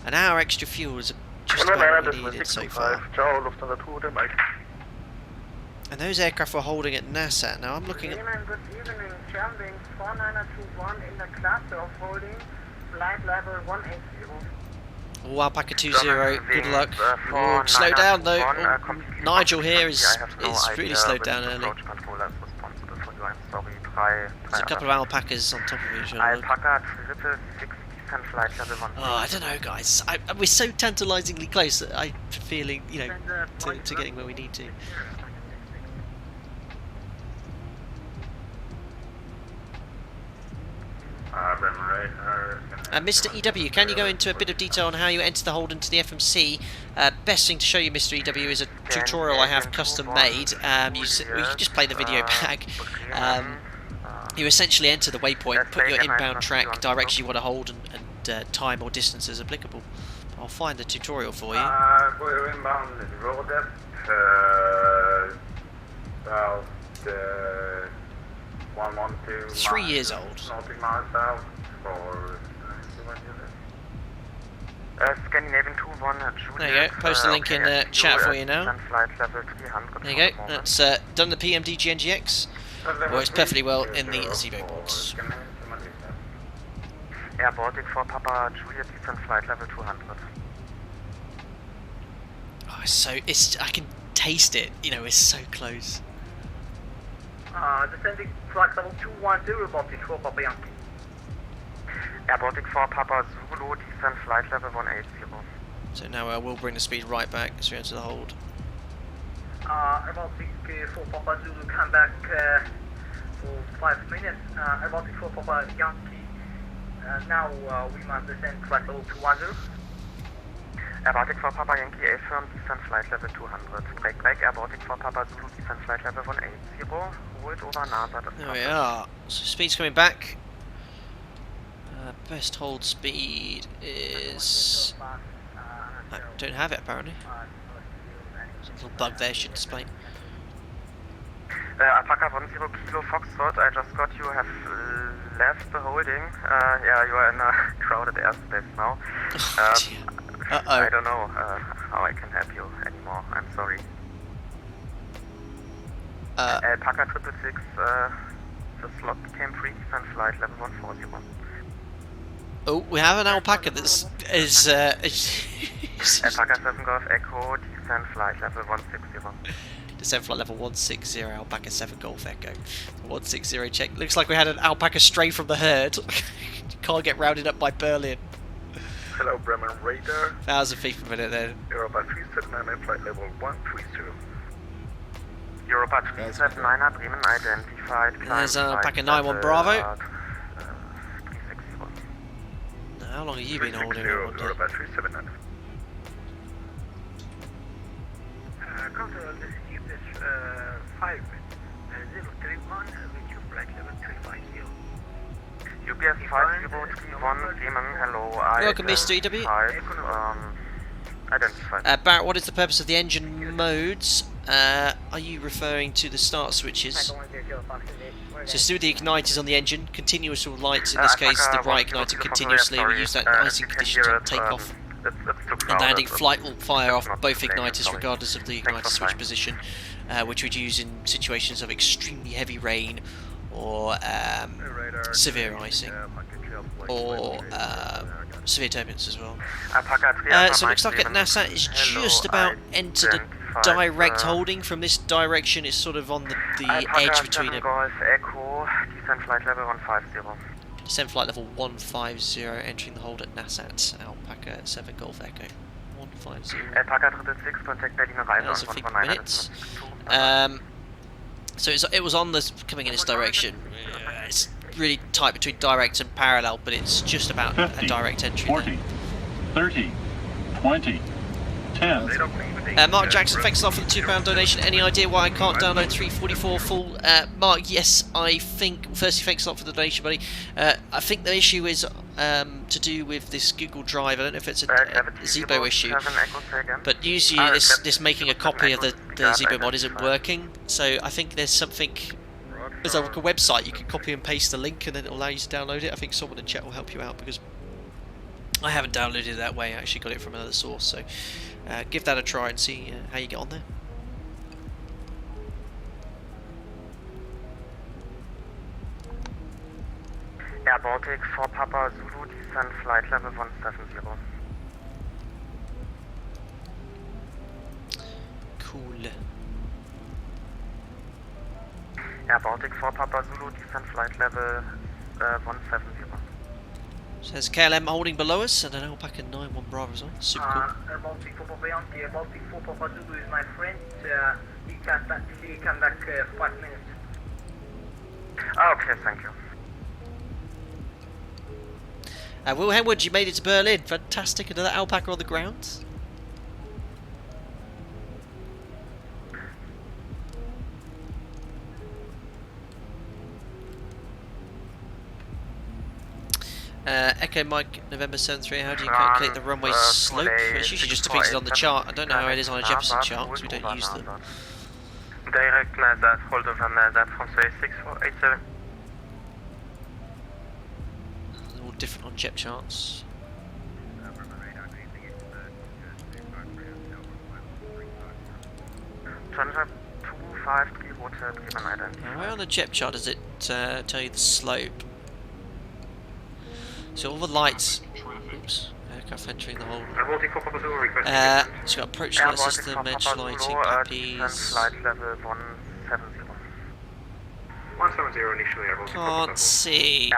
An hour extra fuel is just about what we needed so far. Ciao, Lufthansa 2 Hotel, Mike. And those aircraft were holding at Nassau. Now I'm looking at... Good evening, Germanwings 4921 in the cluster of holding, flight level 180. Oh, Alpaca 20, good luck. Oh, slow down though. Oh, Nigel here is really slowed down early. There's a couple of alpacas on top of each other. Alpaca 6 descent flight level 1. Oh, I don't know, guys. We're so tantalisingly close that I'm feeling, you know, to getting where we need to. Mr. EW, can you go into a bit of detail on how you enter the hold into the FMC? Best thing to show you, Mr. EW, is a tutorial I have custom made. You can just play the video back. You essentially enter the waypoint, put your inbound track, direction you want to hold, and time or distance as applicable. I'll find the tutorial for you. For your inbound roll depth, about 112 3 years old. nautic miles out for Scandinavian 21 Juliet. There you go, post the link in the chat for you now. There you go, that's done the PMDG NGX. Works perfectly well in the ZIBO mods. Air Baltic for Papa Juliet, descent flight level 200. Oh, I can taste it, you know, it's so close. Descending flight level 210, Baltic 4 Papa Yankee. Air Baltic 4 Papa Zulu, descent flight level 180. So now we'll bring the speed right back as we enter the hold. Air Baltic 4 Papa Zulu, come back for 5 minutes. Air Baltic 4 Papa Yankee, now we must descend flight level 210. Air Baltic 4 Papa Yankee, A-firm, descent flight level 200. Break back, Air Baltic 4 Papa Zulu, descent flight level 180. Hold over NASA. There we are. So speed's coming back. Best hold speed is... I don't have it apparently. There's a little bug there, should display. Alpaca 10 Kilo Foxtrot, I just got you have left the holding. Yeah, you are in a crowded airspace now. I don't know how I can help you anymore, I'm sorry. Alpaca 666, the slot became free, descent flight level 141. Oh, we have an alpaca that's Alpaca 7 Golf Echo, descent flight level 160. Descent flight level 160, Alpaca 7 Golf Echo. 160 check. Looks like we had an alpaca stray from the herd. Can't get rounded up by Berlin. Hello, Bremen Radar. 1,000 feet per minute then. Europa 379, flight level 130. Europa 379, Bremen identified. There's Alpaca 91 Bravo. How long have you been holding it? Europa 379. Control, this is UPS 5031 with your flight level 350. UPS 5031, Bremen, hello. Welcome, Mr. EW. Identified. Barrett, what is the purpose of the engine modes? Are you referring to the start switches? So to do with the igniters on the engine, continuous or lights, in this case the right igniter continuously, we use that icing condition to take off. And landing flight will fire off both igniters regardless of the igniter switch position, which we'd use in situations of extremely heavy rain or severe icing or severe turbulence as well. So it looks like at NASA is just about entered a direct holding from this direction. It's sort of on the edge between it. Descent flight level 150. Descent flight level 150, entering the hold at Nassat, Alpaca 7 Golf Echo. 150. Alpaca 6, contact Berlin arrival on 15 minutes. So it was on the coming in this direction. It's really tight between direct and parallel, but it's just about 50, a direct entry. 40, 30, 20, 10. Mark Jackson, thanks a lot for the £2 donation. Any idea why I can't download 344 full? Mark, yes, I think. Firstly, thanks a lot for the donation, buddy. I think the issue is to do with this Google Drive. I don't know if it's a ZIBO issue, but usually this making a copy of the ZIBO mod isn't working. So I think there's something. There's like a website you can copy and paste the link, and then it'll allow you to download it. I think someone in chat will help you out because I haven't downloaded it that way. I actually got it from another source. So. Give that a try and see how you get on there. Air Baltic for Papa Zulu, descent flight level 170. Cool. Air Baltic for Papa Zulu, descent flight level 170. Says KLM holding below us and an Alpaca 9-1 Bravo as well. Super cool. Air Baltic for Papa Yankee, Air Baltic for Papa Zulu is my friend. He come back 5 minutes. Okay, thank you. Will Henwood, you made it to Berlin. Fantastic. Another Alpaca on the ground. Echo Mike November 73, how do you calculate the runway slope? It's usually just depicted on the chart. I don't know how it is on a Jefferson chart because we don't use them. Direct Nasdaq, hold over Nasdaq, Francais 6487. They're all different on Jep charts. Where on the Jep chart does it tell you the slope? So all the lights. Oops, aircraft entering the hold. It's got approach light system, edge lighting, PPs. Can't see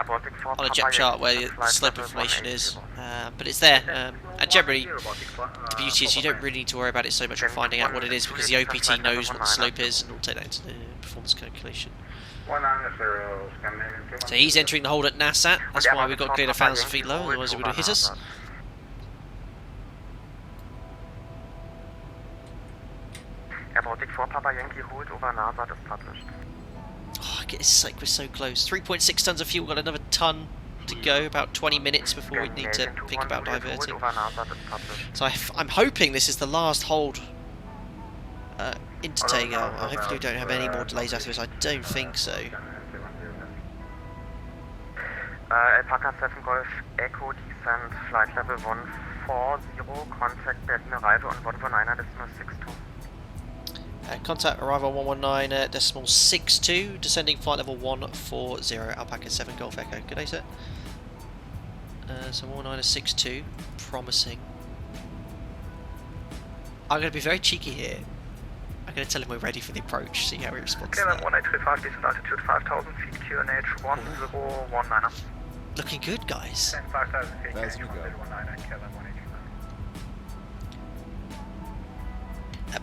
on a Jep chart where the slope information is, but it's there. And generally, the beauty is you don't really need to worry about it so much on finding out what it is because the OPT knows what the slope is and will take that into the performance calculation. So he's entering the hold at Nassat, that's why we've got to clear 1,000 feet low, otherwise it would have hit us. Air Baltic 4 Papa Yankee hold over NASA is published. Oh, it's like we're so close. 3.6 tons of fuel, got another ton to go, about 20 minutes before we need to think about diverting. So I'm hoping this is the last hold into Tegel. Hopefully we don't have any more delays after this. I don't think so. Alpaca 7 Golf Echo descent flight level 140, contact Berlin arrival on 119.62. Contact arrival 119.62, descending flight level 140, Alpaca 7 Golf Echo. Good day, sir. So 119.62, promising. I'm going to be very cheeky here. I'm going to tell him we're ready for the approach, see how he responds to that. 1835, descent altitude 5,000 feet, QNH 1019. Looking good, guys. 5,000 feet, That's QNH 1019,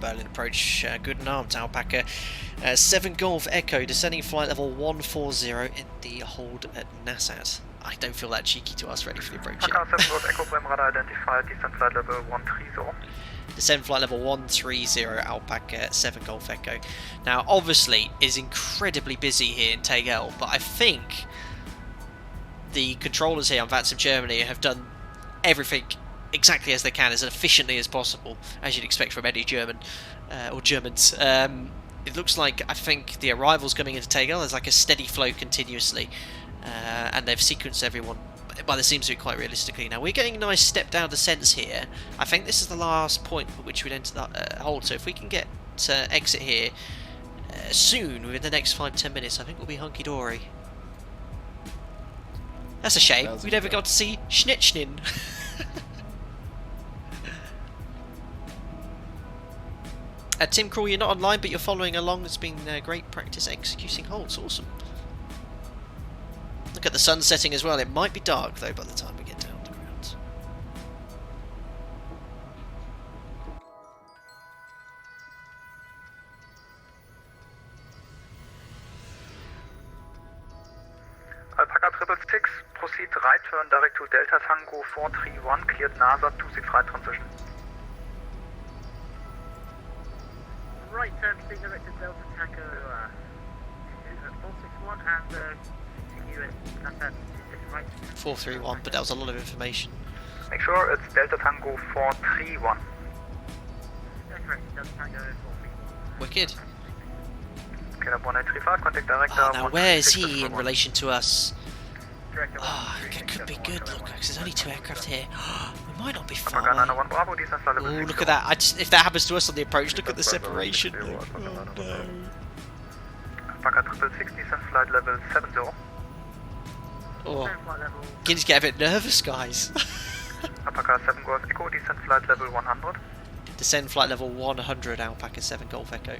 Berlin approach, good and armed, Alpaca 7 Golf Echo, descending flight level 140 in the hold at Nassat. I don't feel that cheeky to ask ready for the approach yet. Alpaca 7 Golf Echo Boeing radar identified, descent flight level 130. Descend flight level 130, Alpaca 7 Golf Echo. Now, obviously, is incredibly busy here in Tegel, but I think the controllers here on VATSIM Germany have done everything exactly as they can, as efficiently as possible, as you'd expect from any German or Germans. It looks like, I think, the arrivals coming into Tegel, there's like a steady flow continuously, and they've sequenced everyone by the seems to be quite realistically. Now we're getting nice step down descents here. I think this is the last point at which we'd enter the hold, so if we can get to exit here soon, within the next 5-10 minutes, I think we'll be hunky-dory. That's a shame, we never got to see Schnitzschnin. Tim Crawl, you're not online, but you're following along. It's been great practice executing holds. Awesome. Look at the sun setting as well. It might be dark, though, by the time we get down to the ground. Alpaca 666, proceed right turn direct to Delta Tango 431, cleared NASA 26 right transition. stay direct to Delta Tango 461 and continue it. That's right. 431, but that was a lot of information. Make sure it's Delta Tango 431. That's correct, Delta Tango 431. Wicked. Okay, 1835, contact director. Oh, now where is he in relation to us? Director Ah, it could be good, look, because there's only 2 aircraft here. We might not be far Alpaca away. 901 Bravo, descent flight level Oh, 60. look at that. If that happens to us on the approach, look at the separation. Oh, no. Alpaca 666, descent flight level 70. Oh, you just get a bit nervous, guys. Alpaca 7 Golf Echo, descent flight level 100. Descend flight level 100, Alpaca 7 Golf Echo.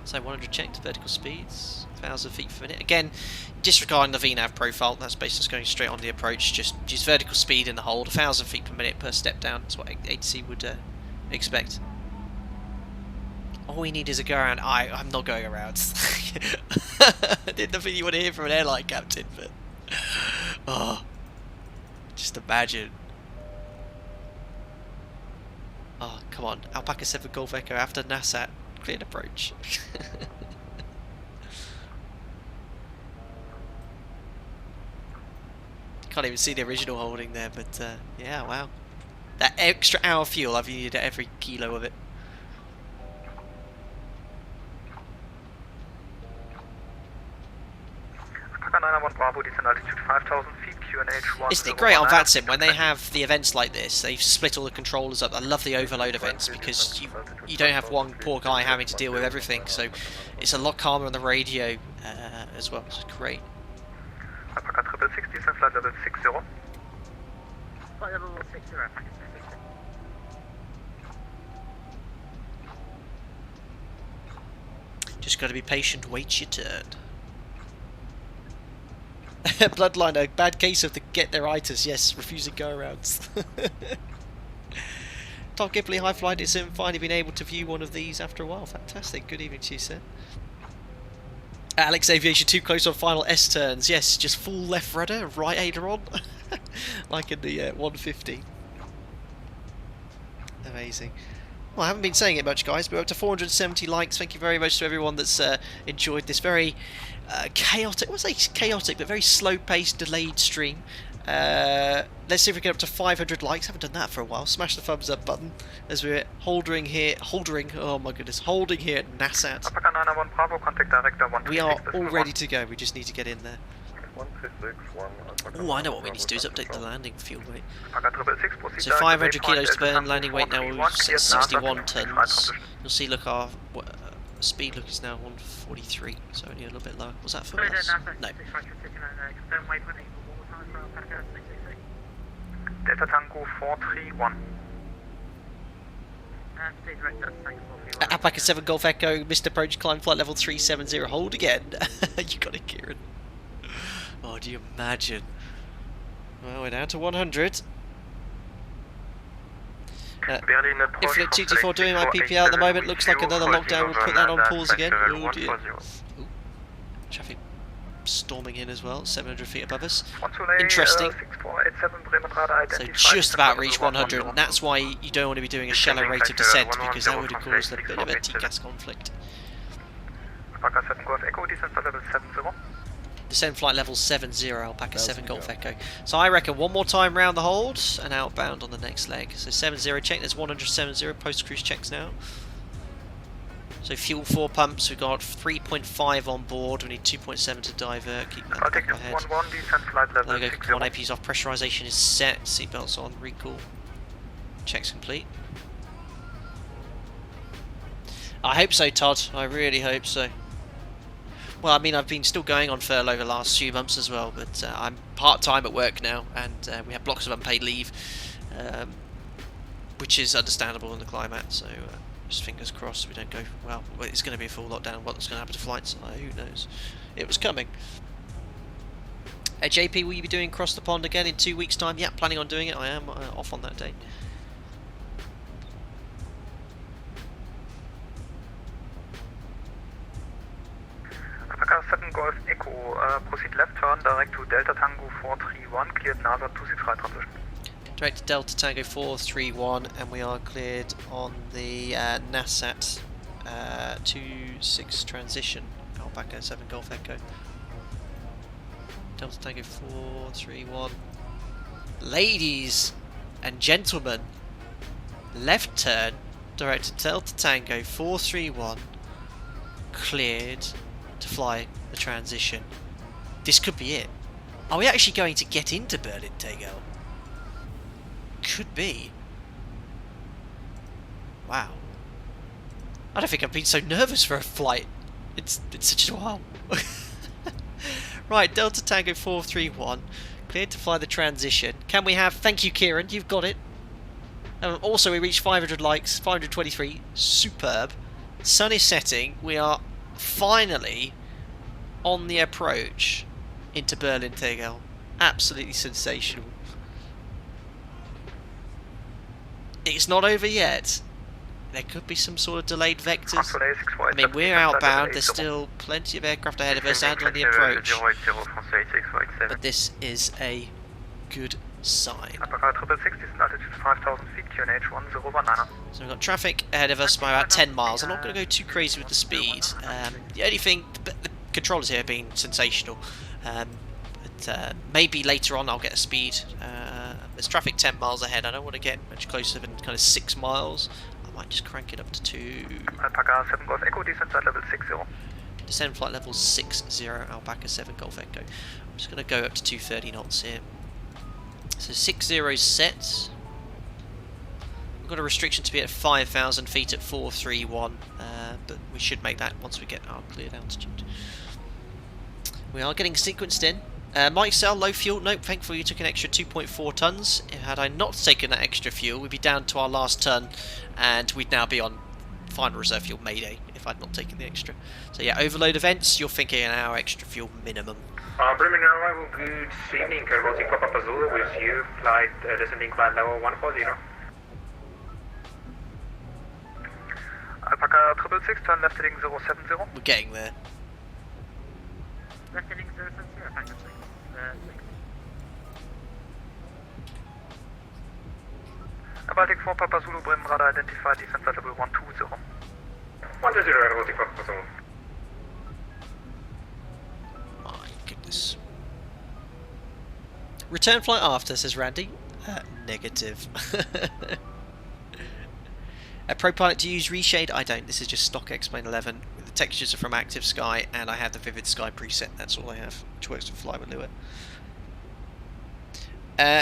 So 100 checked, vertical speeds, 1,000 feet per minute. Again, disregarding the VNAV profile, that's basically just going straight on the approach. Just use vertical speed in the hold, 1,000 feet per minute per step down. That's what ATC would expect. All we need is a go around. I'm not going around. I didn't think you want to hear from an airline captain, but oh, just imagine. Oh, come on, Alpaca 7 Golf Echo after NASAT. Clean approach. Can't even see the original holding there, but yeah, wow. That extra hour fuel, I've needed every kilo of it. Alpaca 901 Bravo, descent altitude 5,000 feet, QNH 1. Isn't it great on VATSIM when they have the events like this? They've split all the controllers up. I love the overload events because you don't have one poor guy having to deal with everything. So it's a lot calmer on the radio as well. It's great. Alpaca 666, descent flight level 60. Flight level 60. Just got to be patient. Wait your turn. Bloodline, a bad case of the get-their-itis, yes, refusing go-arounds. Tom Gipley, high flight, it's finally been able to view one of these after a while. Fantastic, good evening to you, sir. Alex Aviation, too close on final S-turns, yes, just full left rudder, right aileron, like in the 150. Amazing. Well, I haven't been saying it much, guys, but we're up to 470 likes. Thank you very much to everyone that's enjoyed this very chaotic, I won't say chaotic, but very slow-paced, delayed stream. Let's see if we get up to 500 likes. Haven't done that for a while. Smash the thumbs up button as we're holding here at NASAT. Alpaca 901 Bravo, contact director 136. We are all ready to go. We just need to get in there. 136, Oh, I know what we need to do is update the landing fuel weight. Alpaca 666, proceed So direct to 500 waypoint kilos to burn, Delta landing weight now Tango 61 431, tons. You'll see, look, our speed look is now 143, so only a little bit lower. Was that for us? No. Delta Tango 431. Alpaca 7 Golf Echo, missed approach, climb flight level 370, hold again. You got it, Kieran. Oh, do you imagine? Well, we're down to 100. Infinite 224 doing my PPL at the moment, looks like another lockdown, we'll put that on pause again. Oh dear. Ooh. Traffic storming in as well, 700 feet above us. Interesting. So just about reached 100, and that's why you don't want to be doing a shallow rate of descent, because that would have caused a bit of a TCAS conflict. Alpaca 7 Golf Echo, descent flight level 70. Descend flight level 70, Alpaca 7 Golf Echo. So I reckon one more time round the hold and outbound on the next leg. So 70 check, there's 170 post-cruise checks now. So fuel 4 pumps, we've got 3.5 on board, we need 2.7 to divert, keep that back ahead. Logo 1 AP's off, pressurization is set, seatbelts on, recool. Checks complete. I hope so, Todd, I really hope so. Well, I mean, I've been still going on furlough the last few months as well, but I'm part-time at work now, and we have blocks of unpaid leave, which is understandable in the climate, so just fingers crossed we don't go, well, it's going to be a full lockdown. What's going to happen to flights? Who knows? It was coming. JP, will you be doing Cross the Pond again in 2 weeks' time? Yeah, planning on doing it. I am off on that day. Alpaca 7 Golf Echo, proceed left turn direct to Delta Tango 431, cleared NASA 26 right transition. Direct Delta Tango 431, and we are cleared on the NASAT 26 transition. Alpaca 7 Golf Echo. Delta Tango 431. Ladies and gentlemen, left turn, direct Delta Tango 431, cleared to fly the transition. This could be it. Are we actually going to get into Berlin Tegel? Could be. Wow. I don't think I've been so nervous for a flight. It's such a while. Right, Delta Tango 431, cleared to fly the transition. Can we have... Thank you, Kieran, you've got it. Also, we reached 500 likes, 523. Superb. Sun is setting. We are finally on the approach into Berlin Tegel. Absolutely sensational. It's not over yet. There could be some sort of delayed vectors. I mean, we're outbound. There's still plenty of aircraft ahead of us and on the approach. But this is a good sign. So we've got traffic ahead of us by about 10 miles. I'm not going to go too crazy with the speed. The only thing, the controllers here are being sensational. But maybe later on I'll get a speed. There's traffic 10 miles ahead. I don't want to get much closer than kind of 6 miles. I might just crank it up to 2. Alpaca 7 Golf Echo, descent flight level 60. Descend flight level 60, Alpaca 7 Golf Echo. I'm just going to go up to 230 knots here. So 60 is set. We've got a restriction to be at 5,000 feet at 431, but we should make that once we get our cleared altitude. We are getting sequenced in. Mike Cell, low fuel. Nope, thankfully you took an extra 2.4 tons. Had I not taken that extra fuel, we'd be down to our last ton, and we'd now be on final reserve fuel Mayday if I'd not taken the extra. So yeah, overload events, you're thinking an hour extra fuel minimum. Berlin arrival, good evening, Rosie Papa Zulu with you, flight descending flight level 140. Alpaca 666, turn left heading 070. We're getting there. Left heading 070, factor 6. Baltic 4 Papa Zulu, Bremen radar identified, descent flight level 120. 120, Rosie Papa Zulu. My goodness. Return flight after, says Randy. Negative. A Pro Pilot to use reshade? I don't. This is just stock X-Plane 11. The textures are from Active Sky, and I have the Vivid Sky preset. That's all I have, which works with Fly with Lua.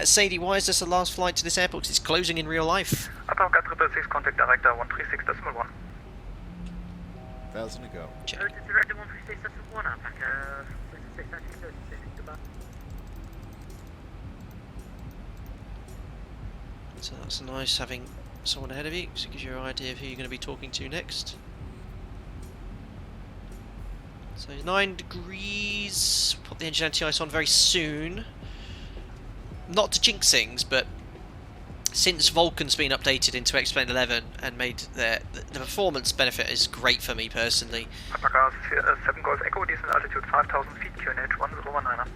Sadie, why is this the last flight to this airport? Because it's closing in real life. Alpaca 666, contact director 136.1. 1,000 to go. Check. Director 136.1, Alpaca 666, goodbye. So that's nice having someone ahead of you, because it gives you an idea of who you're going to be talking to next. So 9 degrees, put the engine anti-ice on very soon. Not to jinx things, but since Vulcan's been updated into X-Plane 11 and made the performance benefit is great for me personally. Alpaca 7 Golf Echo, descent altitude 5,000 feet, QNH 1019.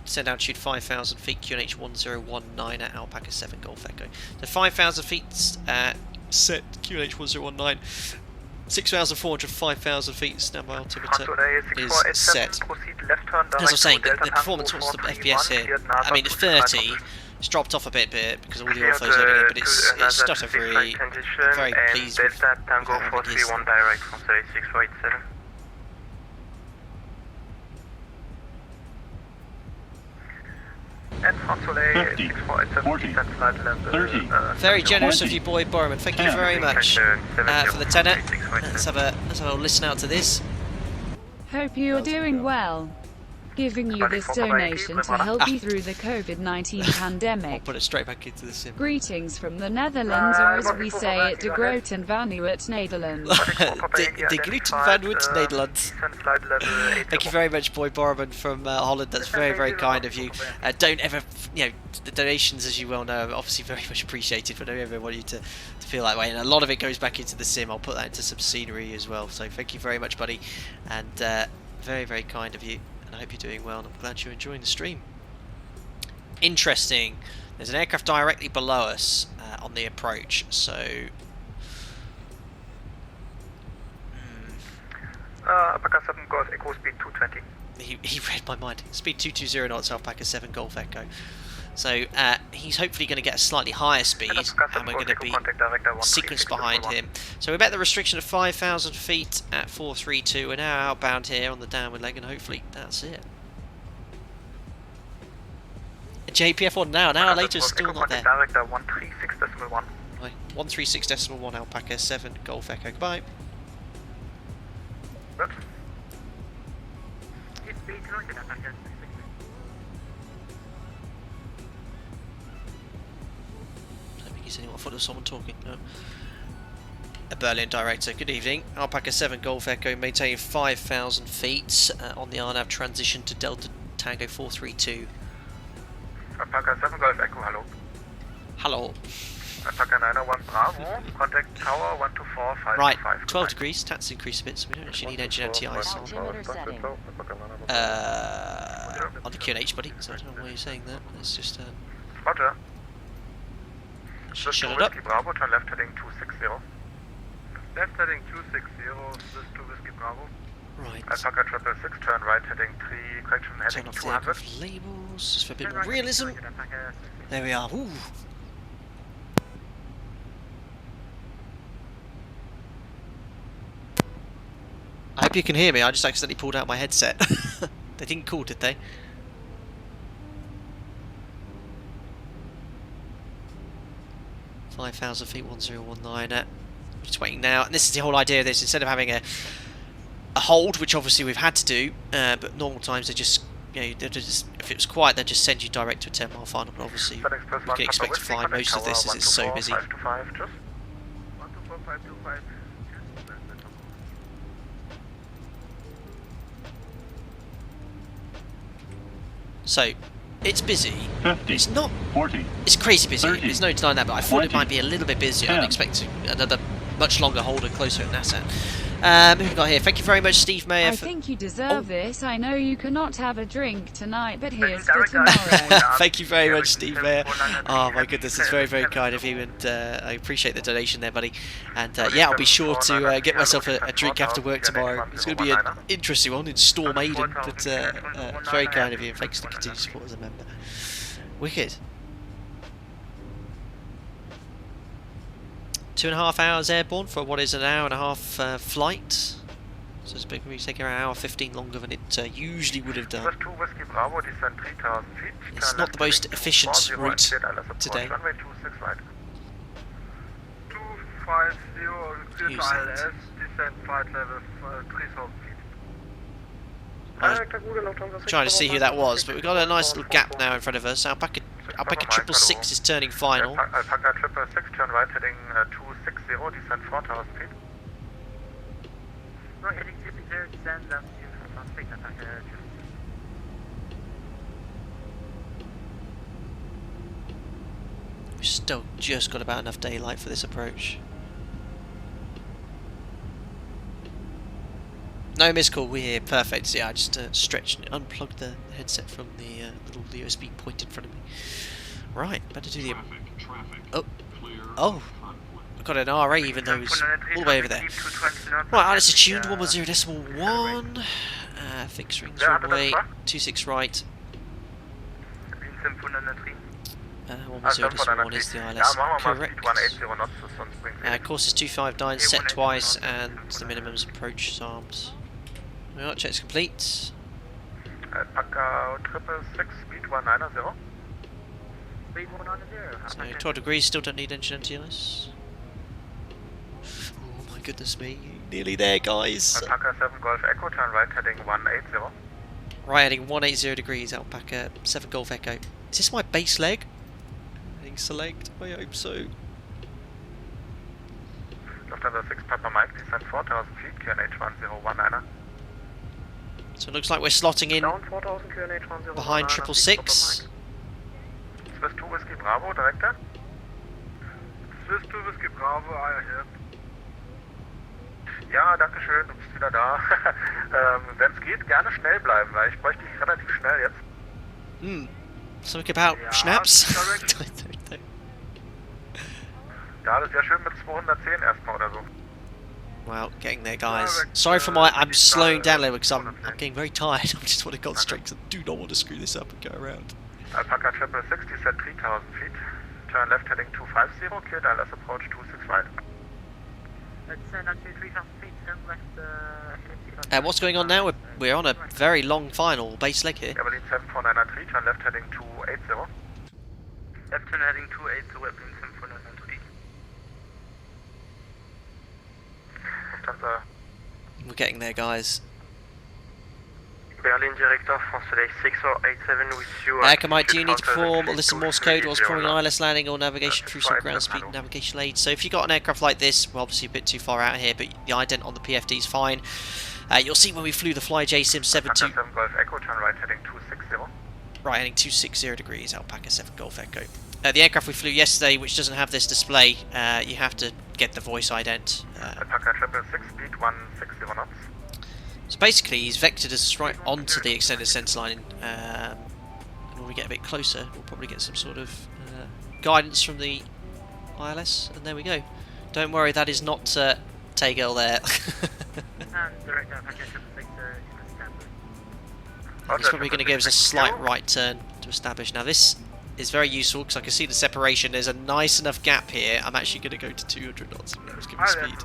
Descend altitude 5,000 feet, QNH 1019 at Alpaca 7 Golf Echo. So 5,000 feet set, QNH 1019. 6,400, 5,000 feet, standby altimeter is set. As I was saying, the performance, what's the FPS here? I mean, it's 30. It's dropped off a bit because all the autos loading in, but it's stutter free. I'm very pleased with Tango 431 direct from 36487. And France Soleil 6487, flight level 30. Very generous of you, Boy Borman. Thank you very much for the tenner. Let's have a listen out to this. Hope you're doing well. Giving you this donation to help you through the COVID-19 pandemic. Put it straight back into the sim. Greetings from the Netherlands, or as we say it, de Groeten Vanuit Nederland. De Groeten Vanuit Nederland. Thank you very much, Boy Borman from Holland. That's very, very kind of you. Don't ever, the donations, as you well know, are obviously very much appreciated, but I don't ever want you to feel that way. And a lot of it goes back into the sim. I'll put that into some scenery as well. So thank you very much, buddy. And very, very kind of you. I hope you're doing well, and I'm glad you're enjoying the stream. Interesting. There's an aircraft directly below us on the approach, so... Alpaca 7 Golf Echo speed 220. He read my mind. Speed 220 knots, Alpaca 7 Golf Echo. So he's hopefully going to get a slightly higher speed, and we're going to be sequenced behind him. So we bet the restriction of 5,000 feet at 432. We're now outbound here on the downward leg, and hopefully that's it. A JPF1 now, an hour later, is still not there. 136.1. 136.1 Alpaca 7 Golf Echo. Goodbye. Good. I thought there was someone talking. No. A Berlin director. Good evening. Alpaca 7 Golf Echo maintaining 5,000 feet on the RNAV transition to Delta Tango 432. Alpaca 7 Golf Echo, hello. Hello. Alpaca 901 Bravo, contact tower 124.5. Right, 12 degrees. That's increased a bit, so we don't actually need engine MTIs on the QNH, buddy. So I don't know why you're saying that. Let's just Roger. shut it up. Bravo, turn left heading 260. Left heading 260, this is 2 Whiskey Bravo. Right. Alpaca 666, turn right heading 3, correction heading Turn off the 200. aircraft labels, just for a bit more realism. There we are. Ooh. I hope you can hear me. I just accidentally pulled out my headset. They didn't call, did they? (5,000 feet 1019). Just waiting now. And this is the whole idea of this. Instead of having a hold, which obviously we've had to do, but normal times they just, you know, they're just, if it was quiet, they'd just send you direct to a 10-mile final. But obviously, we can expect to fly most of this as it's so busy. So, it's busy. 50, it's not. 40. It's crazy busy. 30, There's no denying that. But I thought 20, it might be a little bit busier. 10. I'm expecting another much longer holder closer at NASA. Who we got here? Thank you very much, Steve Mayer. I think you deserve this. I know you cannot have a drink tonight, but here's for tomorrow. Thank you very much, Steve Mayer. Oh my goodness, it's very, very kind of you, and I appreciate the donation there, buddy. And yeah, I'll be sure to get myself a drink after work tomorrow. It's going to be an interesting one in Storm Aiden, but very kind of you, and thanks for the continued support as a member. Wicked. 2.5 hours airborne for what is an hour and a half flight. So it's going to be taking an hour 15 longer than it usually would have done. It's not the most efficient route today. 250 ILS, descent flight level 3,000 feet. Trying to see who that was, but we've got a nice little gap now in front of us. Alpaca 666 is turning final. Alpaca 666, turn right heading 260, descent 4,000 feet. Right heading 260, descend down to 4,000 feet, Alpaca. We've still just got about enough daylight for this approach. No missed call, we're here, perfect. So yeah, I just stretched and unplugged the headset from the little USB point in front of me. Right, better do the... Oh, I've got an RA even though it's all the way over there. Right, altitude 110.1. Fixed rings runway, 26 right. 110.1 is the ILS, correct. Course is 259, set twice, and the minimum's approach arms. Right, check's complete. Alpaca 666, speed 190. Speed 190. So 12 degrees, still don't need engine MTIs. Oh my goodness me, nearly there, guys. Alpaca 7 Golf Echo, turn right heading 180. Right heading 180 degrees, Alpaca 7 Golf Echo. Is this my base leg? Heading select, I hope so. Lufthansa 6 Papa Mike, descent 4,000 feet, QNH 1019. So it looks like we're slotting in behind 666. Swiss 2 Whiskey Bravo, Director. Swiss 2 Whiskey Bravo, I hear. Ja, danke schön, du bist wieder da. Wenn es geht, gerne schnell bleiben, weil ich bräuchte dich relativ schnell jetzt. Something about schnapps? Ja, das wäre schön mit 210 erstmal oder so. Well, getting there, guys. Sorry for I'm slowing down a little because I'm getting very tired. I just want to concentrate because I do not want to screw this up and go around. Alpaca 760 set 3000 feet. Turn left heading 250, cleared ILS approach 26 right. What's going on now? We're on a very long final base leg here. Berlin 7493, turn left heading 280. Left turn heading 280, Berlin 7493. We're getting there, guys. Berlin Director, France 6487 with you. Command, do you need to perform or listen Morse code whilst performing an ILS landing or navigation through some ground speed navigation aids? So if you've got an aircraft like this, we're obviously a bit too far out here, but the ident on the PFD is fine. You'll see when we flew the FlyJSim 72. Echo, turn right heading 260. Right heading 260 degrees, Alpaca 7 Golf Echo. The aircraft we flew yesterday, which doesn't have this display, you have to get the voice ident. Alpaca 666, speed 160 knots. So basically, he's vectored us right onto the extended center line, and when we get a bit closer, we'll probably get some sort of guidance from the ILS, and there we go. Don't worry, that is not Tegel there. He's probably going to give us a slight right turn to establish. Now this is very useful because I can see the separation. There's a nice enough gap here. I'm actually going to go to 200 knots and give me speed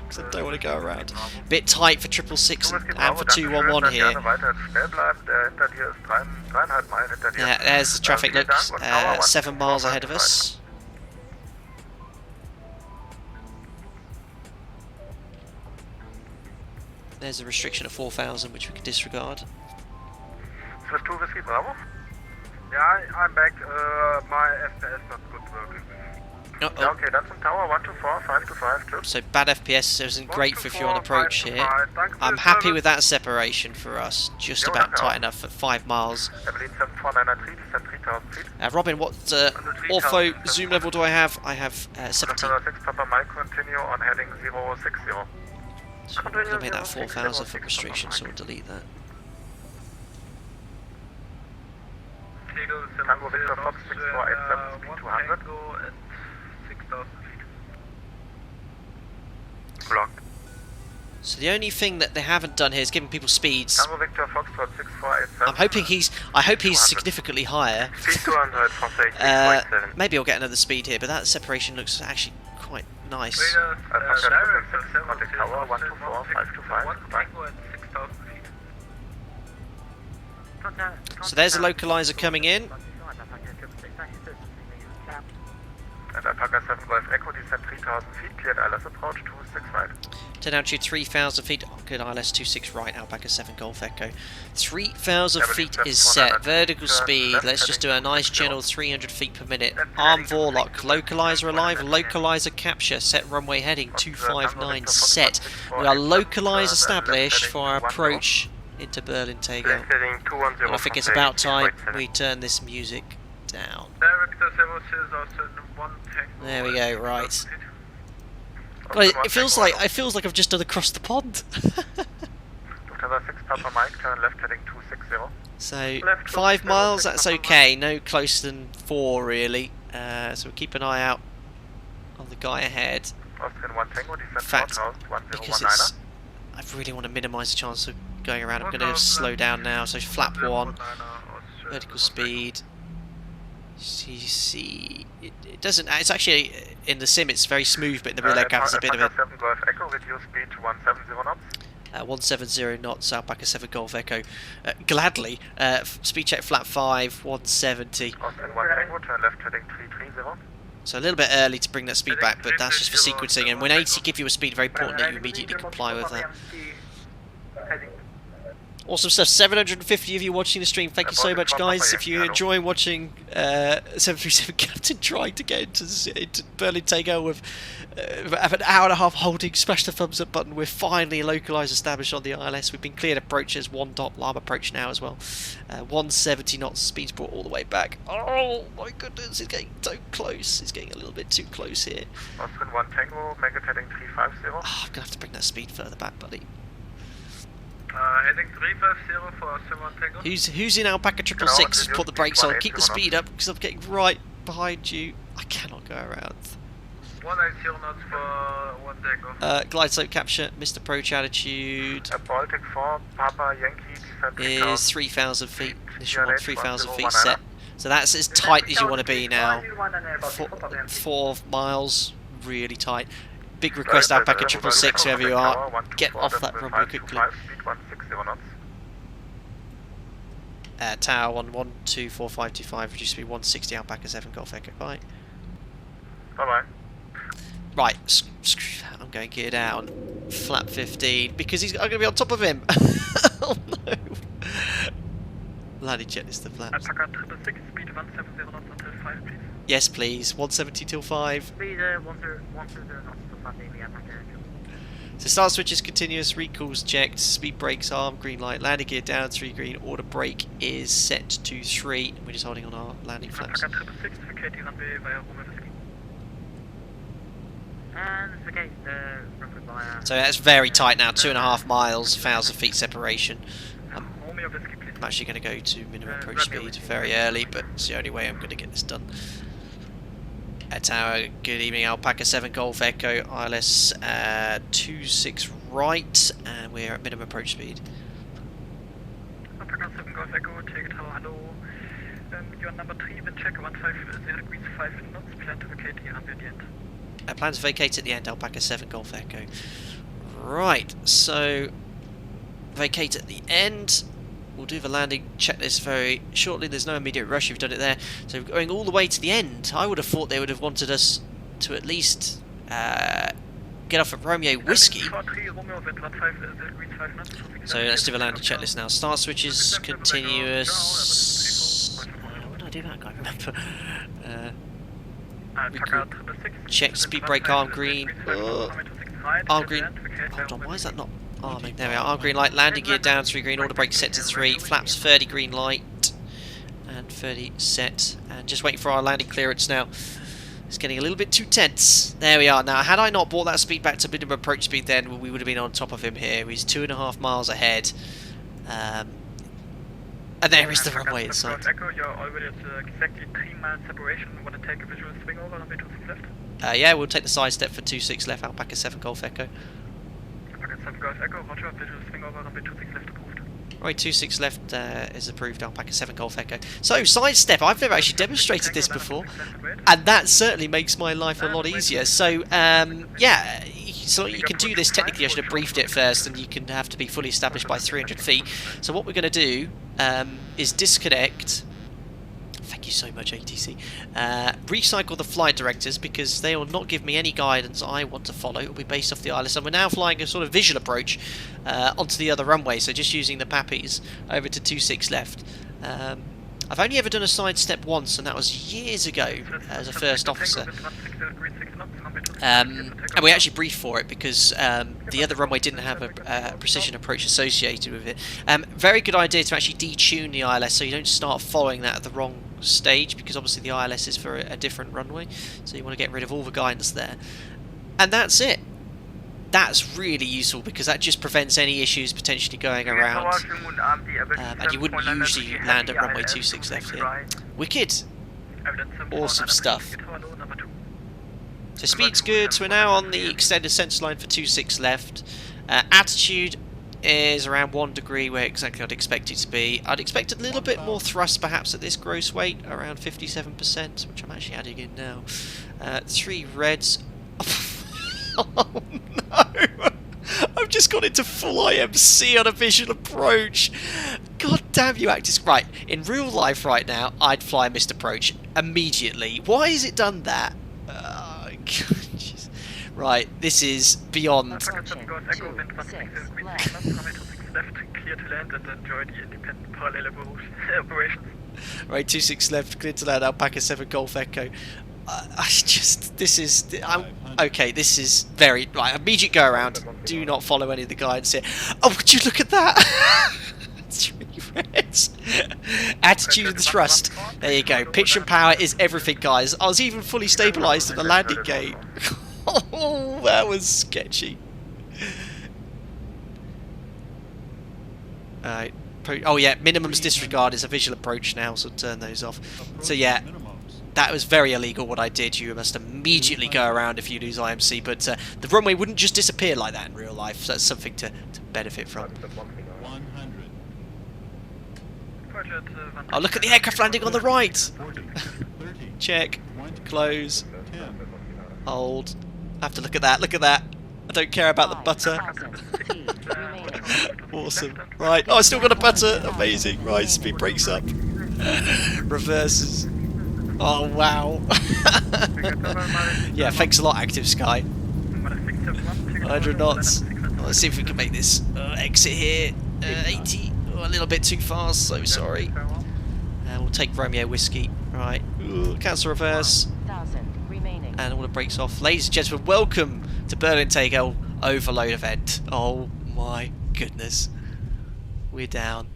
because I don't want to go around. Bit tight for 666 and for 211 here. There's the traffic looks. 7 miles ahead of us. There's a restriction at 4,000 which we can disregard. Swift 2 Whiskey Bravo? Yeah, I'm back. My FPS not good working. Yeah, okay, that's on tower 124, 525, so bad FPS isn't great for if you're on approach here. I'm happy with that separation for us, just about tight enough at 5 miles. Robin, what ortho zoom level do I have? I have 17. Papa Mike, continue on heading 060. So I'm going to make that 4,000 foot restriction, so we'll delete that. Tango Victor Fox 6487, speed 200. Block. So the only thing that they haven't done here is giving people speeds. Tango Victor Fox 6487. I hope he's significantly higher. Speed 200, maybe I'll get another speed here, but that separation looks actually quite nice. Contact tower 124, 525. So there's a localizer coming in. And Alpaca 7 Golf Echo, descent 3000 feet, cleared ILS approach 265. Turn altitude 3,000 feet, good ILS 26 right, Alpaca 7 Golf Echo. 3,000 feet is set, vertical speed, let's just do a nice gentle 300 feet per minute. Arm Vorlock, localizer alive, localizer capture, set runway heading 259 set. We are localizer established for our approach into Berlin Tegel. And I think it's about time we turn this music down. There we go, right. God, it feels like I've just done across the pond. So 5 miles, that's okay. No closer than 4 really. So we'll keep an eye out on the guy ahead. In fact, because I really want to minimise the chance of going around, I'm going to slow down now. So flap 1, vertical speed. CC. It doesn't. It's actually in the sim. It's very smooth, but in the real aircraft, it's a bit of a. 170 knots, Alpaca 7 Golf Echo. Gladly. Speed check flap 5, 170. So a little bit early to bring that speed back, but that's just for sequencing. And when AT give you a speed, very important that you immediately comply with that. Awesome stuff. 750 of you watching the stream. Thank you so much, guys. If you're enjoying watching 737 Captain trying to get into Berlin Tegel with an hour and a half holding, smash the thumbs up button. We're finally localised, established on the ILS. We've been cleared approaches, 1 dot LAM approach now as well. 170 knots, speed's brought all the way back. Oh my goodness, it's getting so close. It's getting a little bit too close here. Austin 1 Tango, make it heading 350. Oh, I'm going to have to bring that speed further back, buddy. Heading 350 for Simon Tango. Who's in Alpaca 666? Just put the brakes on. Keep the speed up because I'm getting right behind you. I cannot go around. 180 knots for 1 Tango. Glide slope capture. Missed approach altitude. Baltic 4, Papa Yankee Is 3,000 feet. Initial one 3,000 feet set. So that's as tight as you want to be now. 4 miles, really tight. Big request, Alpaca 666, whoever you are, get off that runway quickly. Tower 124525, reduce speed 160, Alpaca 7 Golf Echo. Bye. Bye-bye. Right, screw that, I'm going gear down. Flap 15, because I'm going to be on top of him. Oh no. Landing checklist the flaps. Alpaca 666, speed 170 knots until 5, please. Yes, please. 170 till 5. Speed 130 knots till 5, maybe Alpaca. So start switch is continuous, recalls checked, speed brakes arm, green light, landing gear down, 3 green, order brake is set to 3. We're just holding on our landing flaps. Alpaca 666, vacate runway via Romeo Whiskey. And vacate the runway via... So that's very tight now, 2.5 miles, 1,000 feet separation. Romeo Whiskey, please. I'm actually going to go to minimum approach speed very early, but it's the only way I'm going to get this done. Tower, good evening, Alpaca 7 Golf Echo, ILS 26 right, and we're at minimum approach speed. Alpaca 7 Golf Echo, take tower, hello. You're number 3, wind check 150 degrees 5 knots, plan to vacate the runway at the end. Plan to vacate at the end, Alpaca 7 Golf Echo. Right, so vacate at the end. We'll do the landing checklist very shortly. There's no immediate rush, you've done it there. So going all the way to the end, I would have thought they would have wanted us to at least get off at Romeo Whiskey. So let's do the landing checklist now. Start switches, continuous... What did I do that? I can't remember. Check speed brake arm green. Arm green. Hold on, why is that not... arming? There we are. Arm green light, landing gear down, 3 green, order brake set to 3, flaps 30 green light, and 30 set, and just waiting for our landing clearance now. It's getting a little bit too tense. There we are. Now, had I not brought that speed back to minimum approach speed then, we would have been on top of him here. He's 2.5 miles ahead. And there is the runway inside. Echo, you're already at exactly 3 miles separation. Want to take a visual swing over runway 26 left? Yeah, we'll take the side step for 26 left, Alpaca 7 Golf Echo. Alpaca 7 Golf Echo, roger, visual swing over runway 26 left approved. Right, 26 left is approved, Alpaca 7 Golf Echo. So, side step, I've never actually demonstrated this before, and that certainly makes my life a lot easier. So, yeah, so you can do this, technically I should have briefed it first, and you can have to be fully established by 300 feet. So what we're going to do is disconnect... Thank you so much, ATC. Recycle the flight directors because they will not give me any guidance I want to follow. It will be based off the ILS, and we're now flying a sort of visual approach onto the other runway. So just using the PAPIs over to 26 left. I've only ever done a side step once, and that was years ago as a first officer. And we actually briefed for it because the other runway didn't have a precision approach associated with it. Very good idea to actually detune the ILS so you don't start following that at the wrong stage, because obviously the ILS is for a different runway, so you want to get rid of all the guidance there. And that's it. That's really useful because that just prevents any ishes potentially going around. And you wouldn't usually land at runway 26 left here. Wicked. Awesome stuff. So speed's good, so we're now on the extended centre line for 26 left. Attitude is around 1 degree where exactly I'd expect it to be. I'd expect a little bit more thrust perhaps at this gross weight, around 57%, which I'm actually adding in now. 3 reds. Oh no! I've just got into full IMC on a visual approach. God damn you, actors. Right, in real life right now, I'd fly missed approach immediately. Why has it done that? Right, this is beyond. Clear to land and enjoy the independent parallel operations. Right, 26 left, clear to land, Alpaca 7 Golf Echo. This is very, right, immediate go around. Do not follow any of the guidance here. Oh, would you look at that? 3 reds. Attitude and thrust. There you go. Pitch and power is everything, guys. I was even fully stabilised at the landing gate. Oh, that was sketchy. Oh yeah, minimums disregard is a visual approach now, so turn those off. So yeah, that was very illegal what I did. You must immediately go around if you lose IMC, but the runway wouldn't just disappear like that in real life, so that's something to benefit from. 100. Oh, look at the aircraft landing on the right! Check. Close. Hold. I have to look at that, look at that. I don't care about the butter. Awesome. Right. Oh, I still got a butter. Amazing. Right, speed brakes up. Reverses. Oh, wow. Yeah, thanks a lot, Active Sky. 100 knots. Let's see if we can make this exit here. 80. Oh, a little bit too fast, so sorry. And we'll take Romeo Whiskey. Right. Ooh, cancel reverse. And all the brakes off. Ladies and gentlemen, welcome to Berlin Tegel Overload event. Oh my goodness. We're down.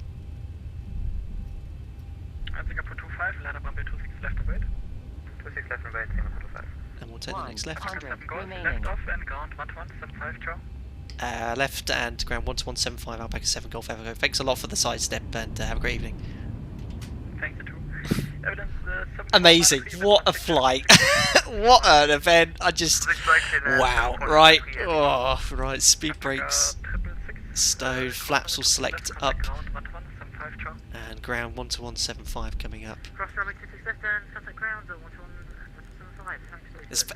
Singapore 25, ladder bumper 26 left and right. 26 left and right, Singapore 25. And we'll take the next left. 7 golf, left off and ground 1175, ciao. Left and ground 12175, Alpaca 7 Golf Echo. Thanks a lot for the sidestep and have a great evening. Thanks you too. Evidence, amazing. What a flight. What an event. I just... Wow. Right. Oh, right. Speed brakes. Stowed. Flaps will select up. And ground 12175 coming up.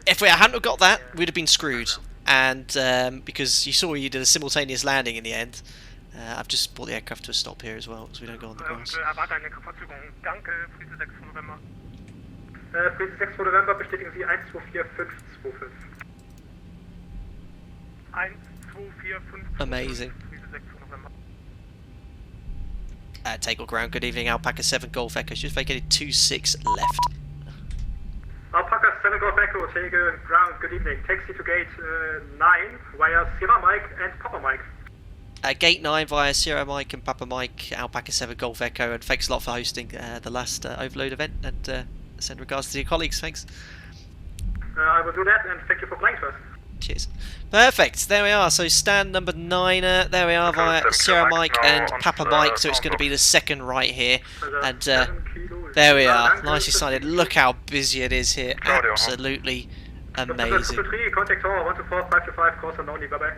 If we hadn't got that, we'd have been screwed. And because you saw you did a simultaneous landing in the end. I've just brought the aircraft to a stop here as well, so we don't go on the grass. Friese 6 for November, bestätigen Sie 124525. 124525. Amazing. Tegel ground, good evening, Alpaca 7 Golf Echo, just vacated 26 left. Alpaca 7 Golf Echo, Tegel ground, good evening. Taxi to gate 9 via Sierra Mike and Papa Mike. Gate 9 via Sierra Mike and Papa Mike, Alpaca 7 Golf Echo, and thanks a lot for hosting the last overload event, and send regards to your colleagues, thanks. I will do that, and thank you for playing first. Cheers. Perfect, there we are, so stand number 9, there we are via Sierra Mike and Papa Mike, so it's going to be the second right here, and there we are, nicely sighted. Look how busy it is here, absolutely amazing. Contact tower 124-525, course and only, bye-bye.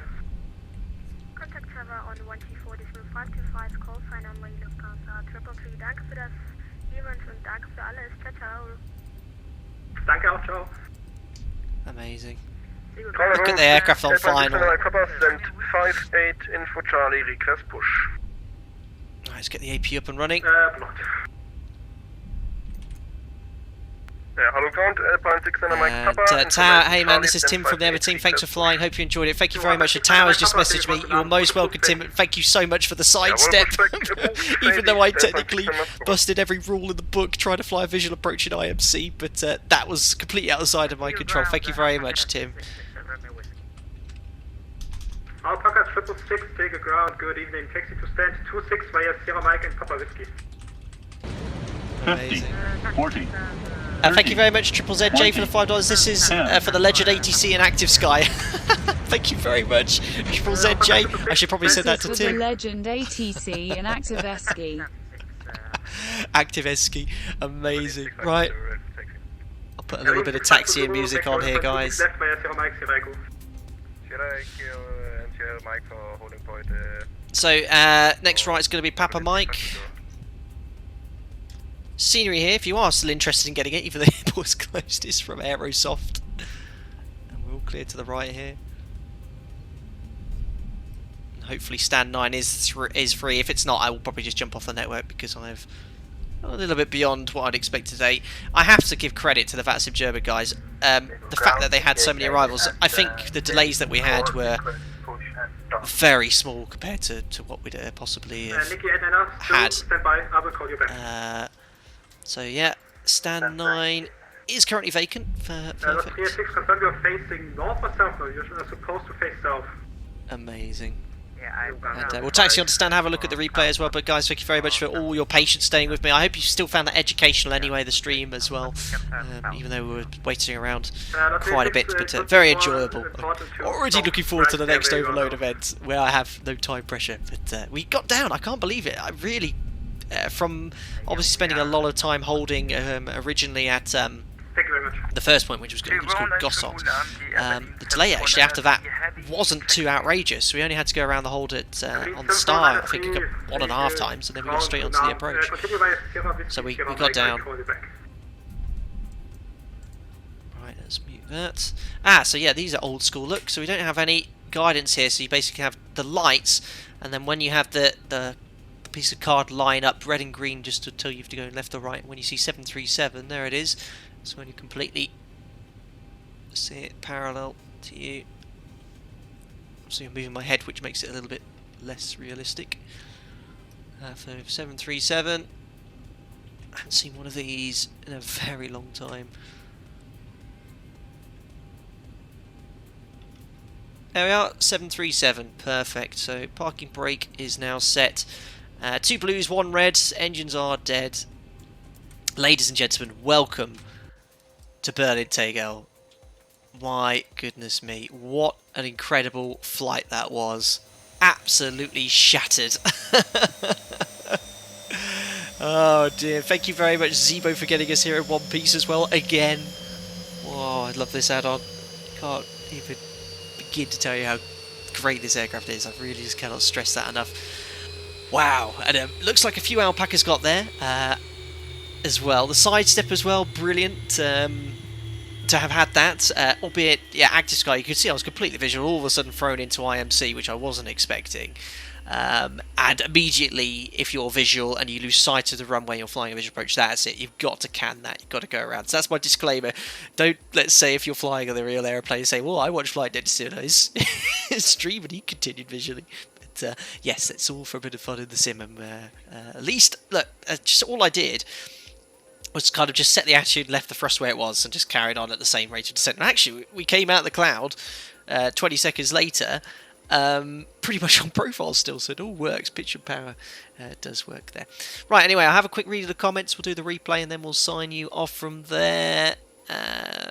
Contact Tower on 124-525, call sign only, Lufthansa 333, danke für das Event und danke für alles, ciao, ciao. Danke auch, ciao. Amazing. Look at the aircraft on final. Send 58 info Charlie, request push. Right, let's get the AP up and running. Blocked. Hello ground, Alpine 6 and Mike And Papa. Tower, hey man, this is Tim from the Ever team. Thanks for flying. Hope you enjoyed it. Thank you very much. The Tower's just messaged me. You're most welcome, Tim. Thank you so much for the sidestep. Even though I technically busted every rule in the book trying to fly a visual approach in IMC, but that was completely outside of my control. Thank you very much, Tim. Alpaca 666, take a ground, good evening. Taxi to stand 26 via Sierra Mike and Papa Whiskey. 50, 40. Thank you very much, Triple ZJ, for the $5. This is for the Legend ATC and Active Sky. Thank you very much, Triple ZJ. I should probably say that to This was Tim. the Legend ATC and Active Esky. Active Esky, amazing. Right, I'll put a little bit of taxi and music on here, guys. Left via Sierra Mike, Sierra Echo. Sierra Mike for holding point. So next right is going to be Papa Mike. Scenery here, if you are still interested in getting it, even though the airport's closed, is from Aerosoft. And we're all clear to the right here. And hopefully stand 9 is free. If it's not, I will probably just jump off the network because I've a little bit beyond what I'd expect today. I have to give credit to the VATSIM Germany guys. The fact that they had so many arrivals, I think the delays that we had were very small compared to what we'd possibly have had. So yeah, stand 9 is currently vacant for perfect. 36, confirm you're facing north or south now? You're supposed to face south. Amazing. Yeah, And we'll taxi on to stand, have a look at the replay as well. But guys, thank you very much for all your patience staying with me. I hope you still found that educational anyway, the stream as well, even though we were waiting around quite a bit, but very enjoyable. I'm already looking forward to the next Overload event where I have no time pressure. But we got down, I can't believe it. I really, from obviously spending a lot of time holding originally at the first point, which was called Gossot. The delay actually after that wasn't too outrageous. We only had to go around the hold at on the start, I think, 1.5 times, and then we got straight onto the approach. So we got down. Right, let's mute that. So yeah, these are old school look. So we don't have any guidance here. So you basically have the lights, and then when you have the piece of card line up red and green just to tell you have to go left or right. When you see 737, there it is. So when you completely see it parallel to you. So I'm moving my head, which makes it a little bit less realistic. So 737. I haven't seen one of these in a very long time. There we are, 737, perfect. So parking brake is now set. 2 blues, 1 red, engines are dead. Ladies and gentlemen, welcome to Berlin Tegel. My goodness me, what an incredible flight that was. Absolutely shattered. Oh dear, thank you very much ZIBO for getting us here in one piece as well, again. Oh, I love this add-on. Can't even begin to tell you how great this aircraft is. I really just cannot stress that enough. Wow, and looks like a few Alpacas got there as well. The sidestep as well, brilliant to have had that. Albeit, yeah, Active Sky, you could see I was completely visual, all of a sudden thrown into IMC, which I wasn't expecting. And immediately, if you're visual and you lose sight of the runway, you're flying a visual approach, that's it. You've got to can that. You've got to go around. So that's my disclaimer. Don't, let's say, if you're flying on the real airplane, say, well, I watched Flight Dead Sim. His stream and he continued visually. But yes, it's all for a bit of fun in the sim. And at least, look, just all I did was kind of just set the attitude, left the thrust where it was, and just carried on at the same rate of descent. And actually, we came out of the cloud 20 seconds later, pretty much on profile still, so it all works. Pitch and power does work there. Right, anyway, I'll have a quick read of the comments, we'll do the replay, and then we'll sign you off from there.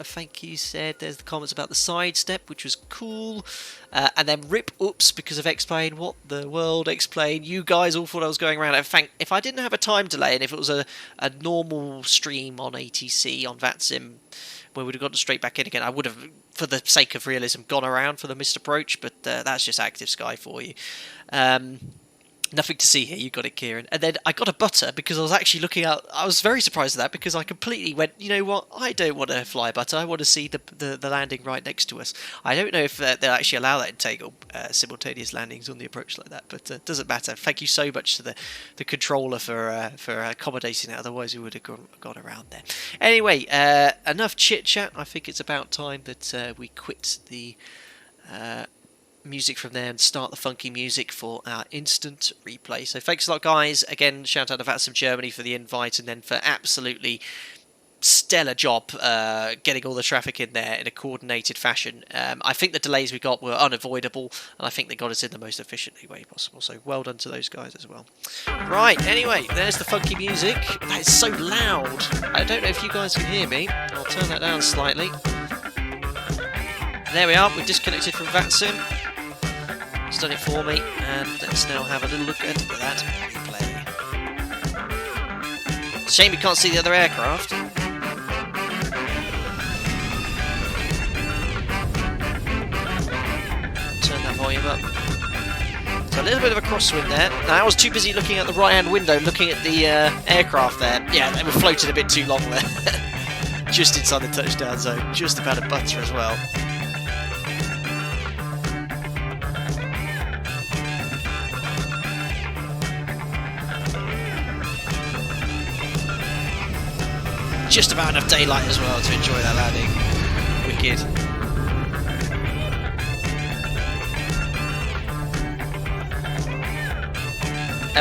Thank you, said. There's the comments about the sidestep, which was cool. And then rip, oops, because of X-Plane. What the world, X-Plane? You guys all thought I was going around. If I didn't have a time delay, and if it was a normal stream on ATC, on VATSIM, where we'd have gotten straight back in again, I would have, for the sake of realism, gone around for the missed approach, but that's just Active Sky for you. Nothing to see here, you got it, Kieran. And then I got a butter because I was actually looking out. I was very surprised at that because I completely went, you know what, I don't want to fly a butter. I want to see the landing right next to us. I don't know if they'll actually allow that in Tegel, simultaneous landings on the approach like that, but it doesn't matter. Thank you so much to the controller for accommodating that, otherwise we would have gone around there. Anyway, enough chit-chat. I think it's about time that we quit the music from there and start the funky music for our instant replay. So thanks a lot, guys. Again, shout out to VATSIM Germany for the invite, and then for absolutely stellar job getting all the traffic in there in a coordinated fashion. I think the delays we got were unavoidable, and I think they got us in the most efficient way possible. So well done to those guys as well. Right, anyway, there's the funky music. That is so loud. I don't know if you guys can hear me. I'll turn that down slightly. There we are. We're disconnected from VATSIM. It's done it for me, and let's now have a little look at that replay. Shame we can't see the other aircraft. Turn that volume up. So a little bit of a crosswind there. Now I was too busy looking at the right-hand window, looking at the aircraft there. Yeah, they were floating a bit too long there. Just inside the touchdown zone, just about a butter as well. Just about enough daylight as well to enjoy that landing. Wicked.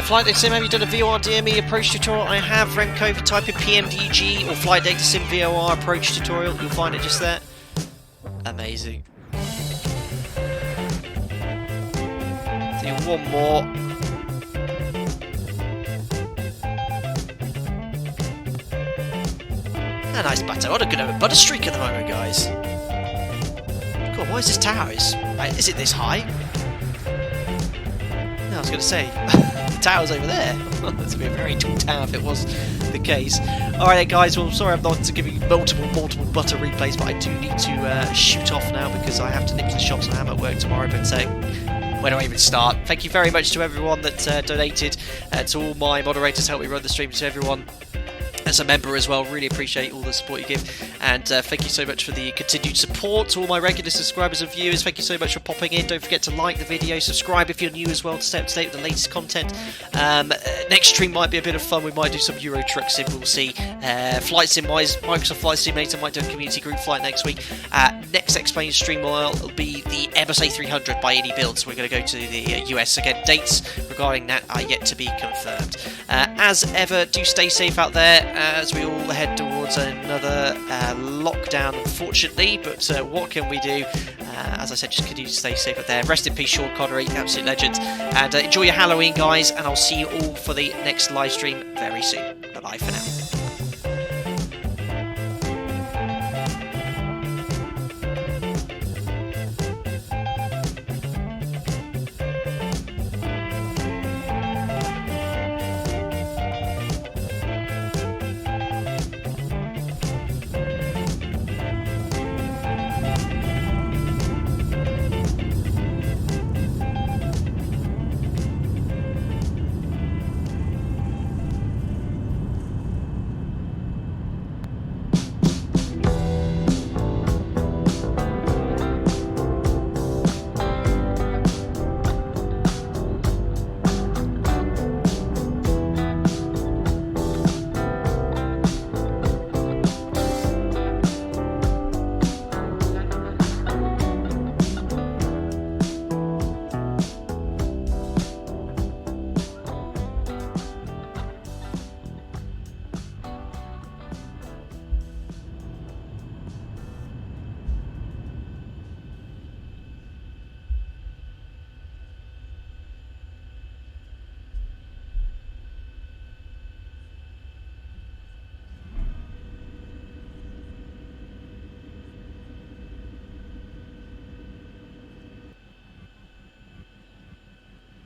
Flight Data Sim, have you done a VOR DME approach tutorial? I have, Remco. If you type in PMDG or Flight Data Sim VOR approach tutorial, you'll find it just there. Amazing. Do one more. A nice butter. What a good butter streak at the moment, guys. God, why is this tower? Is it this high? No, I was going to say, the tower's over there. This would be a very tall tower if it was the case. Alright guys, well sorry I'm not to give you multiple butter replays, but I do need to shoot off now because I have to nip to the shops and I'm at work tomorrow, but where do I even start? Thank you very much to everyone that donated, to all my moderators, help me run the stream, to everyone as a member as well. Really appreciate all the support you give, and thank you so much for the continued support. To all my regular subscribers and viewers, thank you so much for popping in. Don't forget to like the video, subscribe if you're new as well to stay up to date with the latest content. Next stream might be a bit of fun. We might do some Euro Truck Sim, we'll see. Flight Sim wise, Microsoft Flight Simulator might do a community group flight next week. Next Explained stream will be the Airbus A300 by ED Builds. We're going to go to the US again. Dates regarding that are yet to be confirmed. As ever, do stay safe out there as we all head towards another lockdown, unfortunately, but what can we do? As I said, just continue to stay safe out there. Rest in peace, Sean Connery, absolute legend, and enjoy your Halloween, guys, and I'll see you all for the next live stream very soon. Bye-bye for now.